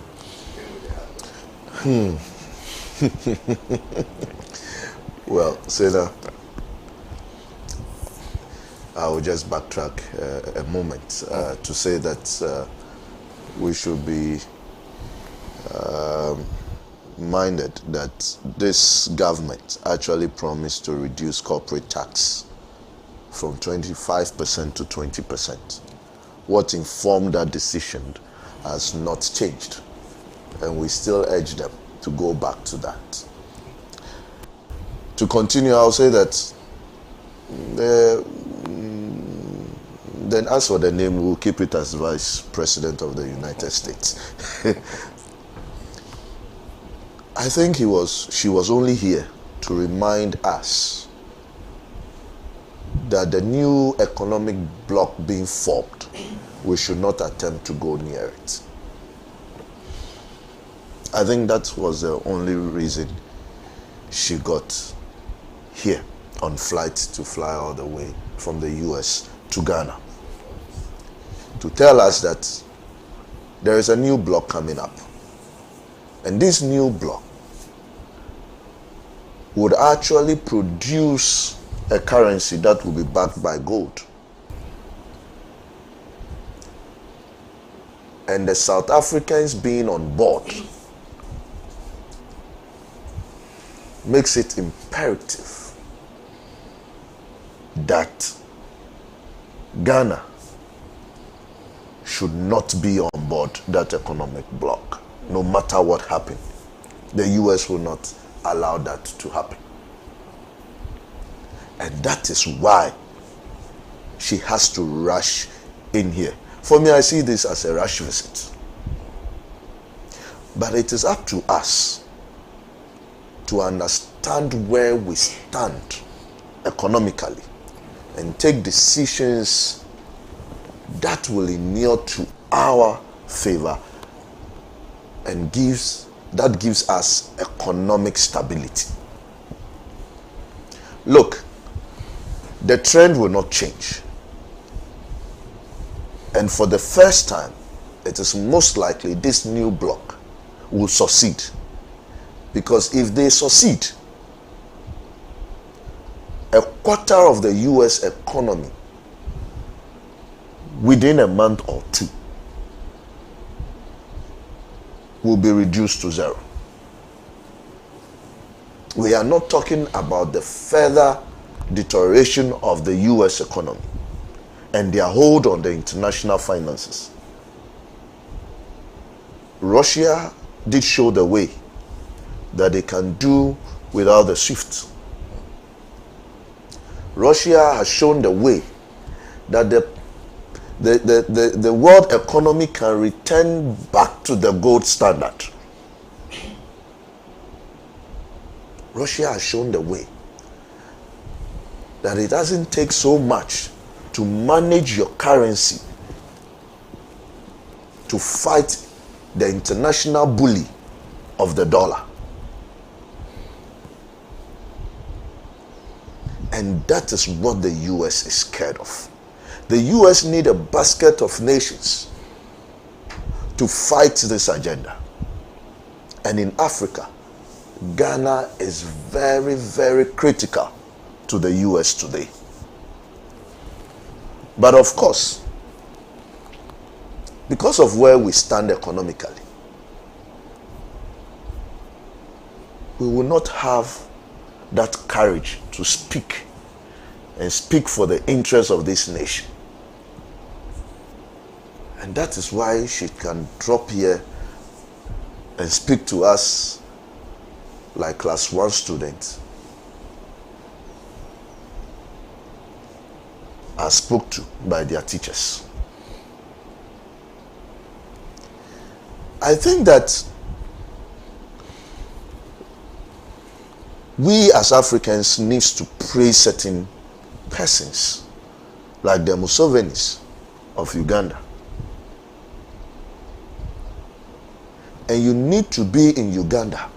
Well, Sena, I will just backtrack a moment to say that we should be minded that this government actually promised to reduce corporate tax from 25% to 20%. What informed that decision has not changed, and we still urge them to go back to that. To continue, I'll say that then as for the name, we'll keep it as Vice President of the United States. I think she was only here to remind us that the new economic bloc being formed, we should not attempt to go near it. I think that was the only reason she got here on flight to fly all the way from the US to Ghana to tell us that there is a new bloc coming up. And this new bloc would actually produce a currency that will be backed by gold. And the South Africans being on board makes it imperative that Ghana should not be on board that economic bloc. No matter what happened, the US will not allow that to happen. And that is why she has to rush in here. For me, I see this as a rush visit. But it is up to us to understand where we stand economically and take decisions that will inure to our favor and that gives us economic stability. Look, the trend will not change. And for the first time it is most likely this new bloc will succeed. Because if they succeed, a quarter of the US economy within a month or two will be reduced to zero. We are not talking about the further deterioration of the US economy and their hold on the international finances. Russia did show the way that they can do without the SWIFT. Russia has shown the way that the world economy can return back to the gold standard. Russia has shown the way that it doesn't take so much to manage your currency to fight the international bully of the dollar. And that is what the US is scared of. The US need a basket of nations to fight this agenda. And in Africa, Ghana is very, very critical to the US today. But of course, because of where we stand economically, we will not have that courage to speak and speak for the interests of this nation. And that is why she can drop here and speak to us like class 1 students are spoke to by their teachers. I think that we as Africans need to praise certain persons like the Musevenis of Uganda. And you need to be in Uganda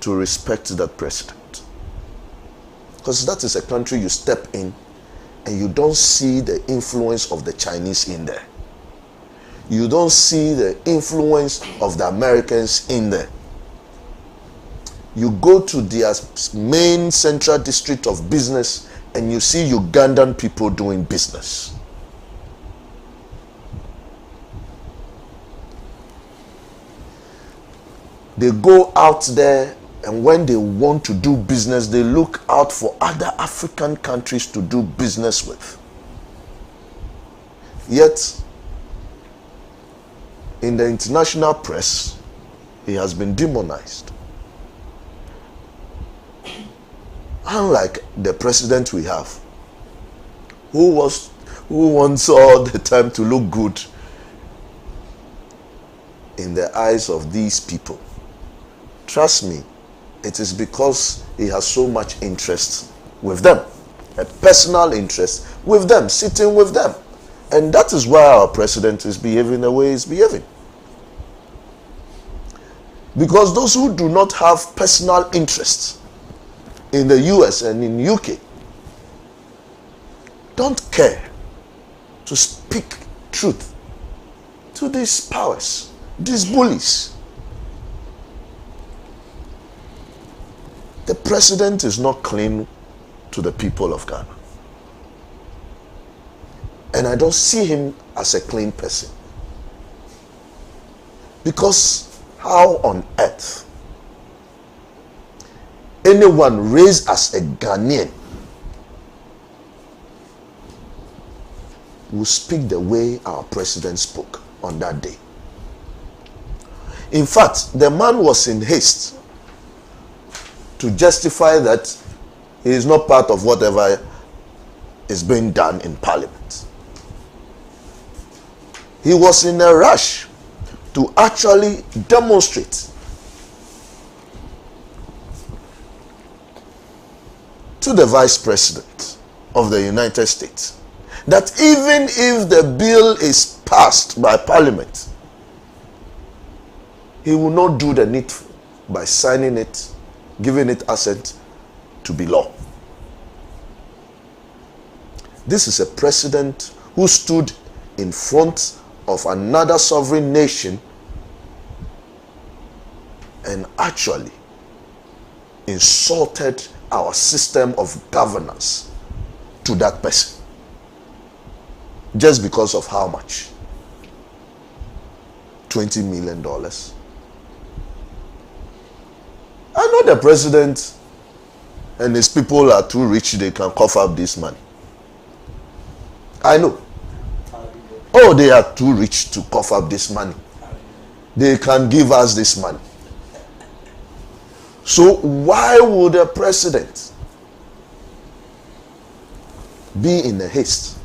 to respect that president. Because that is a country you step in and you don't see the influence of the Chinese in there. You don't see the influence of the Americans in there. You go to their main central district of business and you see Ugandan people doing business. They go out there, and when they want to do business, they look out for other African countries to do business with. Yet, in the international press, he has been demonized. Unlike the president we have, who wants all the time to look good in the eyes of these people. Trust me, it is because he has so much interest with them, a personal interest with them, sitting with them. And that is why our president is behaving the way he's behaving. Because those who do not have personal interests in the US and in UK don't care to speak truth to these powers, these bullies. The president is not clean to the people of Ghana. And I don't see him as a clean person. Because how on earth anyone raised as a Ghanaian will speak the way our president spoke on that day? In fact, the man was in haste to justify that he is not part of whatever is being done in Parliament. He was in a rush to actually demonstrate to the Vice President of the United States that even if the bill is passed by Parliament, he will not do the needful by signing it, giving it assent to be law. This is a president who stood in front of another sovereign nation and actually insulted our system of governance to that person just because of how much? $20 million. I know the president and his people are too rich, they can cough up this money. I know. Oh, they are too rich to cough up this money. They can give us this money. So why would a president be in a haste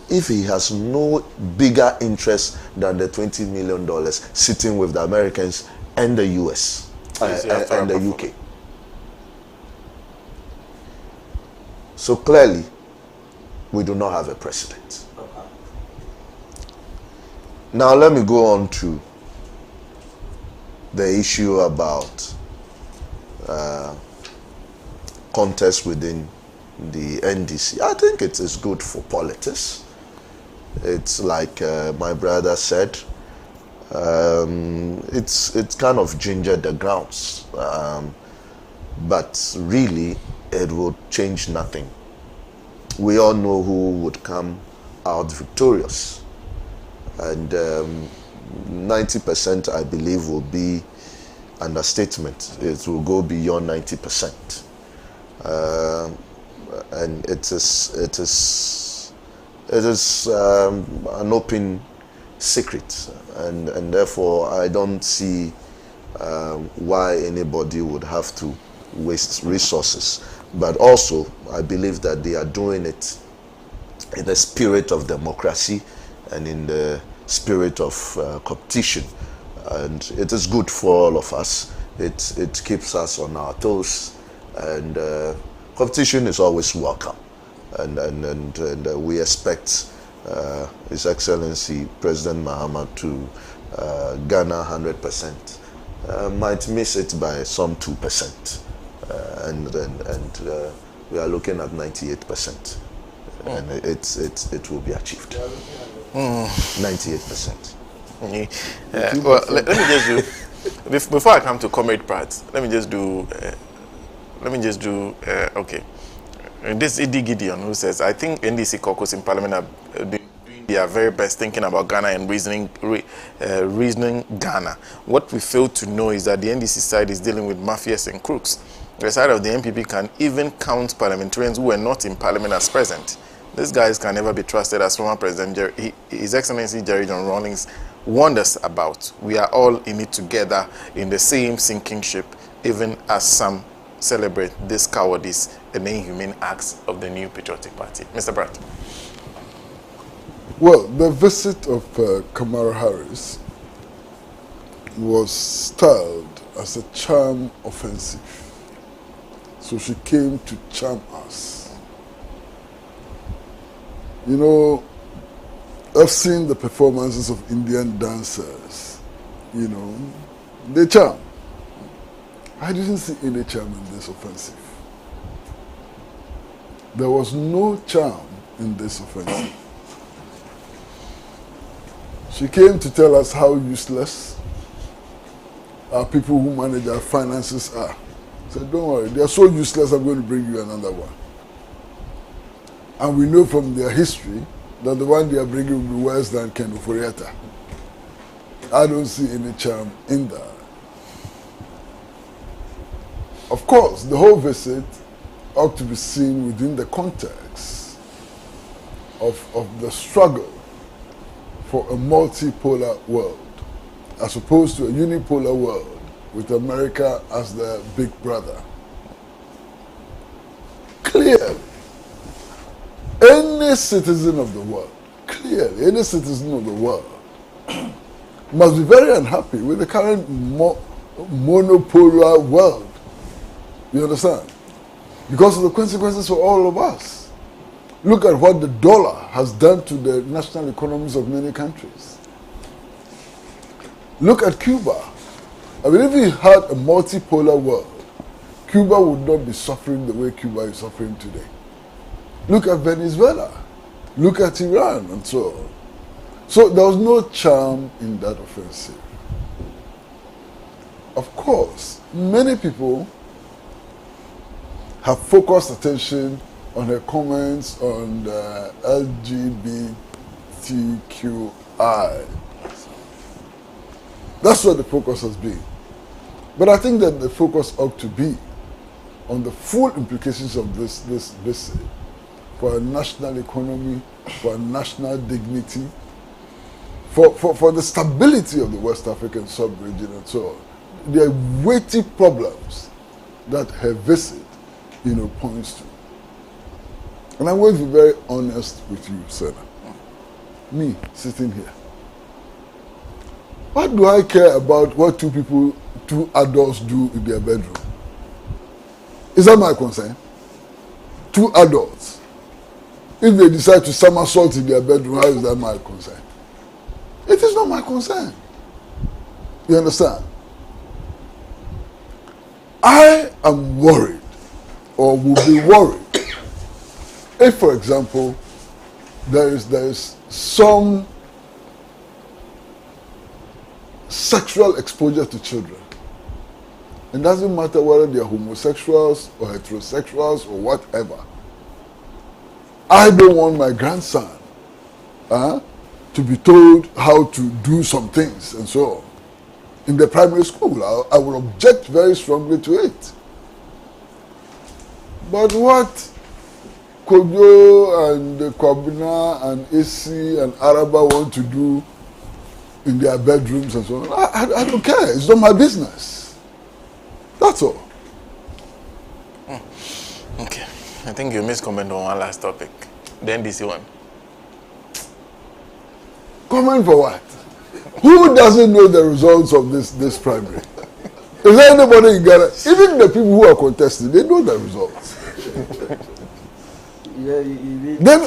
if he has no bigger interest than the $20 million sitting with the Americans and the US and the UK? So clearly, we do not have a president. Now let me go on to the issue about contest within the NDC. I think it is good for politics. It's like my brother said, it's kind of gingered the grounds, but really it will change nothing. We all know who would come out victorious, and 90% I believe will be understatement. It will go beyond 90%, and it is an open secret, and therefore I don't see why anybody would have to waste resources. But also I believe that they are doing it in the spirit of democracy and in the spirit of competition, and it is good for all of us. It keeps us on our toes, and competition is always welcome, and we expect His Excellency President Mahama to garner 100%. Might miss it by some 2%, and we are looking at 98%, and it will be achieved. 98%. Well, let me just do before I come to Comrade Pratt. Let me just do. Okay. This is Idi Gideon who says, I think NDC caucus in Parliament are doing their very best thinking about Ghana and reasoning Ghana. What we fail to know is that the NDC side is dealing with mafias and crooks. The side of the MPP can even count parliamentarians who were not in Parliament as present. These guys can never be trusted, as former President His Excellency Jerry John Rawlings warned us about. We are all in it together in the same sinking ship, even as some celebrate this cowardice and inhumane acts of the new patriotic party. Mr. Pratt. Well, the visit of Kamala Harris was styled as a charm offensive. So she came to charm us. You know, I've seen the performances of Indian dancers. You know, they charm. I didn't see any charm in this offensive. There was no charm in this offensive. She came to tell us how useless our people who manage our finances are. Said, don't worry, they are so useless, I'm going to bring you another one. And we know from their history that the one they are bringing will be worse than Ken Oforiatta. I don't see any charm in that. Of course, the whole visit ought to be seen within the context of the struggle for a multipolar world, as opposed to a unipolar world with America as the big brother. Clearly, any citizen of the world, must be very unhappy with the current monopolar world. You understand? Because of the consequences for all of us. Look at what the dollar has done to the national economies of many countries. Look at Cuba. I mean, if we had a multipolar world, Cuba would not be suffering the way Cuba is suffering today. Look at Venezuela. Look at Iran and so on. So there was no charm in that offensive. Of course, many people have focused attention on her comments on the LGBTQI. That's what the focus has been. But I think that the focus ought to be on the full implications of this visit for a national economy, for a national dignity, for the stability of the West African sub-region and so on. There are weighty problems that her visit, points to. And I'm going to be very honest with you, Sena. Me, sitting here. What do I care about what two adults do in their bedroom? Is that my concern? Two adults. If they decide to somersault in their bedroom, how is that my concern? It is not my concern. You understand? I am worried, or will be worried, if, for example, there is some sexual exposure to children. It doesn't matter whether they are homosexuals or heterosexuals or whatever. I don't want my grandson to be told how to do some things and so on. In the primary school, I will object very strongly to it. But what Kojo and Convener and AC and Araba want to do in their bedrooms and so on, I don't care. It's not my business. That's all. Okay. I think you missed comment on one last topic. The NDC one. Comment for what? Who doesn't know the results of this primary? Is there anybody in Ghana? Even the people who are contesting, they know the results. Yeah, Then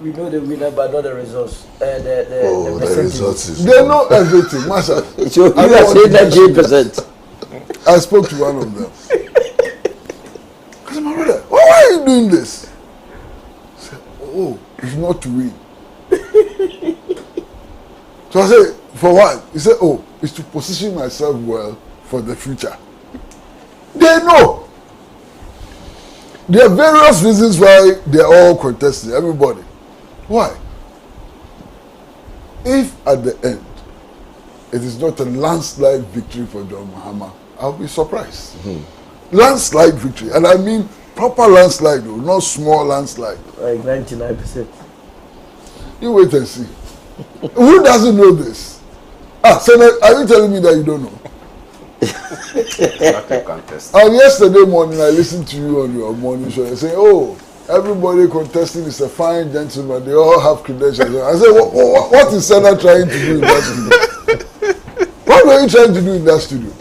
we know the winner, but not the results. The results is they know everything, Masha. So you are saying that 8%. I spoke to one of them. I said, my brother, why are you doing this? He said, oh, it's not to win. So I said, for what? He said, oh, it's to position myself well for the future. They know. There are various reasons why they're all contesting, everybody. Why? If at the end it is not a landslide victory for John Mahama, I'll be surprised. Landslide victory, and I mean proper landslide, though, not small landslide. Like 99%. You wait and see. Who doesn't know this? Sena, are you telling me that you don't know? Yesterday morning, I listened to you on your morning show and say, oh, everybody contesting is a fine gentleman. They all have credentials. I said, what is Sena trying to do in that studio? What were you trying to do in that studio?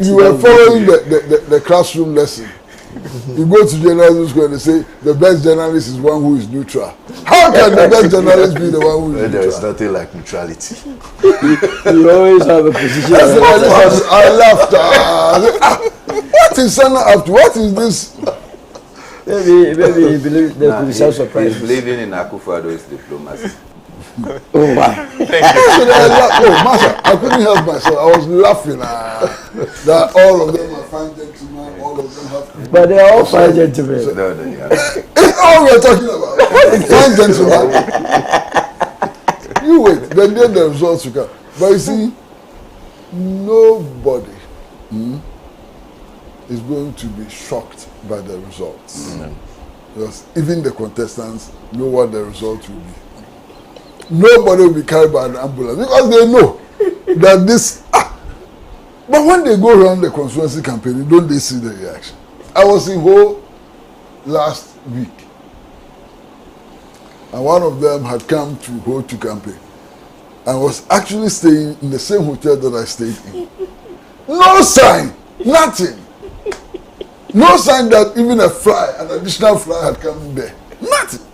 You were following the classroom lesson. You go to journalism school and they say the best journalist is one who is neutral. How can the best journalist be the one who is neutral? There is nothing like neutrality. You always have a position. I laughed. What is Sena up to? What is this? Maybe he believes there could be some surprise. He's believing in Akufo-Addo's diplomacy. Oh, wow. Masha, I couldn't help myself. I was laughing that all of them are fine gentlemen, all of them have... But they are all fine gentlemen. It's all we are talking about. Fine gentlemen. You wait, then the results will come. But you see, nobody is going to be shocked by the results. Because even the contestants know what the results will be. Nobody will be carried by an ambulance because they know that this. But when they go around the constituency campaign, don't they see the reaction? I was in Ho last week, and one of them had come to Ho to campaign. I was actually staying in the same hotel that I stayed in. No sign, nothing. No sign that even an additional fly had come there. Nothing.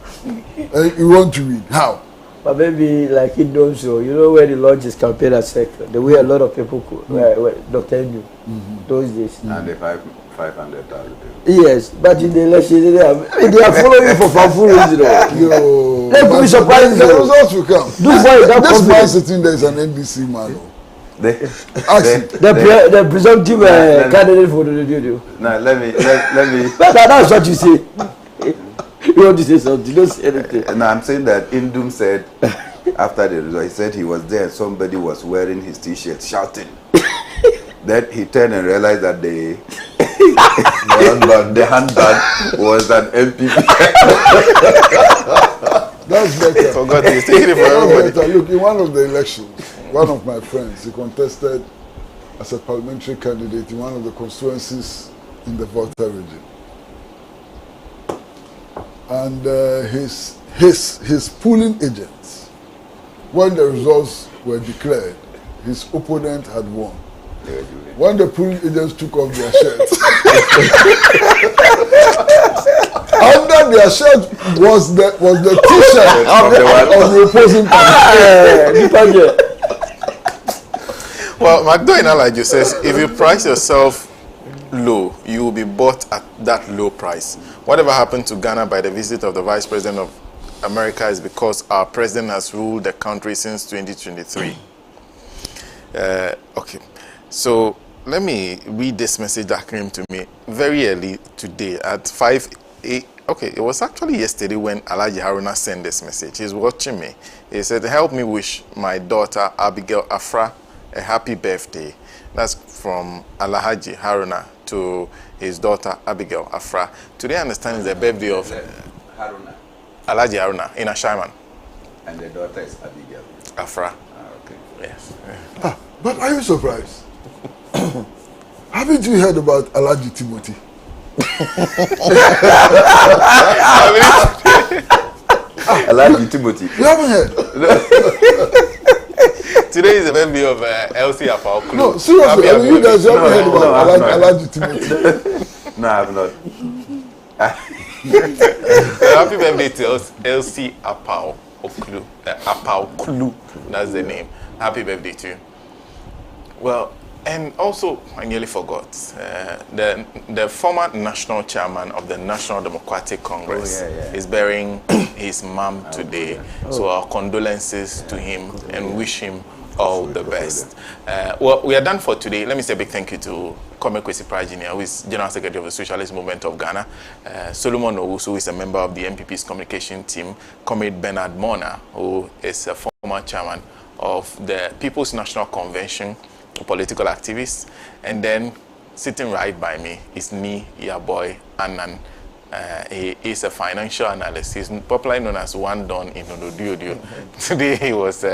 And you want to read how? But maybe like it don't so. You know when he launched his campaign at sector, the way a lot of people could, Dr. Enu, those days. And the 500,000. Yes, but in the election, they are following you for fanful reason. Let me be surprised. The results will come. This man sitting there is an NDC man. The presumptive candidate for the radio. Now let me. That's what you say. You want to say something? Don't say anything. No, I'm saying that Indum said after the result, he said he was there and somebody was wearing his T-shirt shouting. Then he turned and realized that the handbag was an MPP. That's better. Forgot he's taking it for everybody. Look, in one of the elections, one of my friends, he contested as a parliamentary candidate in one of the constituencies in the Volta region. And his polling agents, when the results were declared, his opponent had won. When the polling agents took off their shirts, under their shirt was the T-shirt of the opposing party. Well, McDonald says, if you price yourself low, you will be bought at that low price. Whatever happened to Ghana by the visit of the Vice President of America is because our president has ruled the country since 2023. Okay, so let me read this message that came to me very early today at 5 a.m. Okay, it was actually yesterday when Alhaji Haruna sent this message. He's watching me. He said, help me wish my daughter Abigail Afra a happy birthday. That's from Alhaji Haruna to his daughter Abigail Afra. Today I understand is the birthday of Haruna. Alhaji Haruna in Ashaiman. And the daughter is Abigail Afra. Okay. Yes. But are you surprised? Haven't you heard about Alhaji Timothy? Alhaji Timothy. You haven't heard? Today is the birthday of Elsie Apao. No, seriously, I mean, you guys haven't heard about Alhaji Timothy. No, I have not. Happy birthday to Elsie Apao Oklu. Apao Klu, that's the name. Happy birthday to you. Well, and also, I nearly forgot, the former national chairman of the National Democratic Congress is burying his mom today. So our condolences to him and wish him all the best. Well, we are done for today. Let me say a big thank you to Kwesi Pratt Jnr, who is General Secretary of the Socialist Movement of Ghana, Solomon Owusu, who is a member of the MPP's communication team, Comrade Bernard Mornah, who is a former chairman of the People's National Convention, a political activist, and then sitting right by me is Nii Yarboi Annan. He is a financial analyst. He's popularly known as One Don in Onodio. Today he was,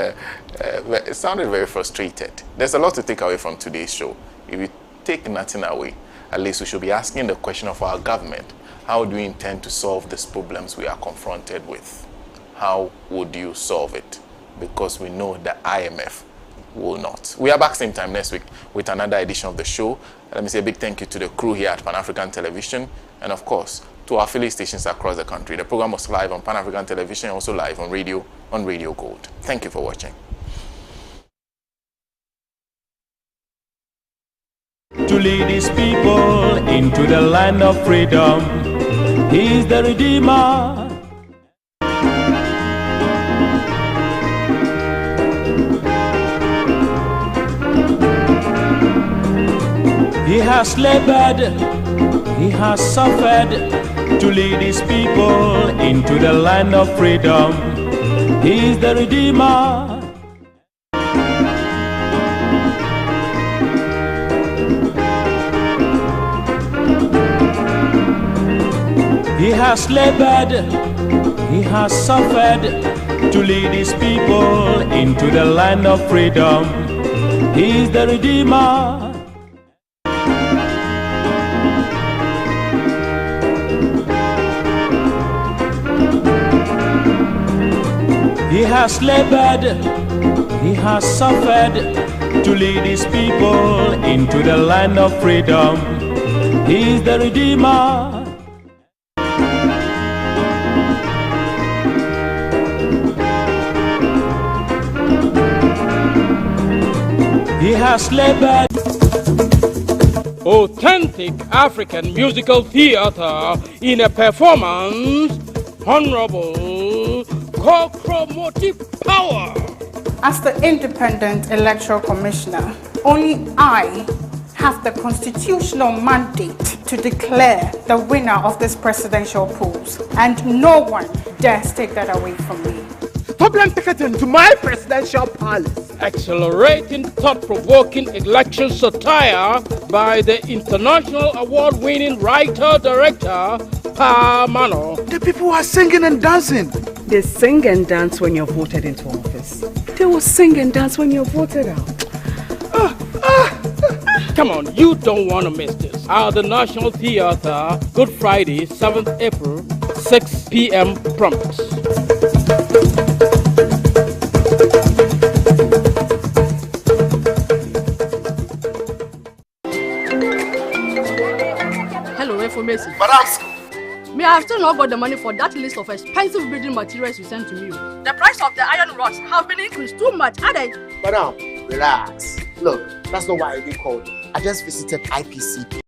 sounded very frustrated. There's a lot to take away from today's show. If we take nothing away, at least we should be asking the question of our government. How do we intend to solve these problems we are confronted with? How would you solve it? Because we know the IMF will not. We are back same time next week with another edition of the show. Let me say a big thank you to the crew here at Pan African Television, and of course to our affiliate stations across the country. The program was live on Pan African Television, also live on Radio Gold. Thank you for watching. To lead his people into the land of freedom, he is the Redeemer. He has labored, he has suffered to lead his people into the land of freedom. He is the Redeemer. He has labored, he has suffered to lead his people into the land of freedom. He is the Redeemer. He has labored, he has suffered to lead his people into the land of freedom. He is the Redeemer. has labored. Authentic African musical theater in a performance. Honorable co-chromatic power. As the Independent Electoral Commissioner, only I have the constitutional mandate to declare the winner of this presidential polls, and no one dares take that away from me. Stop them ticketing to my presidential palace. Accelerating thought-provoking election satire by the international award-winning writer-director Mano. The people are singing and dancing. They sing and dance when you're voted into office. They will sing and dance when you're voted out. Come on, you don't want to miss this. At the National Theatre, Good Friday, 7th April, 6 p.m. prompt. Hello, information. Madam. Me, I have still not got the money for that list of expensive building materials you sent to me. The price of the iron rods have been increased too much, Madam, relax. Look, that's not why I did call. I just visited IPCP